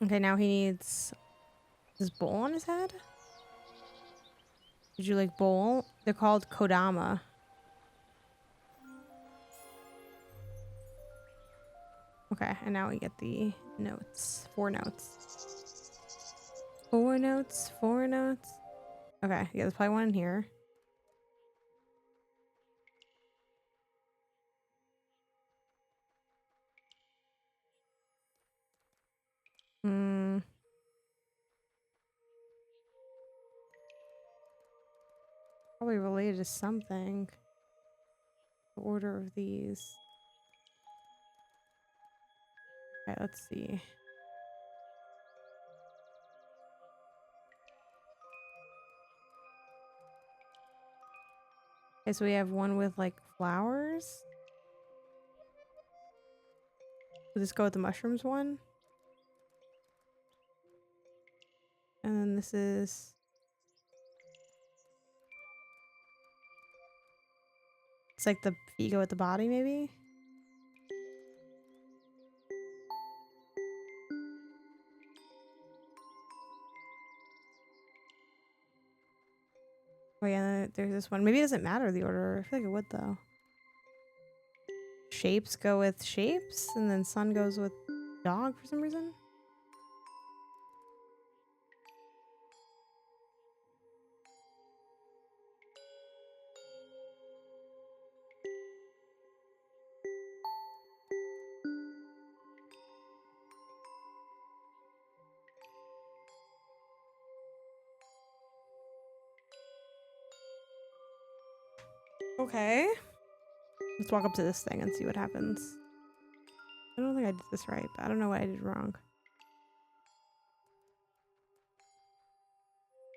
Okay, now he needs this bowl on his head. Did you like bowl? They're called Kodama. Okay, and now we get the notes. 4 notes. 4 notes, 4 notes. Okay, yeah, there's probably one in here. Probably related to something. The order of these. Okay, let's see. Okay, so we have one with like flowers. Let's go with the mushrooms one. And And this is... It's like the feet go with the body, maybe? Oh yeah, there's this one. Maybe it doesn't matter the order. I feel like it would though. Shapes go with shapes, and then sun goes with dog for some reason. Okay. Let's walk up to this thing and see what happens. I don't think I did this right, but I don't know what I did wrong.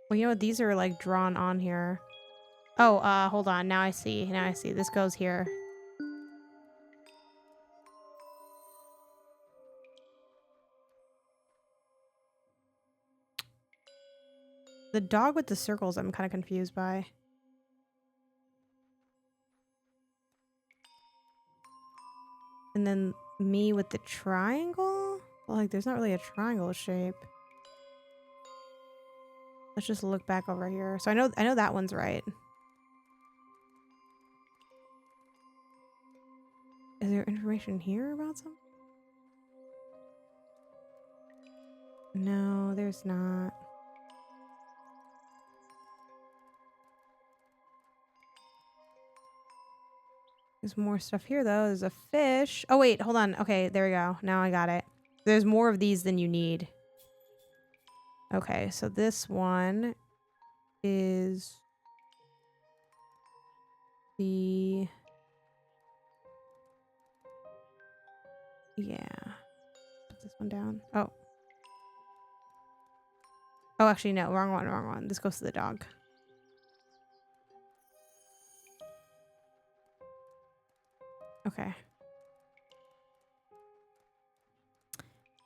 Well, you know what? These are like drawn on here. Oh, hold on. Now I see. Now I see. This goes here. The dog with the circles I'm kind of confused by. And then me with the triangle? Well, like, there's not really a triangle shape. Let's just look back over here. So I know that one's right. Is there information here about something? No, there's not. There's more stuff here, though. There's a fish. Oh, wait. Hold on. Okay, there we go. Now I got it. There's more of these than you need. Okay, so this one is the... Yeah. Put this one down. Oh. Oh, actually, no. Wrong one, wrong one. This goes to the dog. Okay.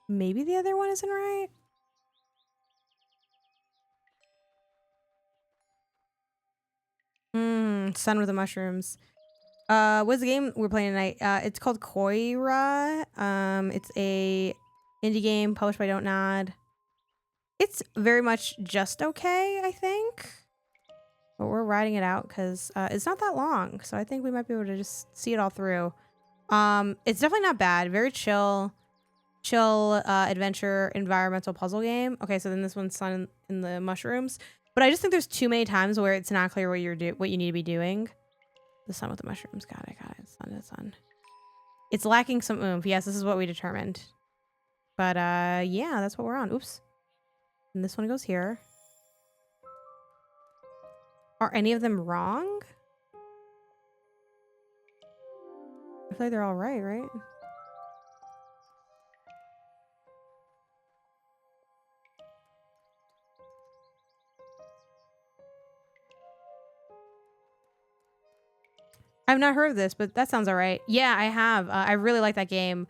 Maybe the other one isn't right? Sun with the mushrooms. What's the game we're playing tonight? It's called Koira. It's a indie game published by Don't Nod. It's very much just okay, I think. But we're riding it out because it's not that long. So I think we might be able to just see it all through. It's definitely not bad. Very chill adventure environmental puzzle game. Okay, so then this one's sun in the mushrooms. But I just think there's too many times where it's not clear what you need to be doing. The sun with the mushrooms. Got it. Sun to sun. It's lacking some oomph. Yes, this is what we determined. But yeah, that's what we're on. Oops. And this one goes here. Are any of them wrong? I feel like they're all right? I've not heard of this, but that sounds all right. Yeah, I have. I really like that game.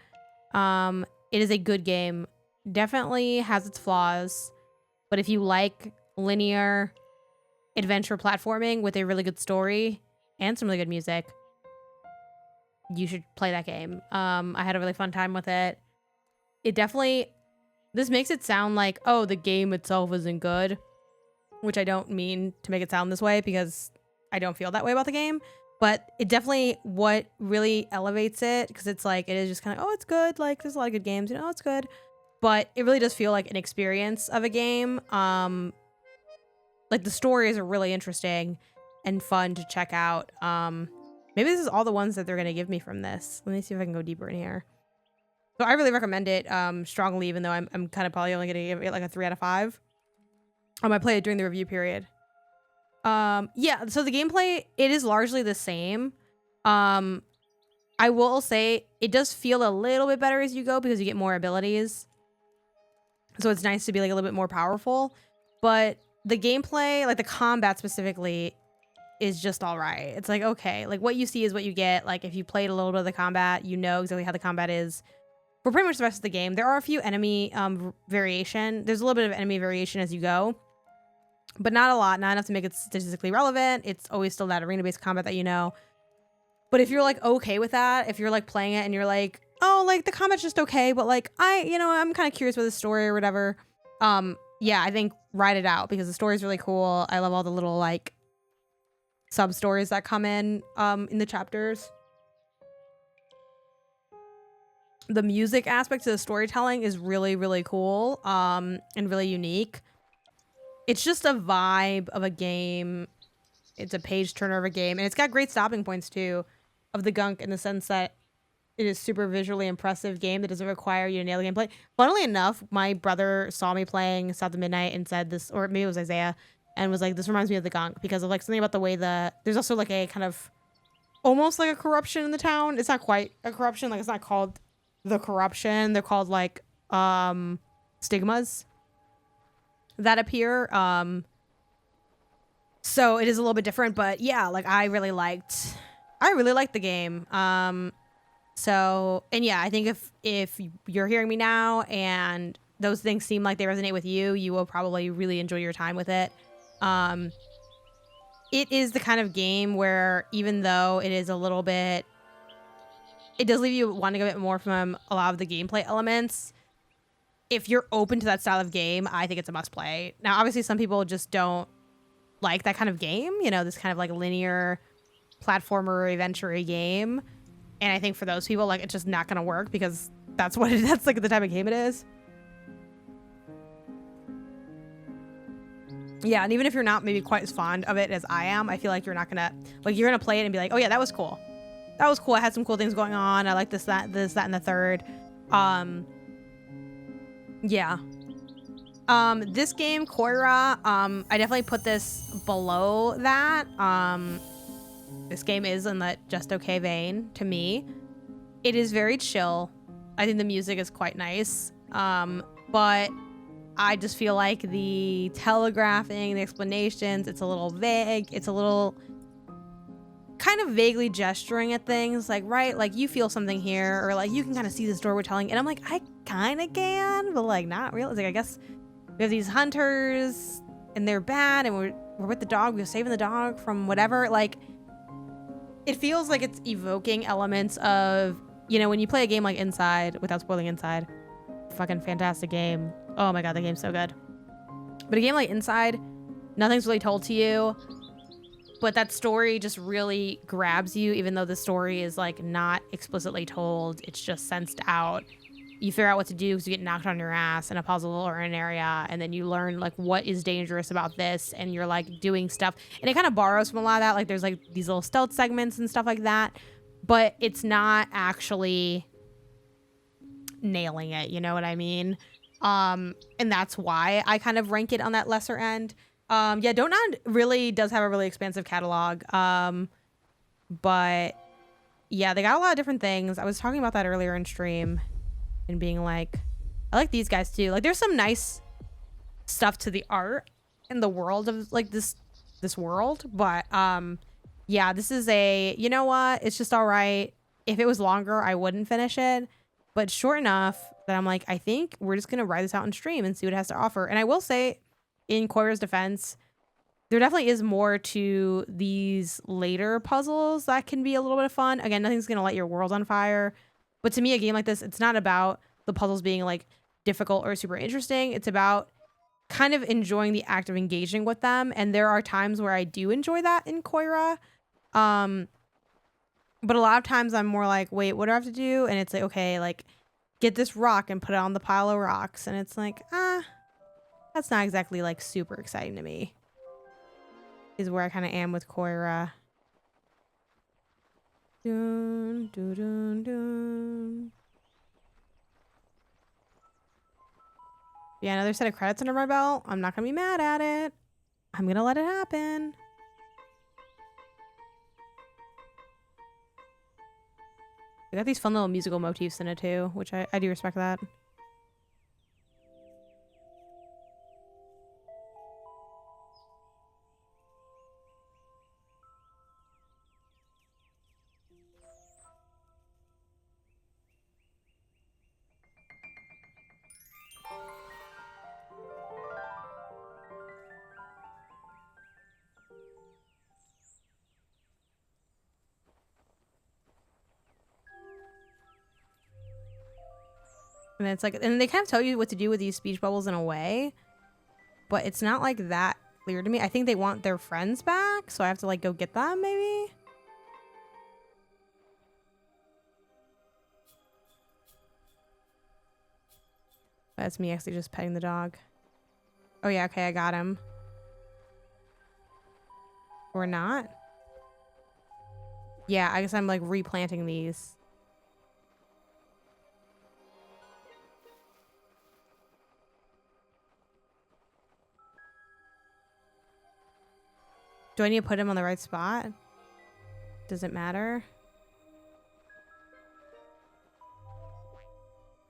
It is a good game. Definitely has its flaws. But if you like linear adventure platforming with a really good story and some really good music, you should play that game. I had a really fun time with it. It definitely... This makes it sound like, oh, the game itself isn't good. Which I don't mean to make it sound this way because I don't feel that way about the game. But it definitely, what really elevates it, because it's like, it is just kind of, oh, it's good. Like, there's a lot of good games, you know, it's good. But it really does feel like an experience of a game. Like, the stories are really interesting and fun to check out. Maybe this is all the ones that they're going to give me from this. Let me see if I can go deeper in here. So I really recommend it strongly, even though I'm kind of probably only going to give it like a 3 out of 5. I played it during the review period. Yeah, so the gameplay, it is largely the same. I will say it does feel a little bit better as you go because you get more abilities. So it's nice to be like a little bit more powerful. But the gameplay, like the combat specifically, is just all right. It's like, okay, like what you see is what you get. Like if you played a little bit of the combat, you know exactly how the combat is. For pretty much the rest of the game, there are a few enemy variation. There's a little bit of enemy variation as you go. but not a lot, not enough to make it statistically relevant. It's always still that arena-based combat that you know. But if you're like okay with that, if you're like playing it and you're like, oh, like the combat's just okay, but like I'm kind of curious about the story or whatever. Yeah, I think ride it out because the story's really cool. I love all the little like sub stories that come in the chapters. The music aspect of the storytelling is really, really cool and really unique. It's just a vibe of a game. It's a page turner of a game, and it's got great stopping points too of the gunk in the sense that it is super visually impressive game that doesn't require you to nail the gameplay. Funnily enough, my brother saw me playing South of Midnight and said this, or maybe it was Isaiah, and was like, this reminds me of the gunk because of like something about the way there's also like a kind of almost like a corruption in the town. It's not quite a corruption. Like it's not called the corruption. They're called like stigmas that appear. So it is a little bit different, but yeah, like I really liked the game. So, and yeah, I think if you're hearing me now and those things seem like they resonate with you, you will probably really enjoy your time with it. It is the kind of game where even though it is a little bit, it does leave you wanting a bit more from a lot of the gameplay elements. If you're open to that style of game, I think it's a must play. Now, obviously some people just don't like that kind of game, you know, this kind of like linear platformer adventure game. And I think for those people, like, it's just not going to work because that's like the type of game it is. Yeah, and even if you're not maybe quite as fond of it as I am, I feel like you're not going to, like, you're going to play it and be like, oh yeah, that was cool. That was cool. I had some cool things going on. I like this, that, and the third. Yeah. This game, Koira, I definitely put this below that. This game is in that just okay vein to me. It is very chill. I think the music is quite nice. But I just feel like the telegraphing, the explanations, it's a little vague. It's a little kind of vaguely gesturing at things like, right, like you feel something here, or like you can kind of see the story we're telling. And I'm like, I kind of can, but like not really. It's like, I guess we have these hunters and they're bad and we're with the dog. We're saving the dog from whatever. Like, it feels like it's evoking elements of, you know, when you play a game like Inside, without spoiling Inside, fucking fantastic game. Oh my god, the game's so good. But a game like Inside, nothing's really told to you, but that story just really grabs you, even though the story is like not explicitly told. It's just sensed out. You figure out what to do because you get knocked on your ass in a puzzle or in an area, and then you learn like what is dangerous about this, and you're like doing stuff, and it kind of borrows from a lot of that. Like there's like these little stealth segments and stuff like that, but it's not actually nailing it, you know what I mean? And that's why I kind of rank it on that lesser end. Yeah, Don't Nod really does have a really expansive catalog, but yeah, they got a lot of different things. I was talking about that earlier in stream and being like, I like these guys too. Like there's some nice stuff to the art in the world of like this world, but yeah, this is you know what, it's just all right. If it was longer, I wouldn't finish it, but short enough that I'm like, I think we're just gonna ride this out on stream and see what it has to offer. And I will say, in Koira's defense, there definitely is more to these later puzzles that can be a little bit of fun. Again, nothing's gonna light your world on fire, but to me, a game like this, it's not about the puzzles being like difficult or super interesting. It's about kind of enjoying the act of engaging with them. And there are times where I do enjoy that in Koira. But a lot of times I'm more like, wait, what do I have to do? And it's like, okay, like get this rock and put it on the pile of rocks. And it's like, that's not exactly like super exciting to me, is where I kind of am with Koira. Dun, dun, dun, dun. Yeah, another set of credits under my belt. I'm not gonna be mad at it. I'm gonna let it happen. They got these fun little musical motifs in it too, which I do respect that. And it's like, and they kind of tell you what to do with these speech bubbles in a way, but it's not like that clear to me. I think they want their friends back, so I have to like go get them maybe. That's me actually just petting the dog. Oh yeah, okay, I got him. Or not? Yeah, I guess I'm like replanting these. Do I need to put him on the right spot? Does it matter?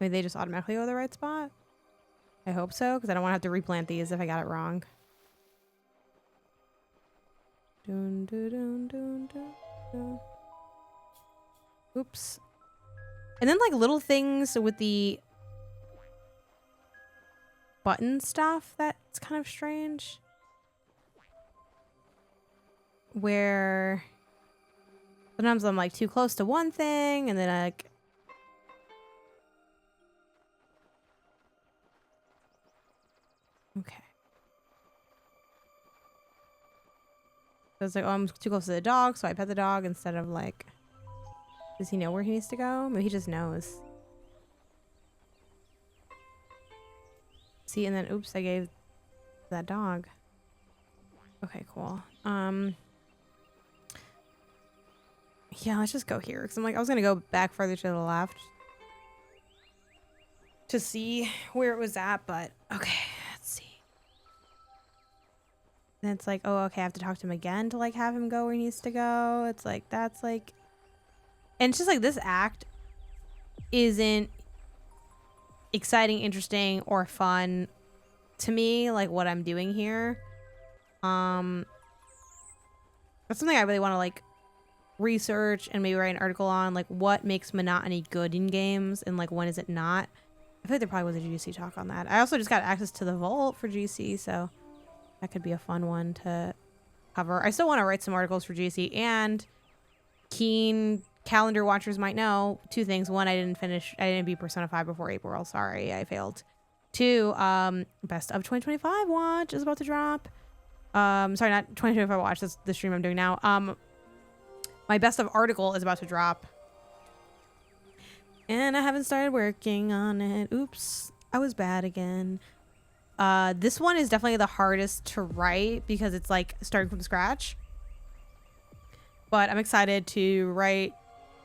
Maybe they just automatically go to the right spot? I hope so, because I don't want to have to replant these if I got it wrong. Dun, dun, dun, dun, dun, dun. Oops. And then like little things with the button stuff, that's kind of strange. Where sometimes I'm like too close to one thing and then I like okay. So it's like, oh, I'm too close to the dog, so I pet the dog instead of like, does he know where he needs to go? Maybe he just knows. See, and then oops, I gave that dog. Okay, cool. Yeah, let's just go here. Because I'm like, I was going to go back further to the left to see where it was at, but okay, let's see. And it's like, oh, okay, I have to talk to him again to like have him go where he needs to go. It's like, that's like, and it's just like this act isn't exciting, interesting, or fun to me, like what I'm doing here. That's something I really want to like research and maybe write an article on, like what makes monotony good in games and like when is it not. I feel like there probably was a GC talk on that. I also just got access to the vault for GC, so that could be a fun one to cover. I still want to write some articles for GC, and keen calendar watchers might know two things. One, I didn't beat Persona 5 before April. Sorry, I failed. Two, best of 2025 watch is about to drop. Sorry, not 2025 watch, that's the stream I'm doing now. My best of article is about to drop. And I haven't started working on it. Oops, I was bad again. This one is definitely the hardest to write because it's like starting from scratch. But I'm excited to write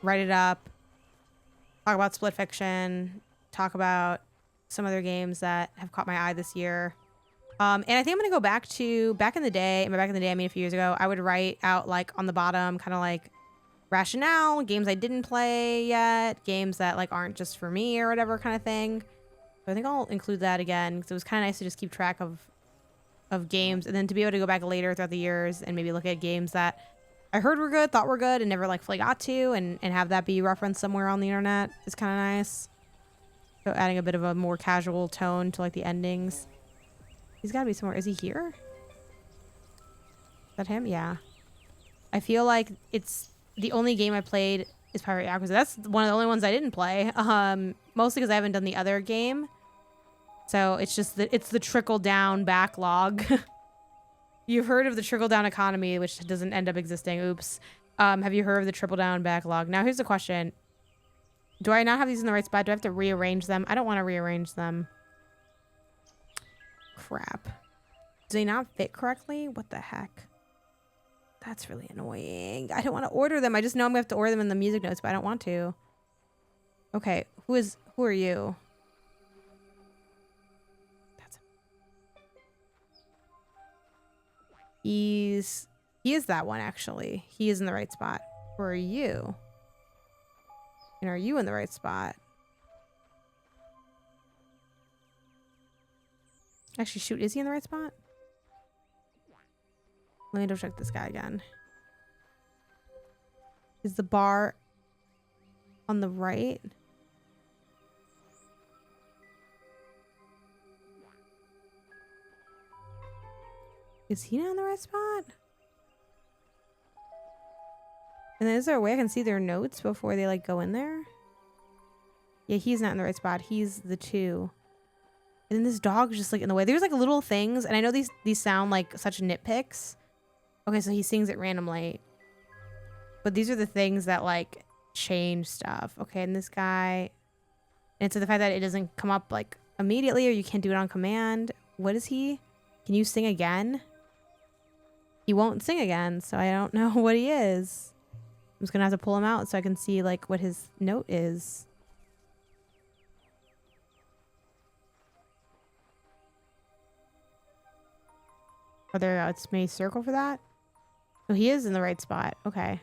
it up, talk about Split Fiction, talk about some other games that have caught my eye this year. And I think I'm gonna go back in the day. And by back in the day, I mean a few years ago, I would write out like on the bottom, kind of like rationale, games I didn't play yet, games that like aren't just for me or whatever kind of thing. So I think I'll include that again because it was kind of nice to just keep track of games, and then to be able to go back later throughout the years and maybe look at games that I heard were good, thought were good, and never like fully got to, and have that be referenced somewhere on the internet is kind of nice. So adding a bit of a more casual tone to like the endings. He's got to be somewhere. Is he here? Is that him? Yeah. I feel like it's the only game I played is Pirate Yakuza. That's one of the only ones I didn't play. Mostly because I haven't done the other game. So it's just that it's the trickle down backlog. You've heard of the trickle down economy, which doesn't end up existing. Oops. Have you heard of the trickle down backlog? Now here's the question. Do I not have these in the right spot? Do I have to rearrange them? I don't want to rearrange them. Crap. Do they not fit correctly? What the heck? That's really annoying. I don't want to order them. I just know I'm going to have to order them in the music notes, but I don't want to. Okay. Who are you? He is that one, actually. He is in the right spot. Who are you? And are you in the right spot? Actually, shoot, is he in the right spot? Let me double check this guy again. Is the bar on the right? Is he not in the right spot? And then is there a way I can see their notes before they like go in there? Yeah, he's not in the right spot. He's the 2. And then this dog's just like in the way. There's like little things, and I know these sound like such nitpicks. Okay, so he sings it randomly. But these are the things that like change stuff. Okay, and this guy, and so the fact that it doesn't come up like immediately, or you can't do it on command. What is he? Can you sing again? He won't sing again, so I don't know what he is. I'm just gonna have to pull him out so I can see like what his note is. Are there a space circle for that? Oh, he is in the right spot. Okay.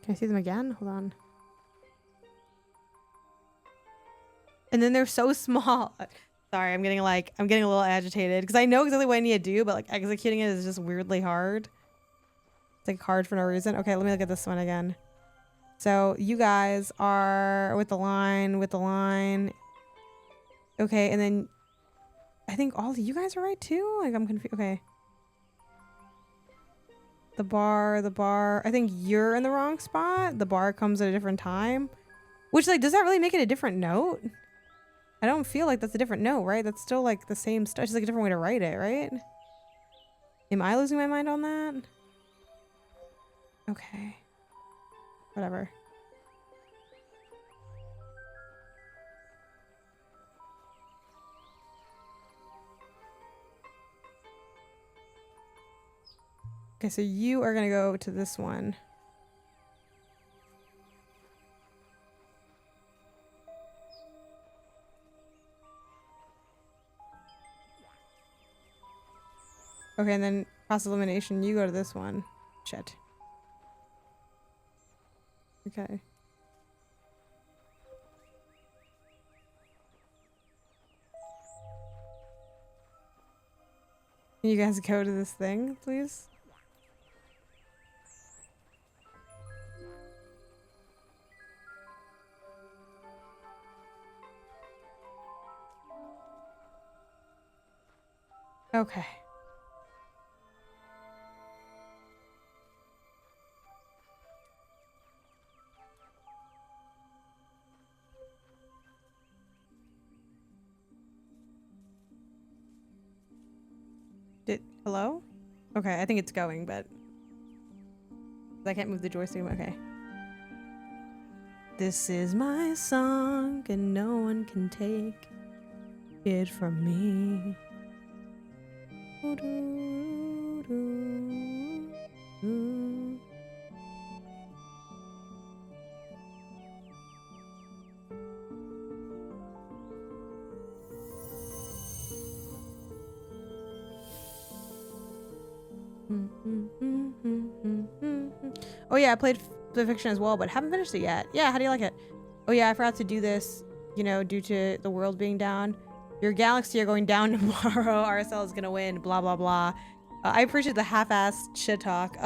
Can I see them again? Hold on. And then they're so small. Sorry, I'm getting a little agitated because I know exactly what I need to do, but like executing it is just weirdly hard. It's like hard for no reason. Okay, let me look at this one again. So you guys are with the line. Okay, and then I think all of you guys are right too. Like I'm confused. Okay. The bar. I think you're in the wrong spot. The bar comes at a different time. Which like, does that really make it a different note? I don't feel like that's a different note, right? That's still like the same stuff. It's just like a different way to write it, right? Am I losing my mind on that? Okay. Whatever. Okay, so you are gonna go to this one. Okay, and then cross elimination, you go to this one. Shit. Okay. Can you guys go to this thing, please? Okay. Hello? Okay, I think it's going, but I can't move the joystick. Okay. This is my song, and no one can take it from me. Oh yeah, I played the fiction as well, but haven't finished it yet. Yeah, how do you like it? Oh yeah, I forgot to do this, you know, due to the world being down. Your galaxy are going down tomorrow. RSL is gonna win, blah blah blah. I appreciate the half-assed shit talk.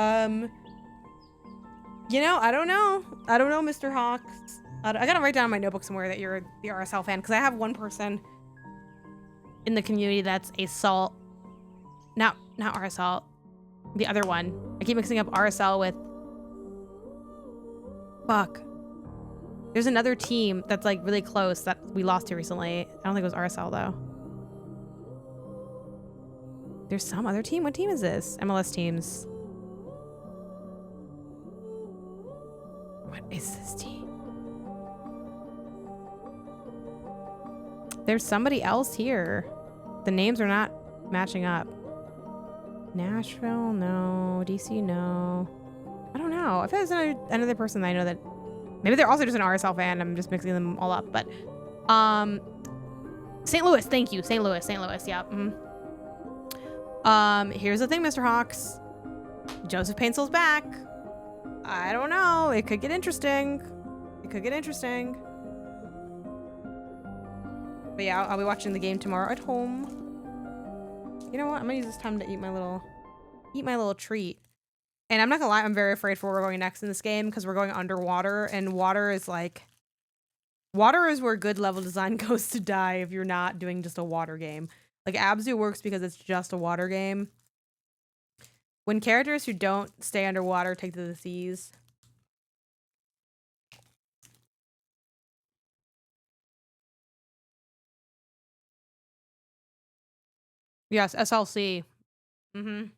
You know, I don't know, Mr. Hawks. I gotta write down in my notebook somewhere that you're the RSL fan, because I have one person in the community that's a salt. Not RSL. The other one. I keep mixing up RSL with... Fuck. There's another team that's like really close that we lost to recently. I don't think it was RSL though. There's some other team? What team is this? MLS teams. What is this team? There's somebody else here. The names are not matching up. Nashville, no. DC, no. I don't know. I feel like there's another person that I know that maybe they're also just an RSL fan. I'm just mixing them all up. But St. Louis, thank you. St. Louis, yeah. Here's the thing, Mr. Hawks. Joseph Painsel's back. I don't know. It could get interesting. But yeah, I'll be watching the game tomorrow at home. You know what? I'm gonna use this time to eat my little treat. And I'm not gonna lie, I'm very afraid for where we're going next in this game because we're going underwater, and water is where good level design goes to die if you're not doing just a water game. Like Abzu works because it's just a water game. When characters who don't stay underwater take to the seas. Yes, SLC. Mm-hmm.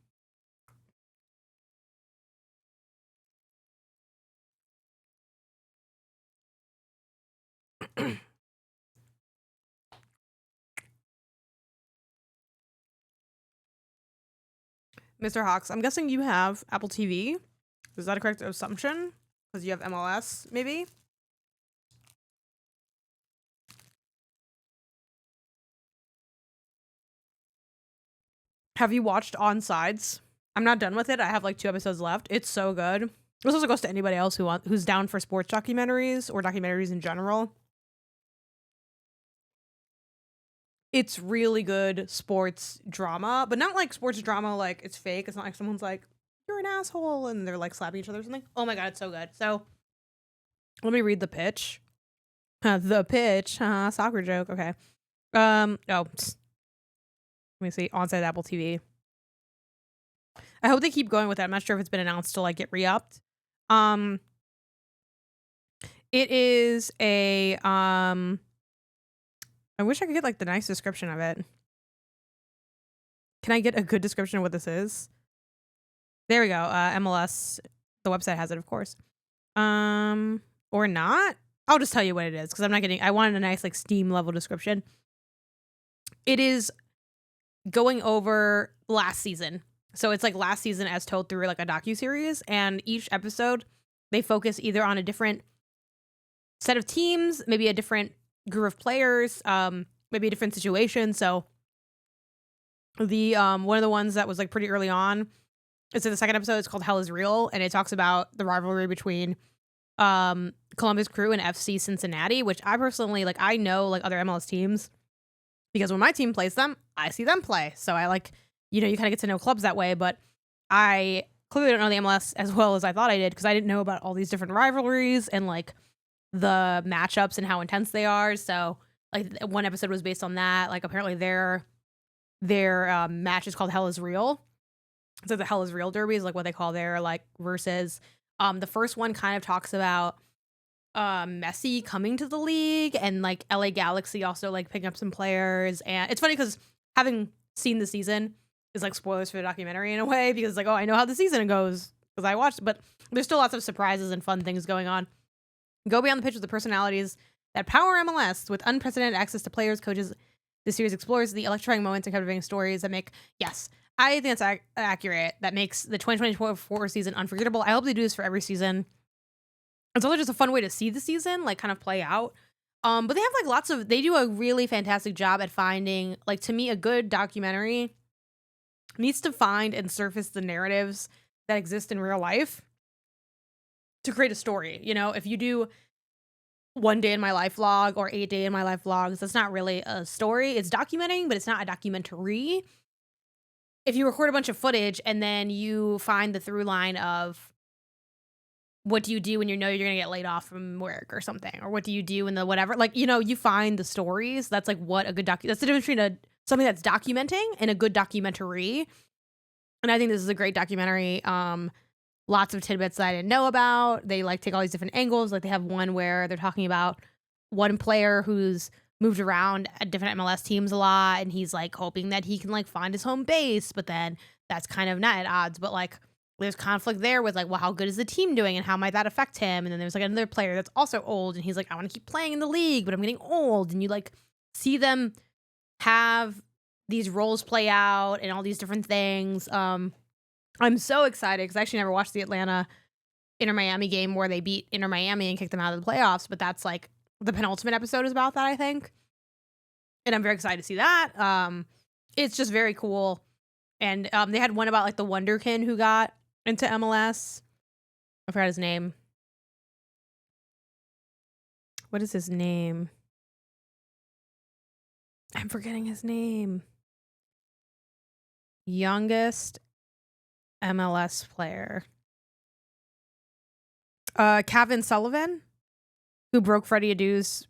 Mr. Hawks, I'm guessing you have Apple TV. Is that a correct assumption? Because you have MLS, maybe? Have you watched On Sides? I'm not done with it. I have like 2 episodes left. It's so good. This also goes to anybody else who's down for sports documentaries or documentaries in general. It's really good sports drama, but not like sports drama like it's fake. It's not like someone's like, you're an asshole, and they're like slapping each other or something. Oh my god, it's so good. So let me read the pitch. The pitch. Soccer joke. Okay. Let me see. Onside Apple TV. I hope they keep going with that. I'm not sure if it's been announced to like get re-upped. It is a I wish I could get like the nice description of it. Can I get a good description of what this is? There we go. MLS. The website has it, of course. Or not. I'll just tell you what it is because I'm not getting. I wanted a nice like Steam level description. It is going over last season, so it's like last season as told through like a docuseries, and each episode they focus either on a different set of teams, maybe a different group of players, maybe a different situation. So the one of the ones that was like pretty early on, it's in the second episode. It's called Hell is Real, and it talks about the rivalry between Columbus Crew and FC Cincinnati, which I personally like. I know like other MLS teams because when my team plays them, I see them play. So I like, you know, you kind of get to know clubs that way, but I clearly don't know the MLS as well as I thought I did because I didn't know about all these different rivalries and like the matchups and how intense they are. So like one episode was based on that. Like apparently their match is called Hell is Real. So the Hell is Real derby is like what they call their like versus. The first one kind of talks about Messi coming to the league and like LA Galaxy also like picking up some players. And it's funny because having seen the season is like spoilers for the documentary in a way because like, oh, I know how the season goes because I watched, but there's still lots of surprises and fun things going on. Go beyond the pitch with the personalities that power MLS with unprecedented access to players, coaches. This series explores the electrifying moments and captivating stories that make, yes, I think that's accurate. That makes the 2024 season unforgettable. I hope they do this for every season. It's also just a fun way to see the season, like kind of play out. But they have like they do a really fantastic job at finding, like to me, a good documentary needs to find and surface the narratives that exist in real life to create a story. You know, if you do 1 day in my life vlog or 8 day in my life vlogs, that's not really a story. It's documenting, but it's not a documentary. If you record a bunch of footage and then you find the through line of what do you do when you know you're gonna get laid off from work or something, or what do you do in the whatever, like, you know, you find the stories. That's like what a good that's the difference between something that's documenting and a good documentary. And I think this is a great documentary. Lots of tidbits that I didn't know about. They like take all these different angles. Like they have one where they're talking about one player who's moved around at different MLS teams a lot, and he's like hoping that he can like find his home base, but then that's kind of not at odds, but like there's conflict there with like, well, how good is the team doing and how might that affect him? And then there's like another player that's also old and he's like, I want to keep playing in the league, but I'm getting old. And you like see them have these roles play out and all these different things. I'm so excited because I actually never watched the Atlanta Inter Miami game where they beat Inter Miami and kicked them out of the playoffs, but that's like the penultimate episode is about that, I think. And I'm very excited to see that. It's just very cool. And they had one about like the Wonderkin who got into MLS. I forgot his name. What is his name? I'm forgetting his name. Youngest MLS player. Kevin Sullivan, who broke Freddie Adu's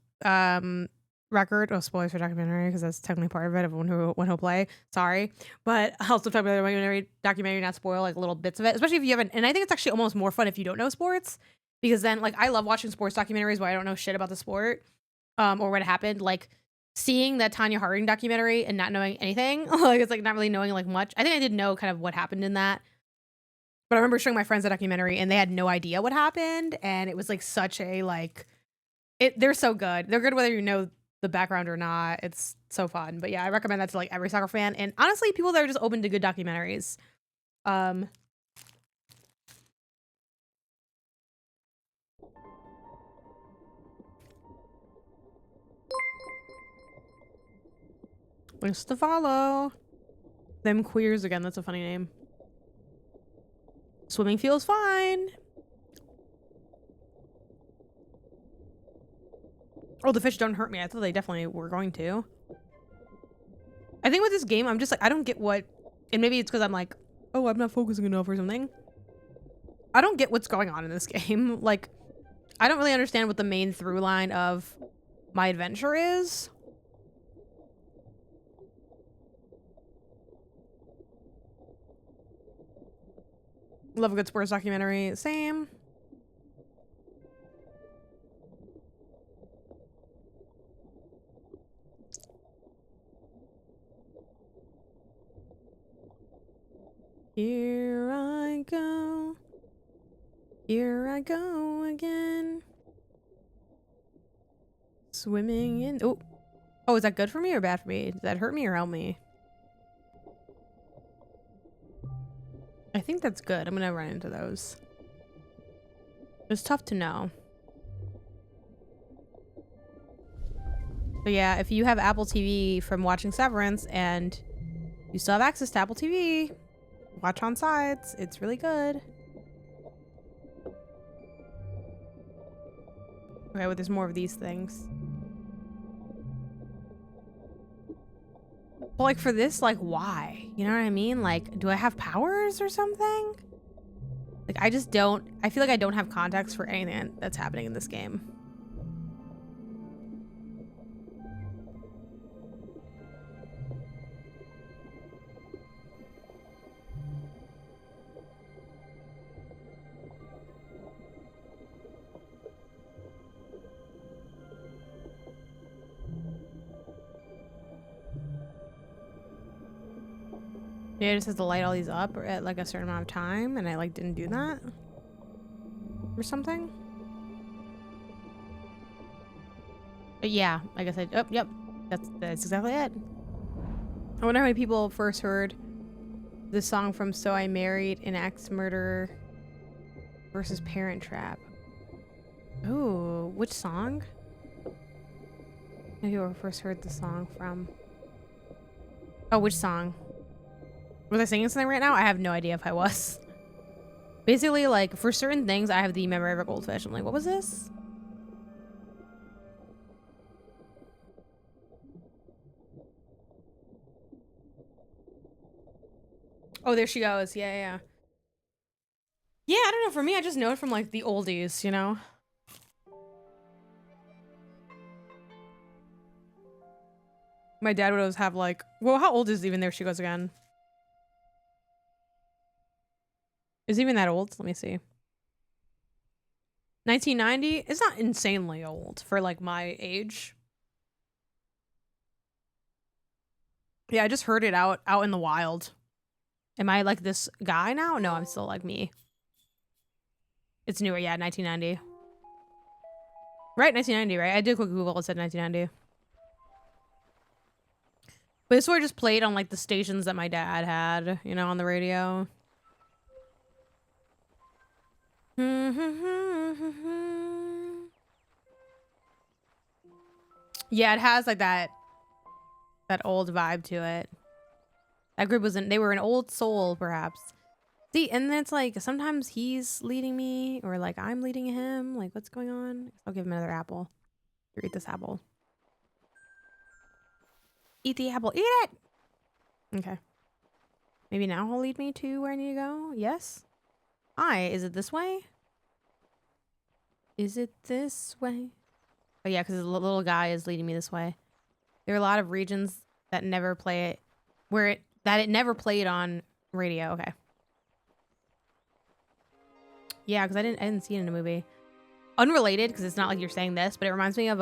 record. Oh, spoilers for documentary because that's technically part of it. Everyone when he'll play. Sorry, but I'll still talk about the documentary, not spoil like little bits of it, especially if you haven't. And I think it's actually almost more fun if you don't know sports, because then like I love watching sports documentaries where I don't know shit about the sport, or what happened. Like seeing that Tanya Harding documentary and not knowing anything, like it's like not really knowing like much. I think I did know kind of what happened in that. But I remember showing my friends the documentary and they had no idea what happened. And it was like such a like, they're so good. They're good whether you know the background or not. It's so fun. But yeah, I recommend that to like every soccer fan. And honestly, people that are just open to good documentaries. Links to follow. Them queers again. That's a funny name. Swimming feels fine. Oh, the fish don't hurt me. I thought they definitely were going to. I think with this game, I'm just like, I don't get what, and maybe it's because I'm like, oh, I'm not focusing enough or something. I don't get what's going on in this game. Like, I don't really understand what the main through line of my adventure is. Love a good sports documentary. Same. Here I go. Here I go again. Swimming in. Oh. Oh, is that good for me or bad for me? Does that hurt me or help me? I think that's good. I'm gonna run into those. It's tough to know. But yeah, if you have Apple TV from watching Severance and you still have access to Apple TV, watch on sides. It's really good. Okay, well, there's more of these things. But like for this, like why? You know what I mean? Like, do I have powers or something? Like I just don't, I feel like I don't have context for anything that's happening in this game. Yeah, it just has to light all these up or at like a certain amount of time, and I like didn't do that or something. But yeah, I guess oh, yep, that's exactly it. I wonder how many people first heard the song from So I Married an Axe Murderer versus Parent Trap. Oh, which song? Maybe people first heard the song from. Oh, which song? Was I singing something right now? I have no idea if I was. Basically, like, for certain things, I have the memory of a goldfish. I'm like, what was this? Oh, there she goes. Yeah, yeah. Yeah, I don't know. For me, I just know it from, like, the oldies, you know? My dad would always have, like... Well, how old is even There She Goes Again? Is it even that old? Let me see. 1990? It's not insanely old for like my age. Yeah, I just heard it out in the wild. Am I like this guy now? No, I'm still like me. It's newer, yeah, 1990. Right, 1990, right? I did a quick Google, it said 1990. But this one just played on like the stations that my dad had, you know, on the radio. Yeah, it has like that old vibe to it. That group they were an old soul, perhaps. See, and then it's like sometimes he's leading me, or like I'm leading him. Like, what's going on? I'll give him another apple. Here, eat this apple. Eat the apple. Eat it! Okay. Maybe now he'll lead me to where I need to go? Yes? Hi, is it this way? Is it this way? But yeah, because the little guy is leading me this way. There are a lot of regions that never play it, that it never played on radio. Okay. Yeah, because I didn't see it in a movie. Unrelated, because it's not like you're saying this, but it reminds me of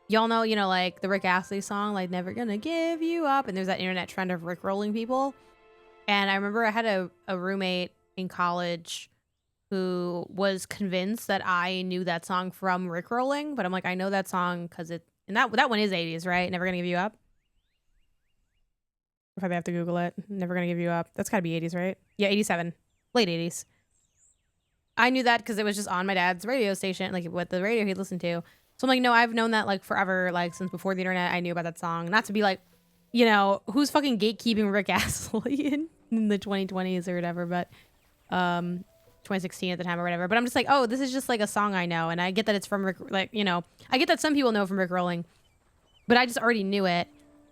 y'all know, you know, like the Rick Astley song, like "Never Gonna Give You Up," and there's that internet trend of Rickrolling people. And I remember I had a roommate in college who was convinced that I knew that song from Rickrolling, but I'm like, I know that song because that one is 80s, right? Never Gonna Give You Up. If I have to Google it, Never Gonna Give You Up. That's gotta be 80s, right? Yeah, 87, late 80s. I knew that because it was just on my dad's radio station, like what the radio he'd listen to. So I'm like, no, I've known that like forever, like since before the internet. I knew about that song. Not to be like, you know, who's fucking gatekeeping Rick Astley in the 2020s or whatever, but 2016 at the time or whatever. But I'm just like, oh, this is just like a song I know, and I get that it's from Rick, like, you know, I get that some people know from Rick Rolling, but I just already knew it,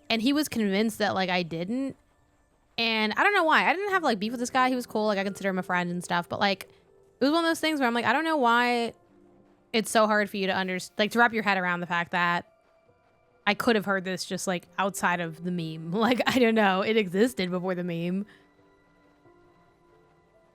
and he was convinced that like I didn't, and I don't know why. I didn't have like beef with this guy. He was cool, like I consider him a friend and stuff, but like it was one of those things where I'm like, I don't know why it's so hard for you to to wrap your head around the fact that I could have heard this just like outside of the meme. Like, I don't know, it existed before the meme.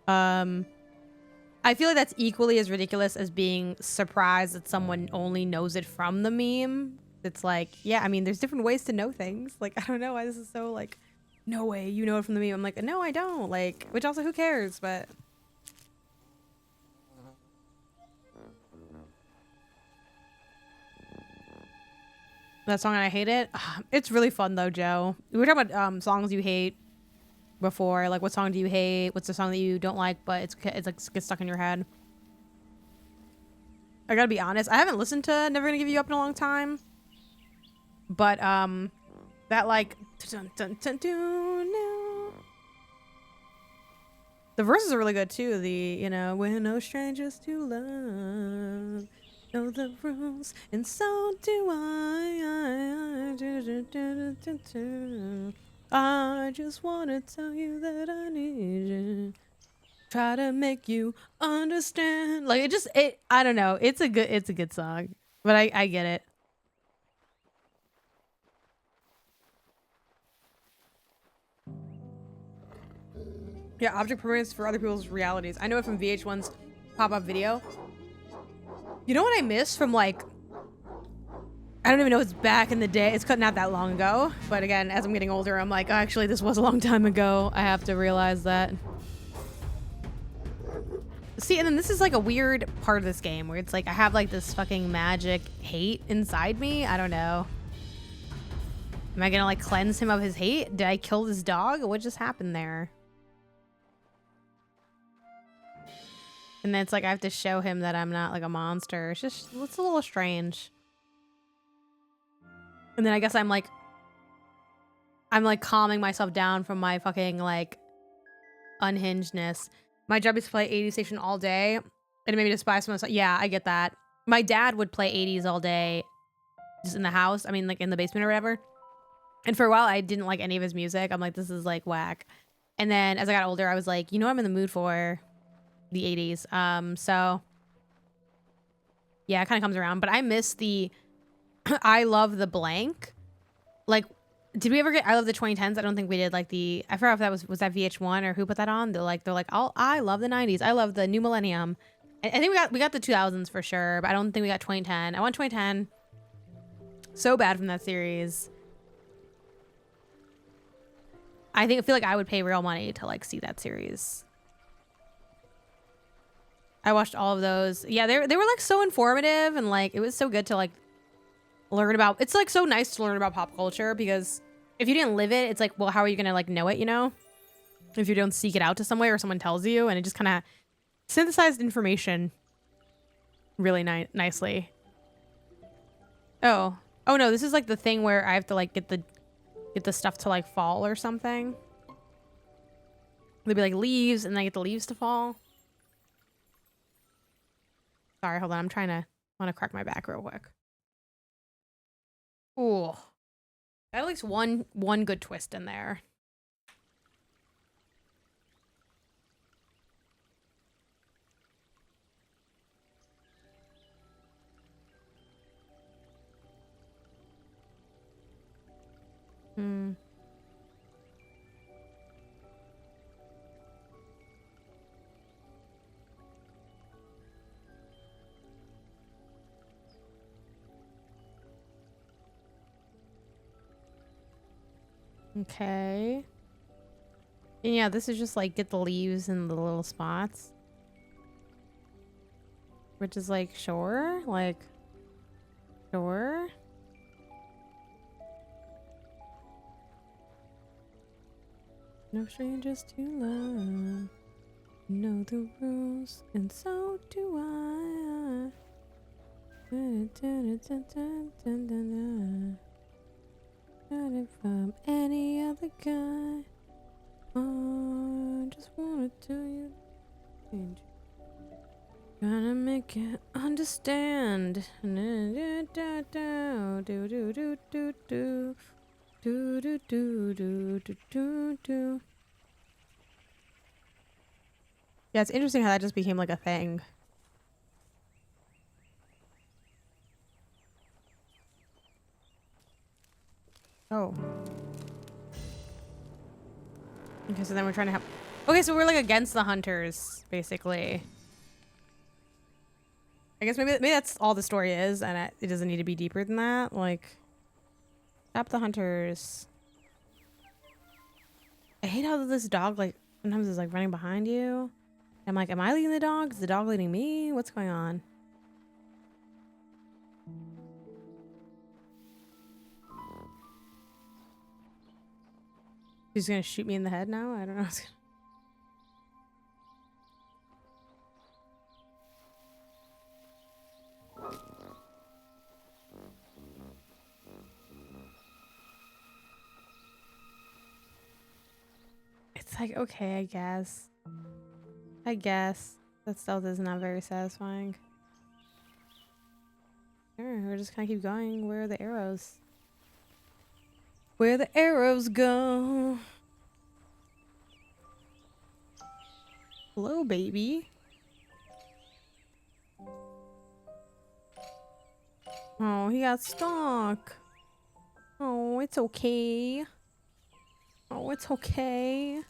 I feel like that's equally as ridiculous as being surprised that someone only knows it from the meme. It's like, yeah, I mean, there's different ways to know things. Like, I don't know why this is so like, no way, you know it from the meme. I'm like, no, I don't. Like, which also, who cares? But that song, and I hate it. It's really fun though, Joe. We were talking about songs you hate before. Like, what song do you hate? What's the song that you don't like, but it's like gets stuck in your head? I gotta be honest, I haven't listened to Never Gonna Give You Up in a long time. But that like dun, dun, dun, dun, no. The verses are really good too. The, you know, we're no strangers to love. Know the rules, and so do I. I just want to tell you that I need you. Try to make you understand. Like, I don't know. It's a good song, but I get it. Yeah, object permanence for other people's realities. I know it from VH1's pop-up video. You know what I miss from, like, I don't even know if it's back in the day. It's not that long ago. But again, as I'm getting older, I'm like, oh, actually, this was a long time ago. I have to realize that. See, and then this is like a weird part of this game where it's like I have like this fucking magic hate inside me. I don't know. Am I gonna like cleanse him of his hate? Did I kill this dog? What just happened there? And then it's like I have to show him that I'm not like a monster. It's a little strange. And then I guess I'm like calming myself down from my fucking like unhingedness. My job is to play 80s station all day, and it made me despise myself. Yeah, I get that. My dad would play 80s all day just in the house. I mean, like in the basement or whatever. And for a while, I didn't like any of his music. I'm like, this is like whack. And then as I got older, I was like, you know, I'm in the mood for the 80s. So yeah, it kind of comes around. But I miss the I love the blank. Like, did we ever get I love the 2010s? I don't think we did. Like I forgot if that was that VH1 or who put that on. They're like, oh, I love the 90s. I love the new millennium. I think we got the 2000s for sure, but I don't think we got 2010. I want 2010 so bad from that series. I feel like I would pay real money to like see that series. I watched all of those. Yeah, they were like so informative, and like it was so good to like learn about. It's like so nice to learn about pop culture, because if you didn't live it, it's like, well, how are you gonna like know it, you know? If you don't seek it out to somewhere or someone tells you, and it just kind of synthesized information really nicely. Oh no, this is like the thing where I have to like get the stuff to like fall or something. There'd be like leaves, and I get the leaves to fall. Sorry, hold on. I want to crack my back real quick. Ooh. At least one good twist in there. Hmm. Okay. And yeah, this is just like get the leaves in the little spots. Which is like, sure. Like, sure. No strangers to love. You know the rules, and so do I. Not it from any other guy. Oh, I just wanna tell you. Trying to make it understand. Do do do do do do do do do do do do. Yeah, it's interesting how that just became like a thing. Oh. Okay, so then we're trying to help. Okay, so we're like against the hunters, basically. I guess maybe that's all the story is, and it doesn't need to be deeper than that. Like, stop the hunters. I hate how this dog like sometimes is like running behind you. I'm like, am I leading the dog? Is the dog leading me? What's going on? She's gonna shoot me in the head now? I don't know. It's like, okay, I guess. I guess. That stealth is not very satisfying. Sure, we're just gonna keep going. Where are the arrows? Where the arrows go? Hello, baby. Oh, he got stuck. Oh, it's okay. Oh, it's okay.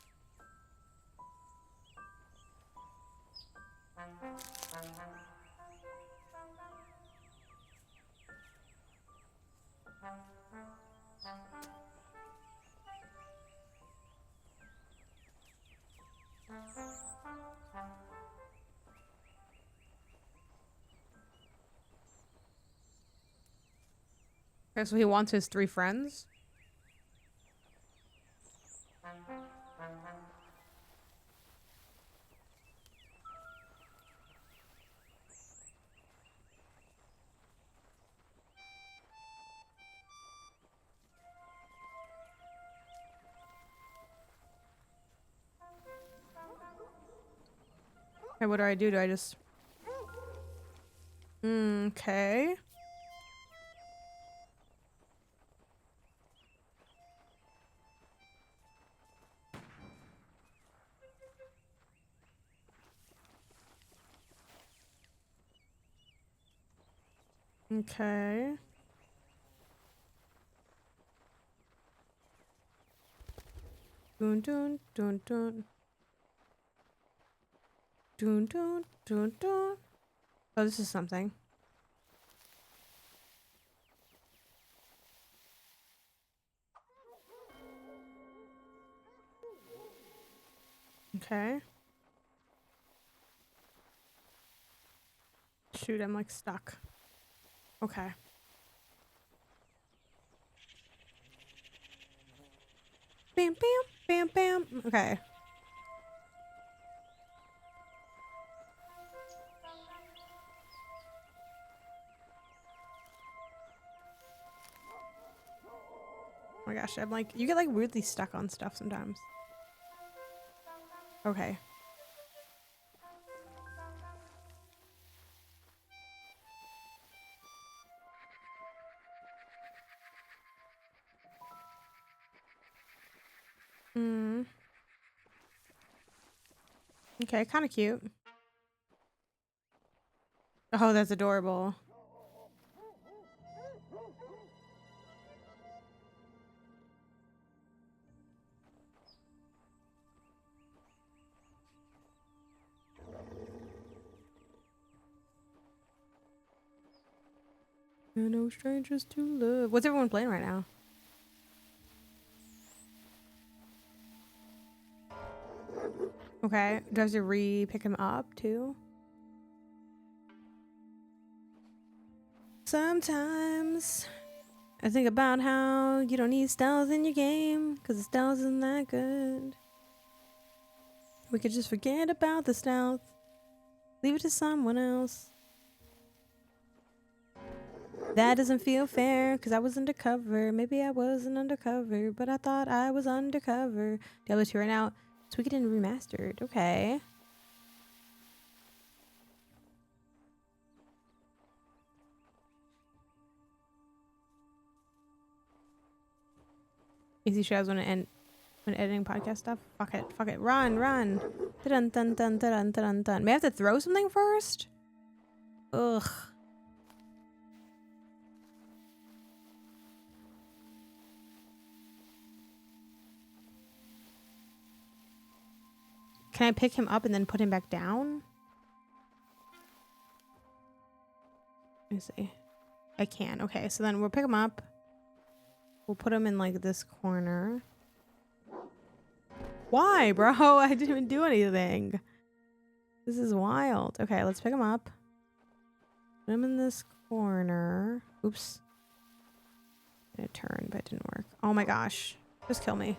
Okay, so he wants his 3 friends. Okay, what do I do? Do I just... Okay. Okay. Dun dun dun dun. Dun dun dun dun. Oh, this is something. Okay. Shoot, I'm like stuck. Okay. Bam, bam, bam, bam. Okay. Oh my gosh, I'm like, you get like weirdly stuck on stuff sometimes. Okay. Hmm. Okay, kind of cute. Oh, that's adorable. There are no strangers to love. What's everyone playing right now? Okay. Do I have to re-pick him up too? Sometimes I think about how you don't need stealth in your game because the stealth isn't that good. We could just forget about the stealth. Leave it to someone else. That doesn't feel fair because I was undercover. Maybe I wasn't undercover, but I thought I was undercover. Diablo 2 right now. Tweaked and remastered. Okay. Easy shows when editing podcast stuff. Fuck it. Fuck it. Run. Run. Dun dun dun dun dun dun. May I have to throw something first? Ugh. Can I pick him up and then put him back down? Let me see. I can. Okay, so then we'll pick him up. We'll put him in like this corner. Why, bro? I didn't even do anything. This is wild. Okay, let's pick him up. Put him in this corner. Oops. I'm gonna turn, but it didn't work. Oh my gosh. Just kill me.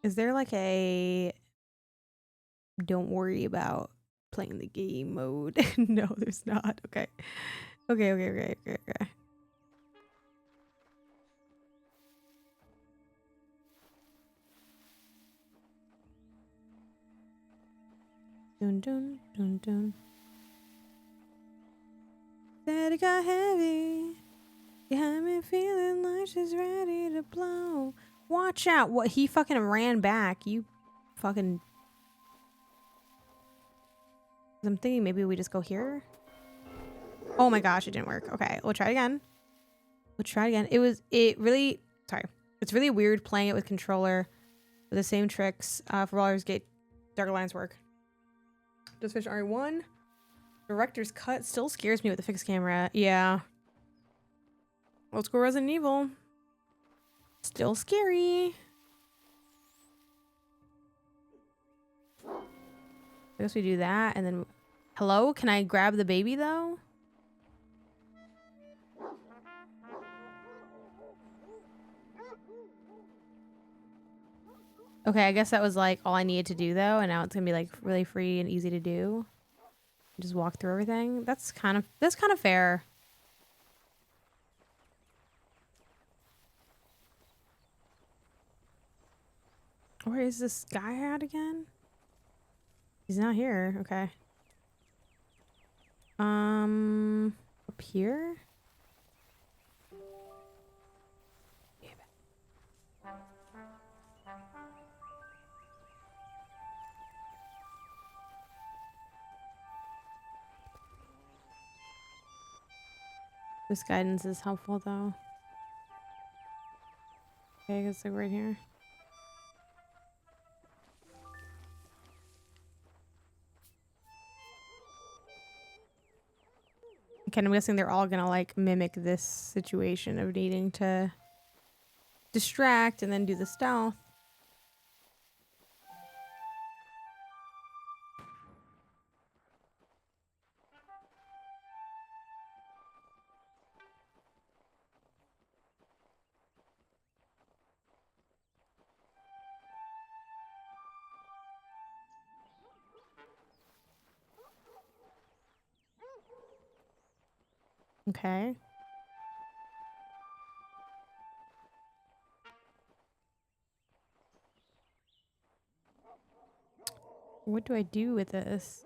Is there like a don't worry about playing the game mode? No, there's not. Okay. Okay. Dun dun dun dun. Said it got heavy. You had me feeling like she's ready to blow. Watch out. What? He fucking ran back. You fucking... I'm thinking maybe we just go here. Oh my gosh, it didn't work. Okay, we'll try it again. It's really weird playing it with controller with the same tricks for Baldur's Gate Dark Alliance work. Just finished RE1. Director's cut still scares me with the fixed camera. Yeah. Let's go Resident Evil. Still scary. I guess we do that and then... Hello? Can I grab the baby though? Okay, I guess that was like all I needed to do though, and now it's gonna be like really free and easy to do. Just walk through everything. That's kind of fair. Where is this guy at again? He's not here. Okay. Up here? This guidance is helpful though. Okay, I guess like right here. Okay, I'm guessing they're all gonna like mimic this situation of needing to distract and then do the stealth. Okay. What do I do with this?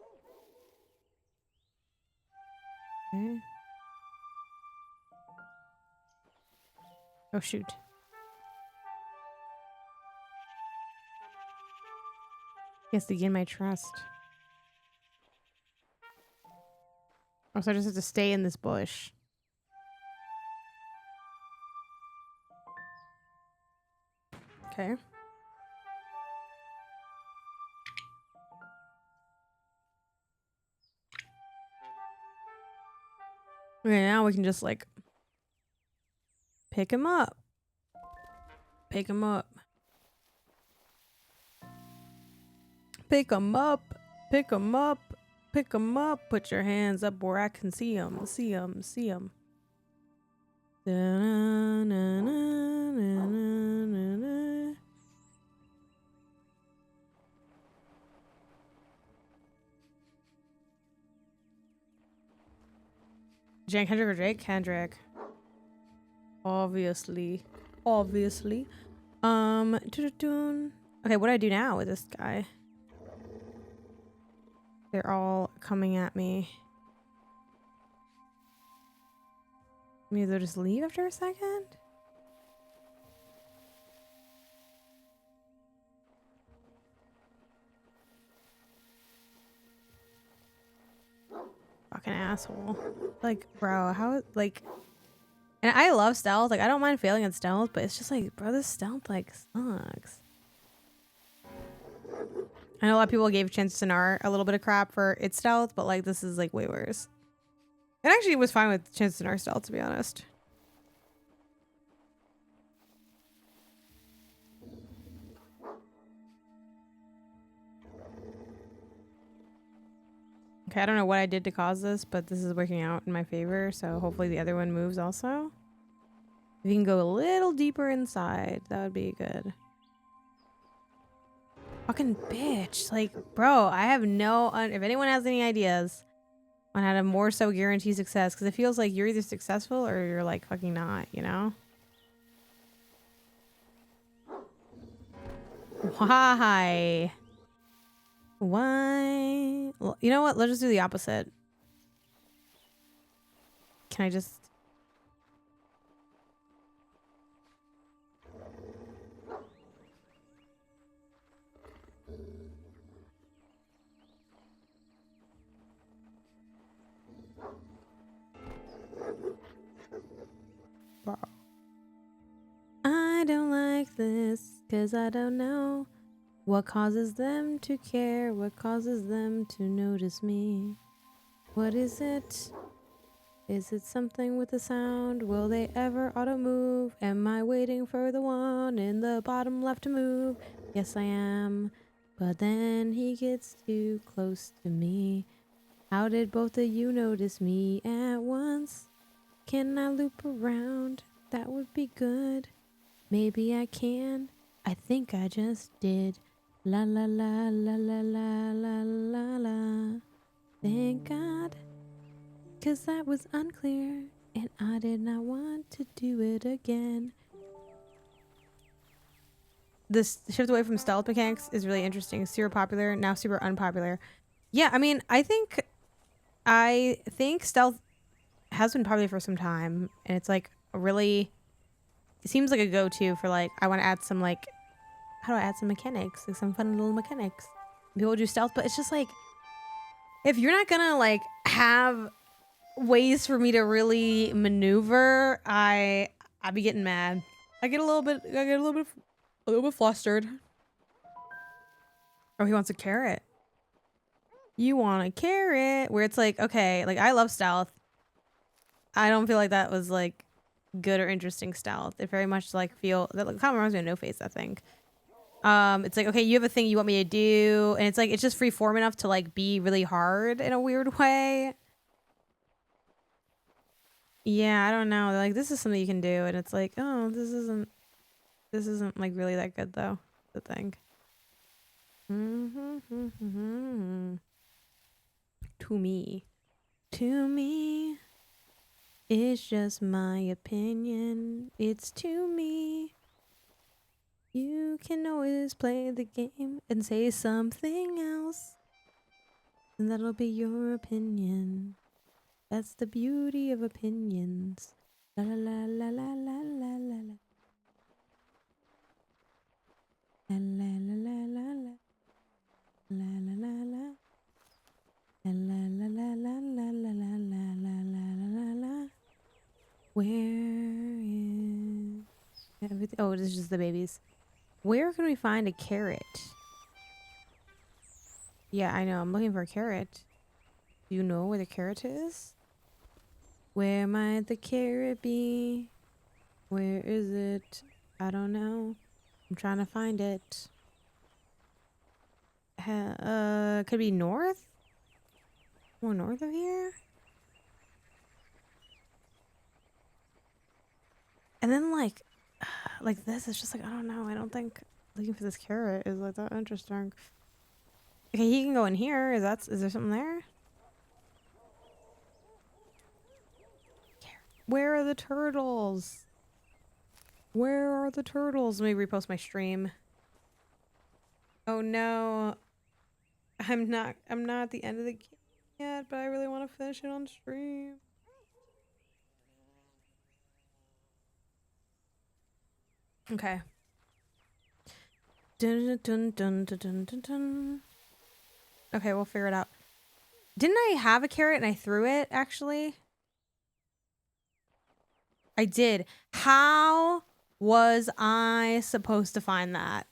Okay. Oh shoot. He has to gain my trust. Oh, so I just have to stay in this bush. Okay. Okay, now we can just like pick him up. Pick him up. Pick him up. Pick him up. Pick him up. Put your hands up where I can see him. See him. See him. Jan Kendrick or Drake? Kendrick. Obviously. Obviously. Okay, what do I do now with this guy? They're all coming at me. Maybe they'll just leave after a second? Fucking asshole. Like, bro, how, like... And I love stealth. Like, I don't mind failing at stealth, but it's just like, bro, this stealth, like, sucks. I know a lot of people gave Chancenar a little bit of crap for its stealth, but, like, this is, like, way worse. It actually was fine with Chancenar stealth, to be honest. Okay, I don't know what I did to cause this, but this is working out in my favor, so hopefully the other one moves also. If you can go a little deeper inside, that would be good. Fucking bitch. Like, bro, I have no... if anyone has any ideas on how to more so guarantee success, because it feels like you're either successful or you're, like, fucking not, you know? Why? Why? Well, you know what? Let's just do the opposite. Can I just... Bro. I don't like this, 'cause I don't know what causes them to care, what causes them to notice me. What is it? Is it something with the sound? Will they ever auto move? Am I waiting for the one in the bottom left to move? Yes, I am. But then he gets too close to me. How did both of you notice me at once? Can I loop around? That would be good. Maybe I can. I think I just did. La la la la la la la la la. Thank God. 'Cause that was unclear, and I did not want to do it again. This shift away from stealth mechanics is really interesting. Super popular, now super unpopular. Yeah, I mean, I think stealth has been popular for some time, and it's like really... It seems like a go-to for like, I want to add some like... How do I add some mechanics? Like some fun little mechanics. People do stealth, but it's just like... If you're not gonna like have ways for me to really maneuver, I'd be getting mad. I get a little bit flustered. Oh, he wants a carrot. You want a carrot? Where it's like, okay, like I love stealth. I don't feel like that was like good or interesting stealth. It very much like that kind of reminds me of No Face, I think. It's like, okay, you have a thing you want me to do, and it's like it's just free form enough to like be really hard in a weird way. Yeah, I don't know. They're like, this is something you can do, and it's like, oh, this isn't like really that good though. The thing. To me, it's just my opinion. It's to me. You can always play the game and say something else, and that'll be your opinion. That's the beauty of opinions. La la la la la la la la la. La la la la la la. La la la la. La la la la la la la la la la la la. Where is everything? Oh, this is just the babies. Where can we find a carrot? Yeah, I know. I'm looking for a carrot. Do you know where the carrot is? Where might the carrot be? Where is it? I don't know. I'm trying to find it. Could be north? More north of here? And then like this, it's just like, I don't know. I don't think looking for this carrot is like that interesting. Okay, he can go in here. Is there something there? Where are the turtles? Where are the turtles? Let me repost my stream. Oh no. I'm not at the end of the game yet, but I really want to finish it on stream. Okay. Dun, dun, dun, dun, dun, dun, dun. Okay, we'll figure it out. Didn't I have a carrot and I threw it, actually? I did. How was I supposed to find that?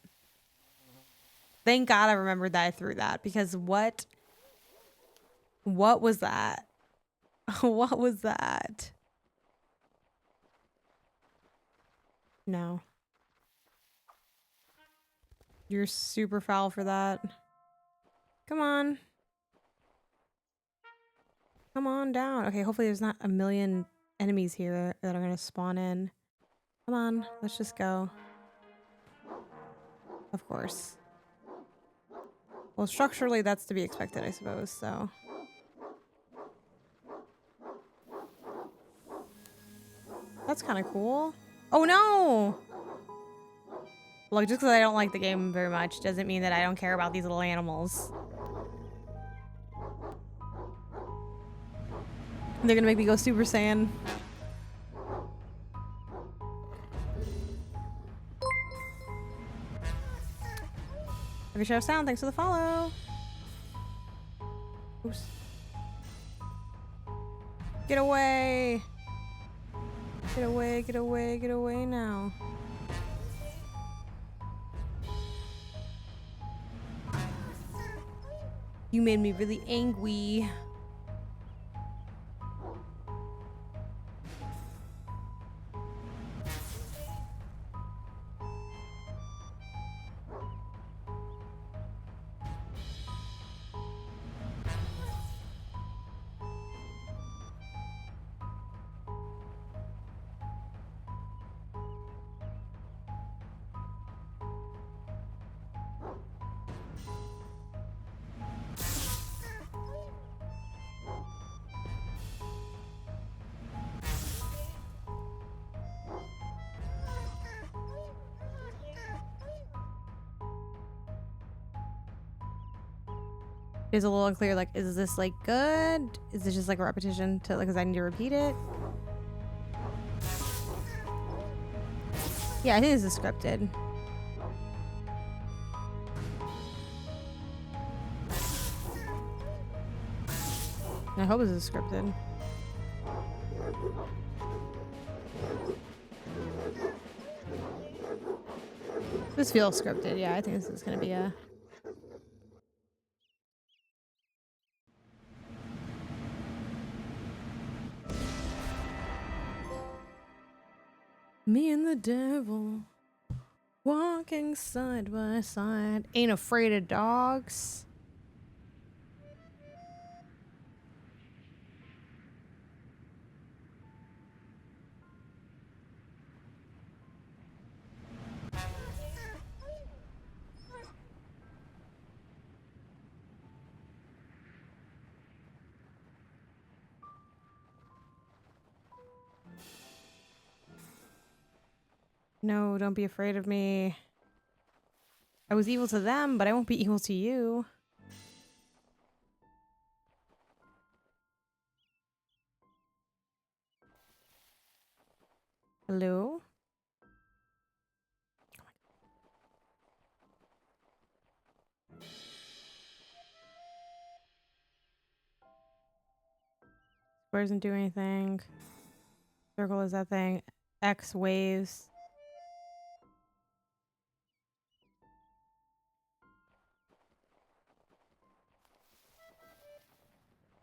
Thank God I remembered that I threw that, because what was that? What was that? No. You're super foul for that. Come on. Come on down. Okay, hopefully there's not a million enemies here that are gonna spawn in. Come on, let's just go. Of course. Well, structurally that's to be expected, I suppose, so. That's kind of cool. Oh no! Look, just because I don't like the game very much doesn't mean that I don't care about these little animals. They're gonna make me go Super Saiyan. Every Share of Sound, thanks for the follow. Oops. Get away! Get away, get away, get away now. You made me really angry. It's a little unclear, like, is this like good? Is this just like a repetition to, like, cause I need to repeat it? Yeah, I think this is scripted. I hope this is scripted. This feels scripted, yeah, I think this is gonna be a... Me and the devil walking side by side. Ain't afraid of dogs. No, don't be afraid of me. I was evil to them, but I won't be evil to you. Hello? Square doesn't do anything. Circle is that thing. X waves.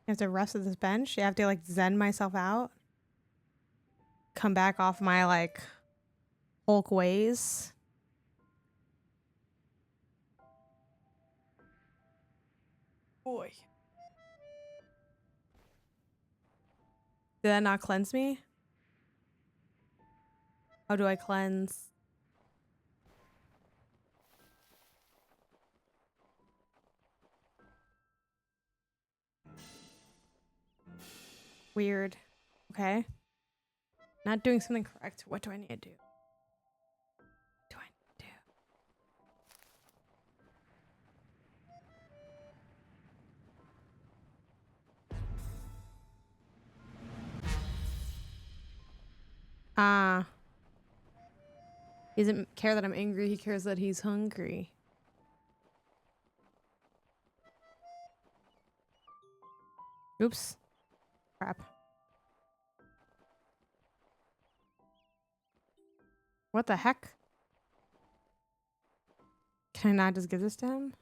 You have to rest at this bench? You have to, like, zen myself out? come back off my like Hulk ways. Boy. Did that not cleanse me? How do I cleanse? Weird. Okay. Not doing something correct. What do I need to do? What do I need to do? Ah. He doesn't care that I'm angry. He cares that he's hungry. Oops. Crap. What the heck? Can I not just give this to him?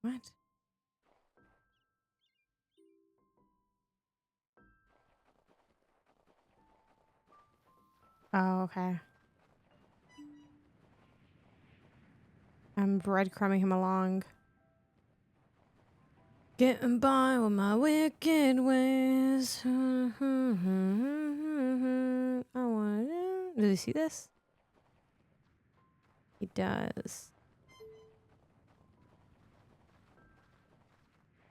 What? Oh, okay. I'm breadcrumbing him along. Getting by with my wicked ways. I want to. Does he see this? He does.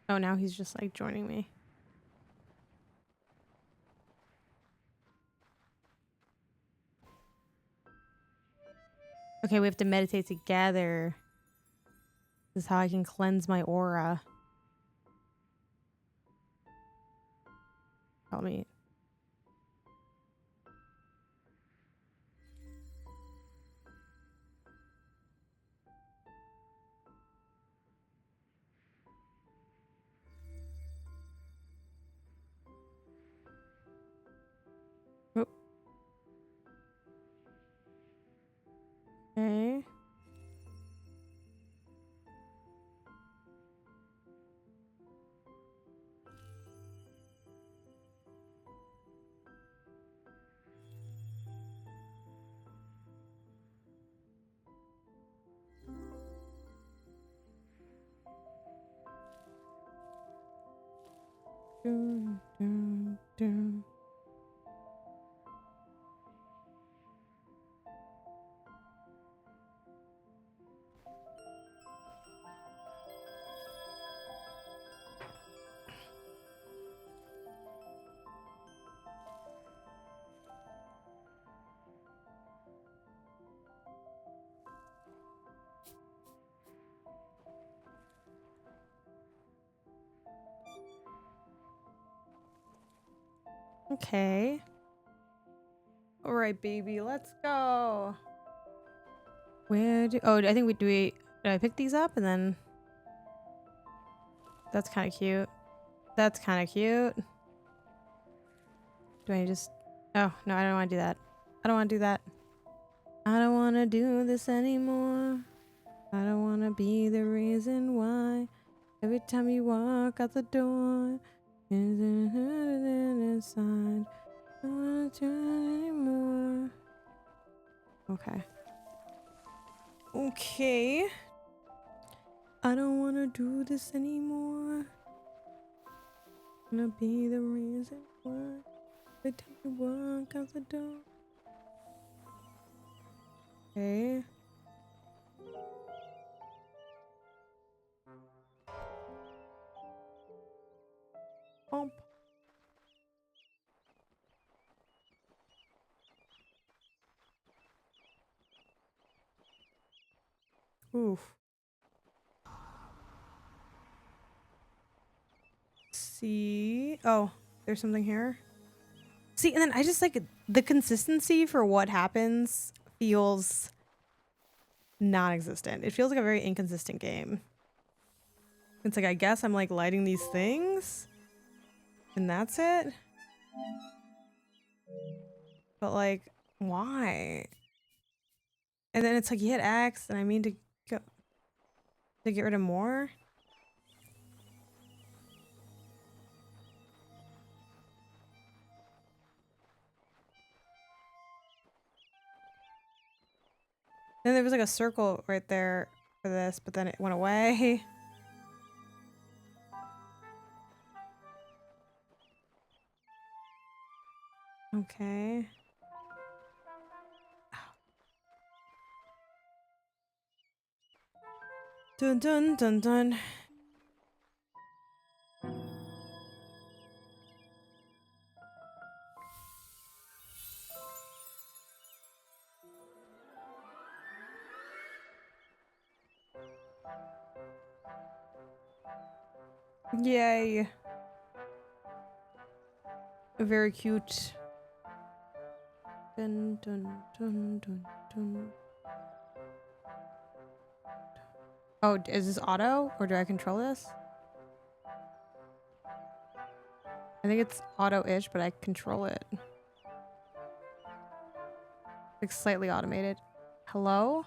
Oh, now he's just like joining me. Okay, we have to meditate together. This is how I can cleanse my aura. Help me. Oh. Okay. Dun, dun, dun. Okay. All right, baby, let's go. Where do? Oh, I think we do. Did I pick these up and then? That's kind of cute. That's kind of cute. Do I just? Oh no, I don't want to do that. I don't want to do that. I don't want to do this anymore. I don't want to be the reason why. Every time you walk out the door, isn't hurting inside. I don't want to do it anymore. Okay. Okay. I don't want to do this anymore. I'm gonna be the reason why. Every time you walk out the door. Okay. Bump. Oof. See. Oh, there's something here. See, and then I just like the consistency for what happens feels non-existent. It feels like a very inconsistent game. It's like, I guess I'm like lighting these things and that's it. But like, why? And then it's like, you hit X and I mean to go to get rid of more. Then there was like a circle right there for this, but then it went away. Okay. Dun dun dun dun. Yay. Very cute. Dun dun dun dun dun. Oh, is this auto or do I control this? I think it's auto-ish, but I control it. Like slightly automated. Hello?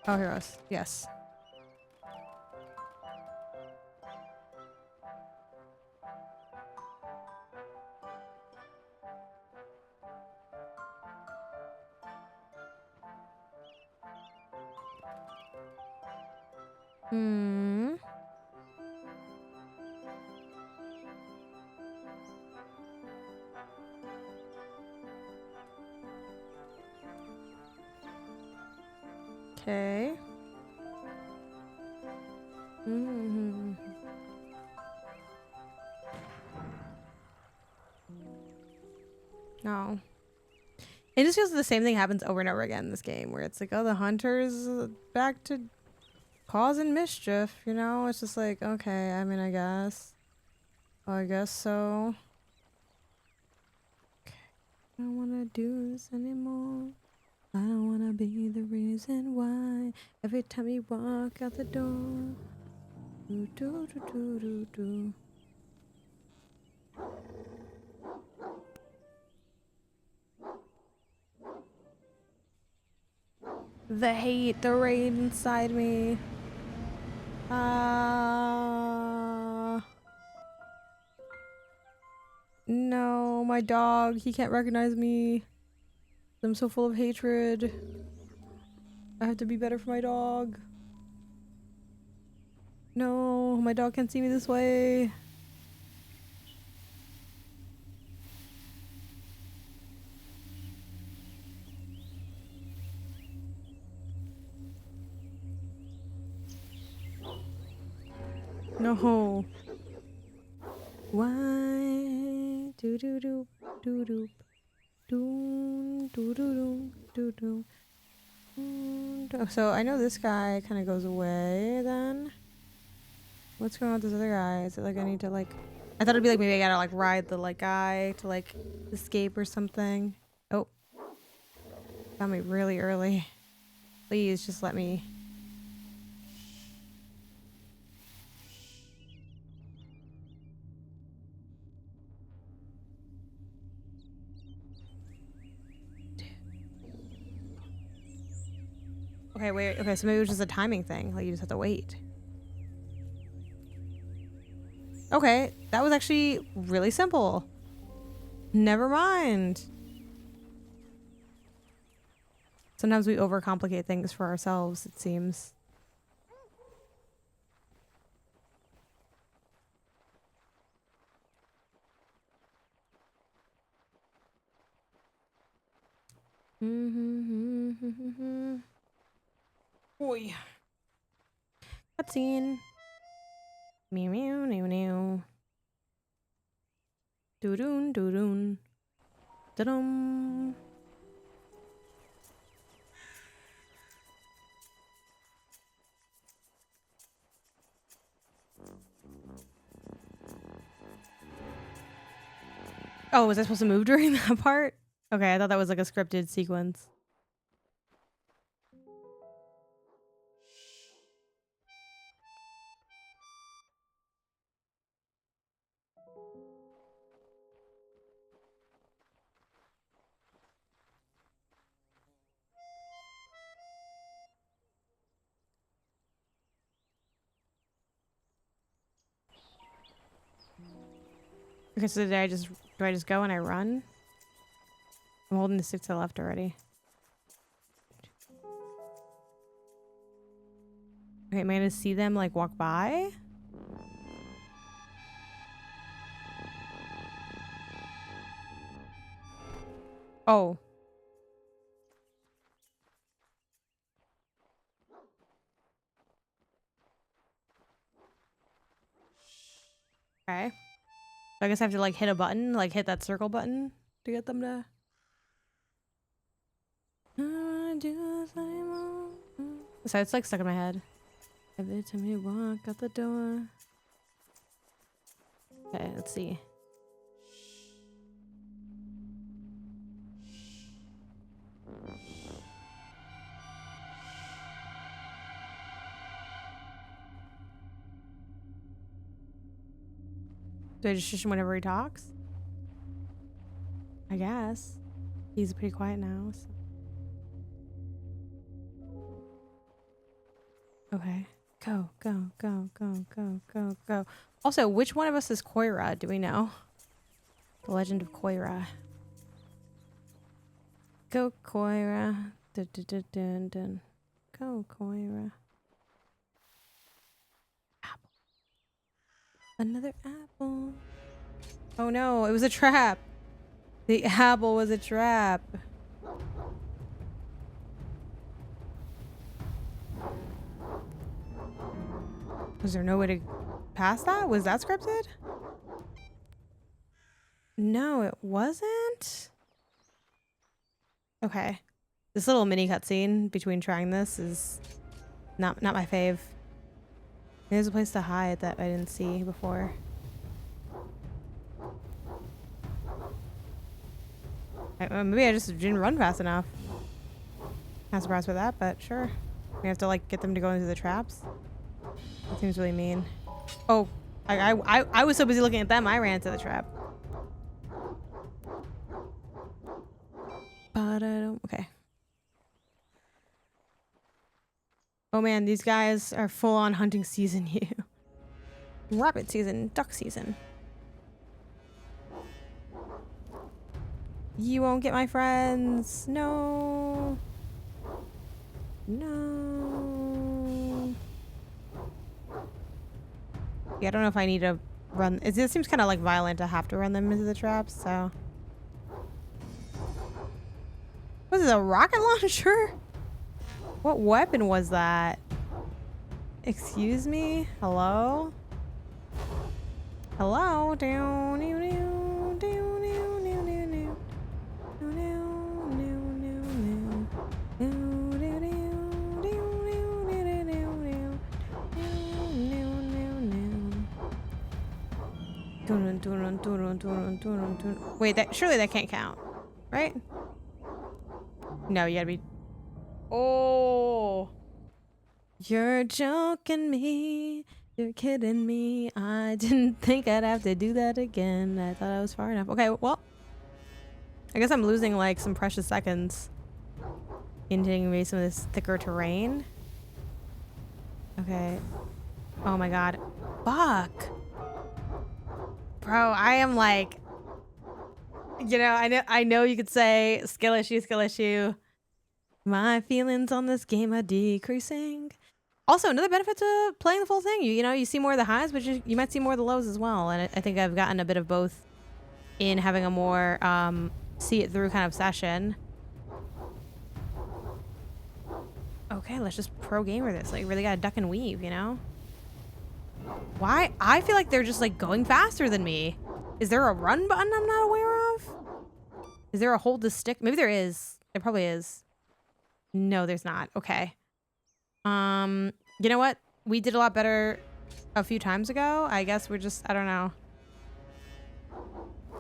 Oh, here it goes. Yes. Hmm. Okay. Mm-hmm. No. It just feels the same thing happens over and over again in this game, where it's like, oh, the hunter's back to causing mischief, you know? It's just like, okay, I mean, I guess. Oh, I guess so. Okay. I don't want to do this anymore. I don't want to be the reason why every time you walk out the door. Do, do, do, do, do, do. The hate, the rage inside me. No, my dog. He can't recognize me. I'm so full of hatred. I have to be better for my dog. No, my dog can't see me this way. No. Why? Do do do do do do do do do do. So I know this guy kind of goes away then. What's going on with this other guy? Is it like I need to like... I thought it'd be like maybe I gotta like ride the like guy to like escape or something. Oh. Got me really early. Please just let me... Okay, wait. Okay, so maybe it was just a timing thing. Like you just have to wait. Okay, that was actually really simple. Never mind. Sometimes we overcomplicate things for ourselves, it seems. Oi. Cutscene. Meow meow meow meow. Doo-doon doo-doon. Da-dum. Oh, was I supposed to move during that part? Okay, I thought that was like a scripted sequence. Okay, so do I just go and I run? I'm holding the stick to the left already. Okay, am I gonna see them like walk by? Oh. Okay. So I guess I have to like hit a button, like hit that circle button to get them to. So it's like stuck in my head. Every time you walk out the door. Okay, let's see. Do I just shush him whenever he talks? I guess. He's pretty quiet now. So. Okay. Go, go, go, go, go, go, go. Also, which one of us is Koira? Do we know? The Legend of Koira. Go, Koira. Dun, dun, dun, dun, dun. Go, Koira. Apple. Another apple. Oh no, it was a trap. The apple was a trap. Was there no way to pass that? Was that scripted? No, it wasn't. Okay. This little mini cutscene between trying this is not my fave. There's a place to hide that I didn't see before. Maybe I just didn't run fast enough. Not surprised with that, but sure. We have to like get them to go into the traps. That seems really mean. Oh, I was so busy looking at them, I ran into the trap. But I don't. Okay. Oh man, these guys are full on hunting season. You. Rabbit season, duck season. You won't get my friends. No. No. Yeah, I don't know if I need to run. It seems kind of like violent to have to run them into the traps, so. Was this a rocket launcher? What weapon was that? Excuse me? Hello? Hello? Down, down, down, down, down, down, down. Wait, surely that can't count, right? No, you gotta be. Oh, you're joking me. You're kidding me. I didn't think I'd have to do that again. I thought I was far enough. Okay, well, I guess I'm losing like some precious seconds into maybe some of this thicker terrain. Okay. Oh my god. Fuck. Bro, I am like, you know, I know you could say skill issue. My feelings on this game are decreasing. Also, another benefit to playing the full thing, you know, you see more of the highs, but you might see more of the lows as well. And I think I've gotten a bit of both in having a more see it through kind of session. Okay, let's just pro gamer this. Like, really gotta duck and weave, you know? Why? I feel like they're just like going faster than me. Is there a run button I'm not aware of? Is there a hold the stick? Maybe there is. There probably is. No, there's not. Okay. You know what? We did a lot better a few times ago. I guess we're just, I don't know.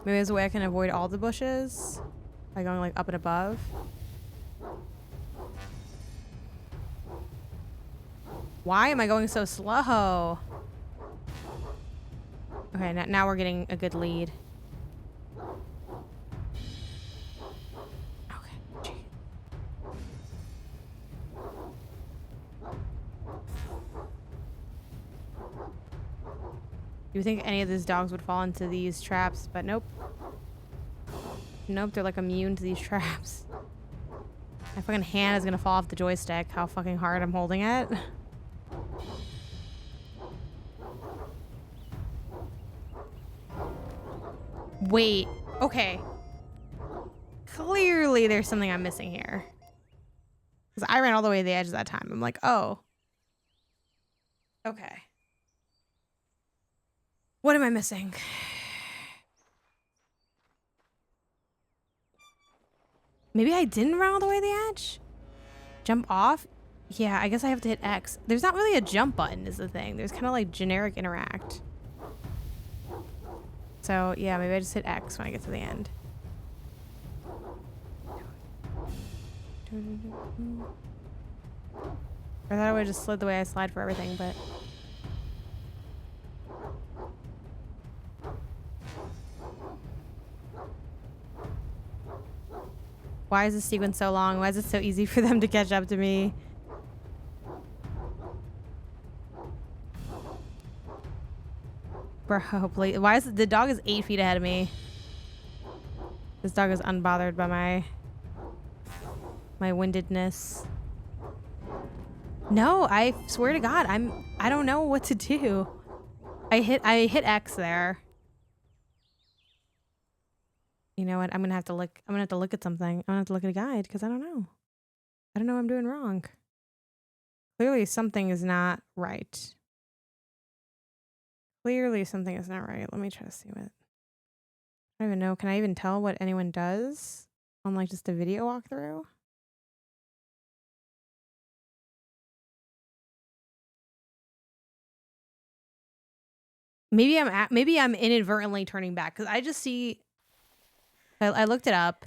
Maybe there's a way I can avoid all the bushes by going like up and above. Why am I going so slow? Okay, now we're getting a good lead. Okay. You think any of these dogs would fall into these traps, but nope. Nope, they're like immune to these traps. My fucking hand is gonna fall off the joystick. How fucking hard I'm holding it. Wait. Okay. Clearly there's something I'm missing here. Because I ran all the way to the edge of that time. I'm like, oh. Okay. What am I missing? Maybe I didn't run all the way to the edge? Jump off? Yeah, I guess I have to hit X. There's not really a jump button is the thing. There's kind of like generic interact. So yeah, maybe I just hit X when I get to the end. I thought I would have just slid the way I slide for everything, but... Why is this sequence so long? Why is it so easy for them to catch up to me? Bro, please. Why is it, the dog is 8 feet ahead of me? This dog is unbothered by my windedness. No, I swear to God, I don't know what to do. I hit X there. You know what? I'm gonna have to look at something. I'm gonna have to look at a guide because I don't know. I don't know what I'm doing wrong. Clearly something is not right. Clearly something is not right. Let me try to see what. I don't even know. Can I even tell what anyone does on like just a video walkthrough? Maybe I'm inadvertently turning back because I just see. I looked it up,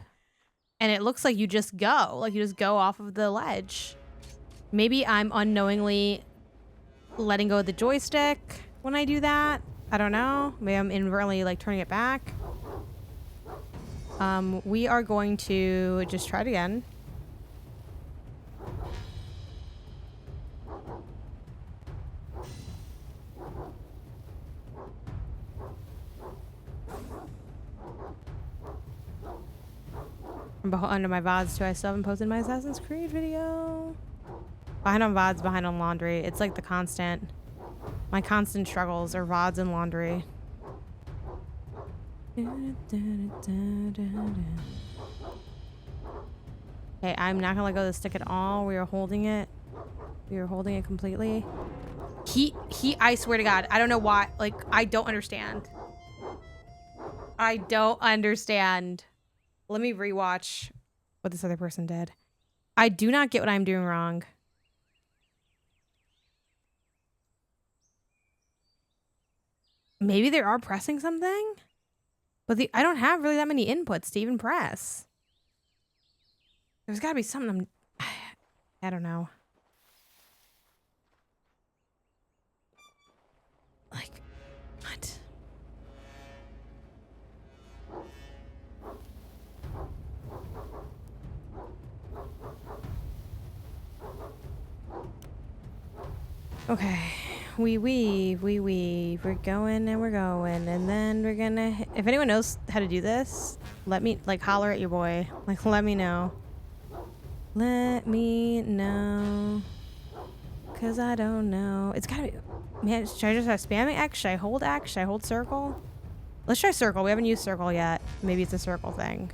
and it looks like you just go. Like you just go off of the ledge. Maybe I'm unknowingly letting go of the joystick when I do that. I don't know. Maybe I'm inadvertently like turning it back. We are going to just try it again. I'm under my VODs too. I still haven't posted my Assassin's Creed video. Behind on VODs, behind on laundry. It's like the constant. My constant struggles are VODs and laundry. Okay, I'm not gonna let go of the stick at all. We are holding it. We are holding it completely. I swear to God, I don't know why. Like, I don't understand. I don't understand. Let me rewatch what this other person did. I do not get what I'm doing wrong. Maybe they are pressing something? But I don't have really that many inputs to even press. There's gotta be something I don't know. Like, what? Okay, we weave, we're going and we're going, and then we're gonna, if anyone knows how to do this, let me, like, holler at your boy, like, let me know. Let me know, cause I don't know. It's gotta be, man, should I just have spamming X? Should I hold X? Should I hold circle? Let's try circle. We haven't used circle yet. Maybe it's a circle thing.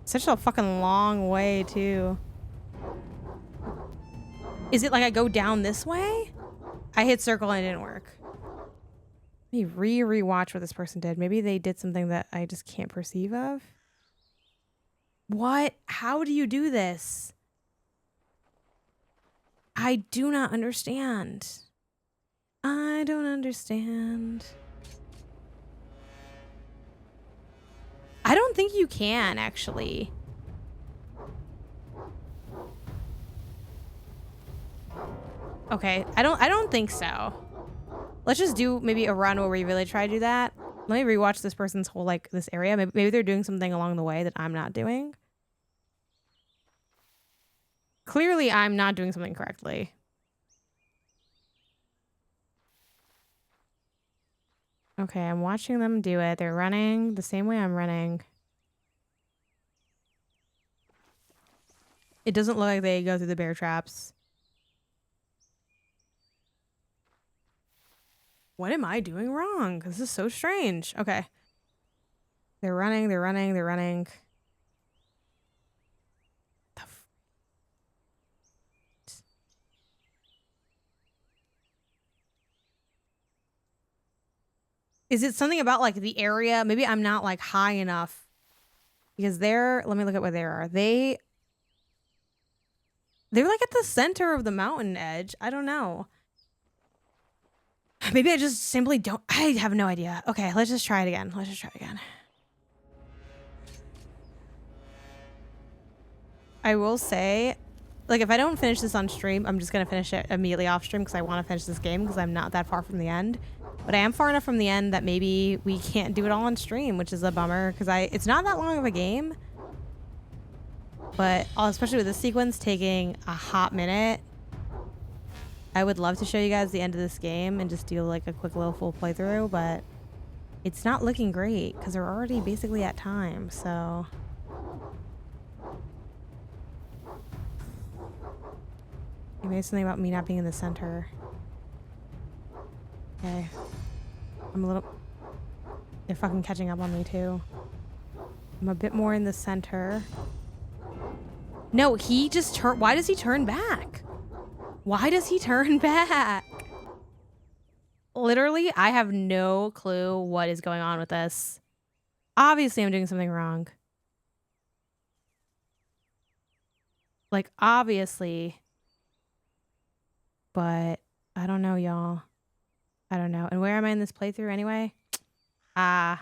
Such a fucking long way, too. Is it like I go down this way? I hit circle and it didn't work. Let me rewatch what this person did. Maybe they did something that I just can't perceive of. What? How do you do this? I do not understand. I don't understand. I don't think you can, actually. Okay, I don't think so. Let's just do maybe a run where we really try to do that. Let me rewatch this person's whole, like, this area. Maybe they're doing something along the way that I'm not doing. Clearly, I'm not doing something correctly. Okay, I'm watching them do it. They're running the same way I'm running. It doesn't look like they go through the bear traps. What am I doing wrong? This is so strange. Okay. They're running, they're running, they're running. Is it something about like the area? Maybe I'm not like high enough because let me look at where they are. They're like at the center of the mountain edge. I don't know. Maybe I just simply don't. I have no idea. Okay, let's just try it again. I will say, like, if I don't finish this on stream, I'm just going to finish it immediately off stream because I want to finish this game because I'm not that far from the end. But I am far enough from the end that maybe we can't do it all on stream, which is a bummer because it's not that long of a game. But especially with this sequence taking a hot minute, I would love to show you guys the end of this game and just do like a quick little full playthrough, but it's not looking great because we're already basically at time, so... Maybe it's something about me not being in the center. Okay. I'm a little... They're fucking catching up on me too. I'm a bit more in the center. No, he just turned... Why does he turn back? Why does he turn back? Literally, I have no clue what is going on with this. Obviously, I'm doing something wrong. Like, obviously... But I don't know, y'all. I don't know. And where am I in this playthrough anyway? I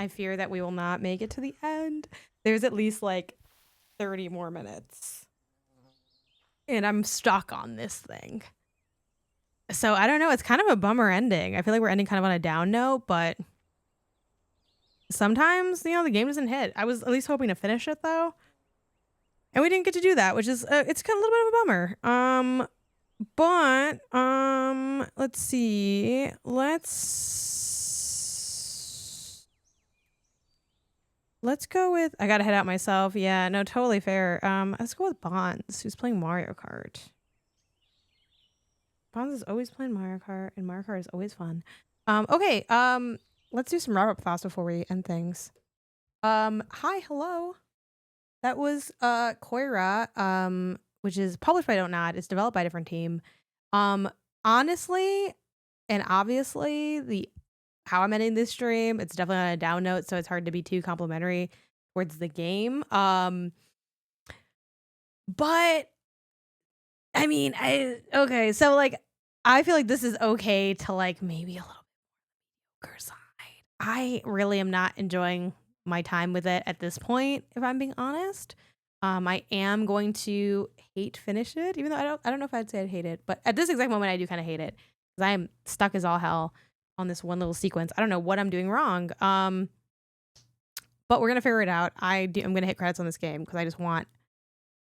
fear that we will not make it to the end. There's at least like 30 more minutes. And I'm stuck on this thing. So I don't know. It's kind of a bummer ending. I feel like we're ending kind of on a down note, but sometimes, you know, the game doesn't hit. I was at least hoping to finish it though. And we didn't get to do that, which is, it's kind of a little bit of a bummer. But, let's see. Let's go with, I gotta head out myself. Yeah, no, totally fair. Let's go with Bonds, who's playing Mario Kart. Bonds is always playing Mario Kart, and Mario Kart is always fun. Okay, let's do some wrap-up thoughts before we end things. Hi, hello. That was, Koira, which is published by Don't Nod. It's developed by a different team. Honestly, and obviously, how I'm ending this stream, it's definitely on a down note, so it's hard to be too complimentary towards the game. But I mean, okay, so like, I feel like this is okay to like maybe a little bit more side. I really am not enjoying my time with it at this point, if I'm being honest. I am going to finish it, even though I don't know if I'd say I'd hate it, but at this exact moment I do kind of hate it because I am stuck as all hell on this one little sequence. I don't know what I'm doing wrong. But we're gonna figure it out. I'm gonna hit credits on this game because I just want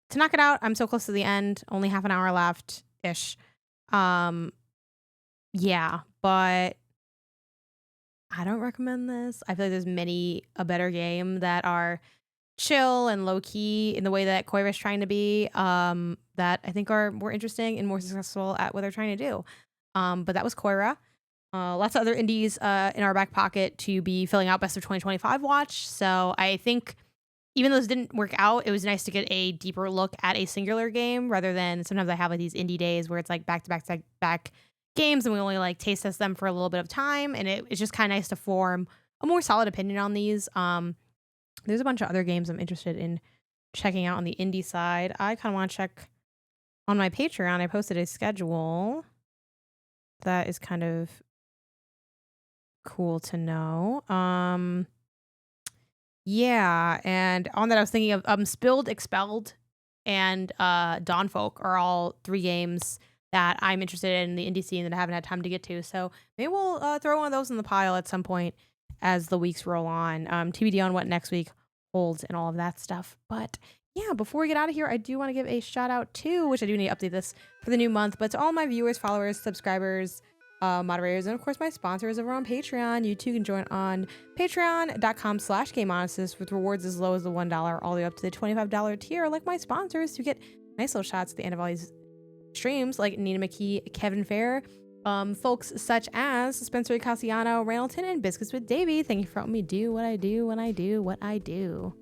to knock it out. I'm so close to the end, only half an hour left ish. Yeah, but I don't recommend this. I feel like there's a better game that are chill and low key in the way that Koira's trying to be, that I think are more interesting and more successful at what they're trying to do. But that was Koira. Lots of other indies in our back pocket to be filling out Best of 2025 watch. So I think even though this didn't work out, it was nice to get a deeper look at a singular game rather than sometimes I have like these indie days where it's like back to back games and we only like taste test them for a little bit of time. And it's just kind of nice to form a more solid opinion on these. There's a bunch of other games I'm interested in checking out on the indie side. I kind of want to check on my Patreon. I posted a schedule that is kind of cool to know. Yeah, and on that I was thinking of Spilled, Expelled, and Dawnfolk are all 3 games that I'm interested in the indie scene that I haven't had time to get to. So maybe we'll throw one of those in the pile at some point as the weeks roll on. TBD on what next week holds and all of that stuff. But yeah, before we get out of here, I do want to give a shout out to, which I do need to update this for the new month, but to all my viewers, followers, subscribers, moderators, and of course my sponsors over on Patreon. You too can join on patreon.com/Gameonysus with rewards as low as the $1 all the way up to the $25 tier, like my sponsors, to get nice little shots at the end of all these streams, like Nina McKee, Kevin Fair, folks such as Spencer Icasiano, Randleton, and Biscuits with Davey. Thank you for helping me do what I do when I do what I do.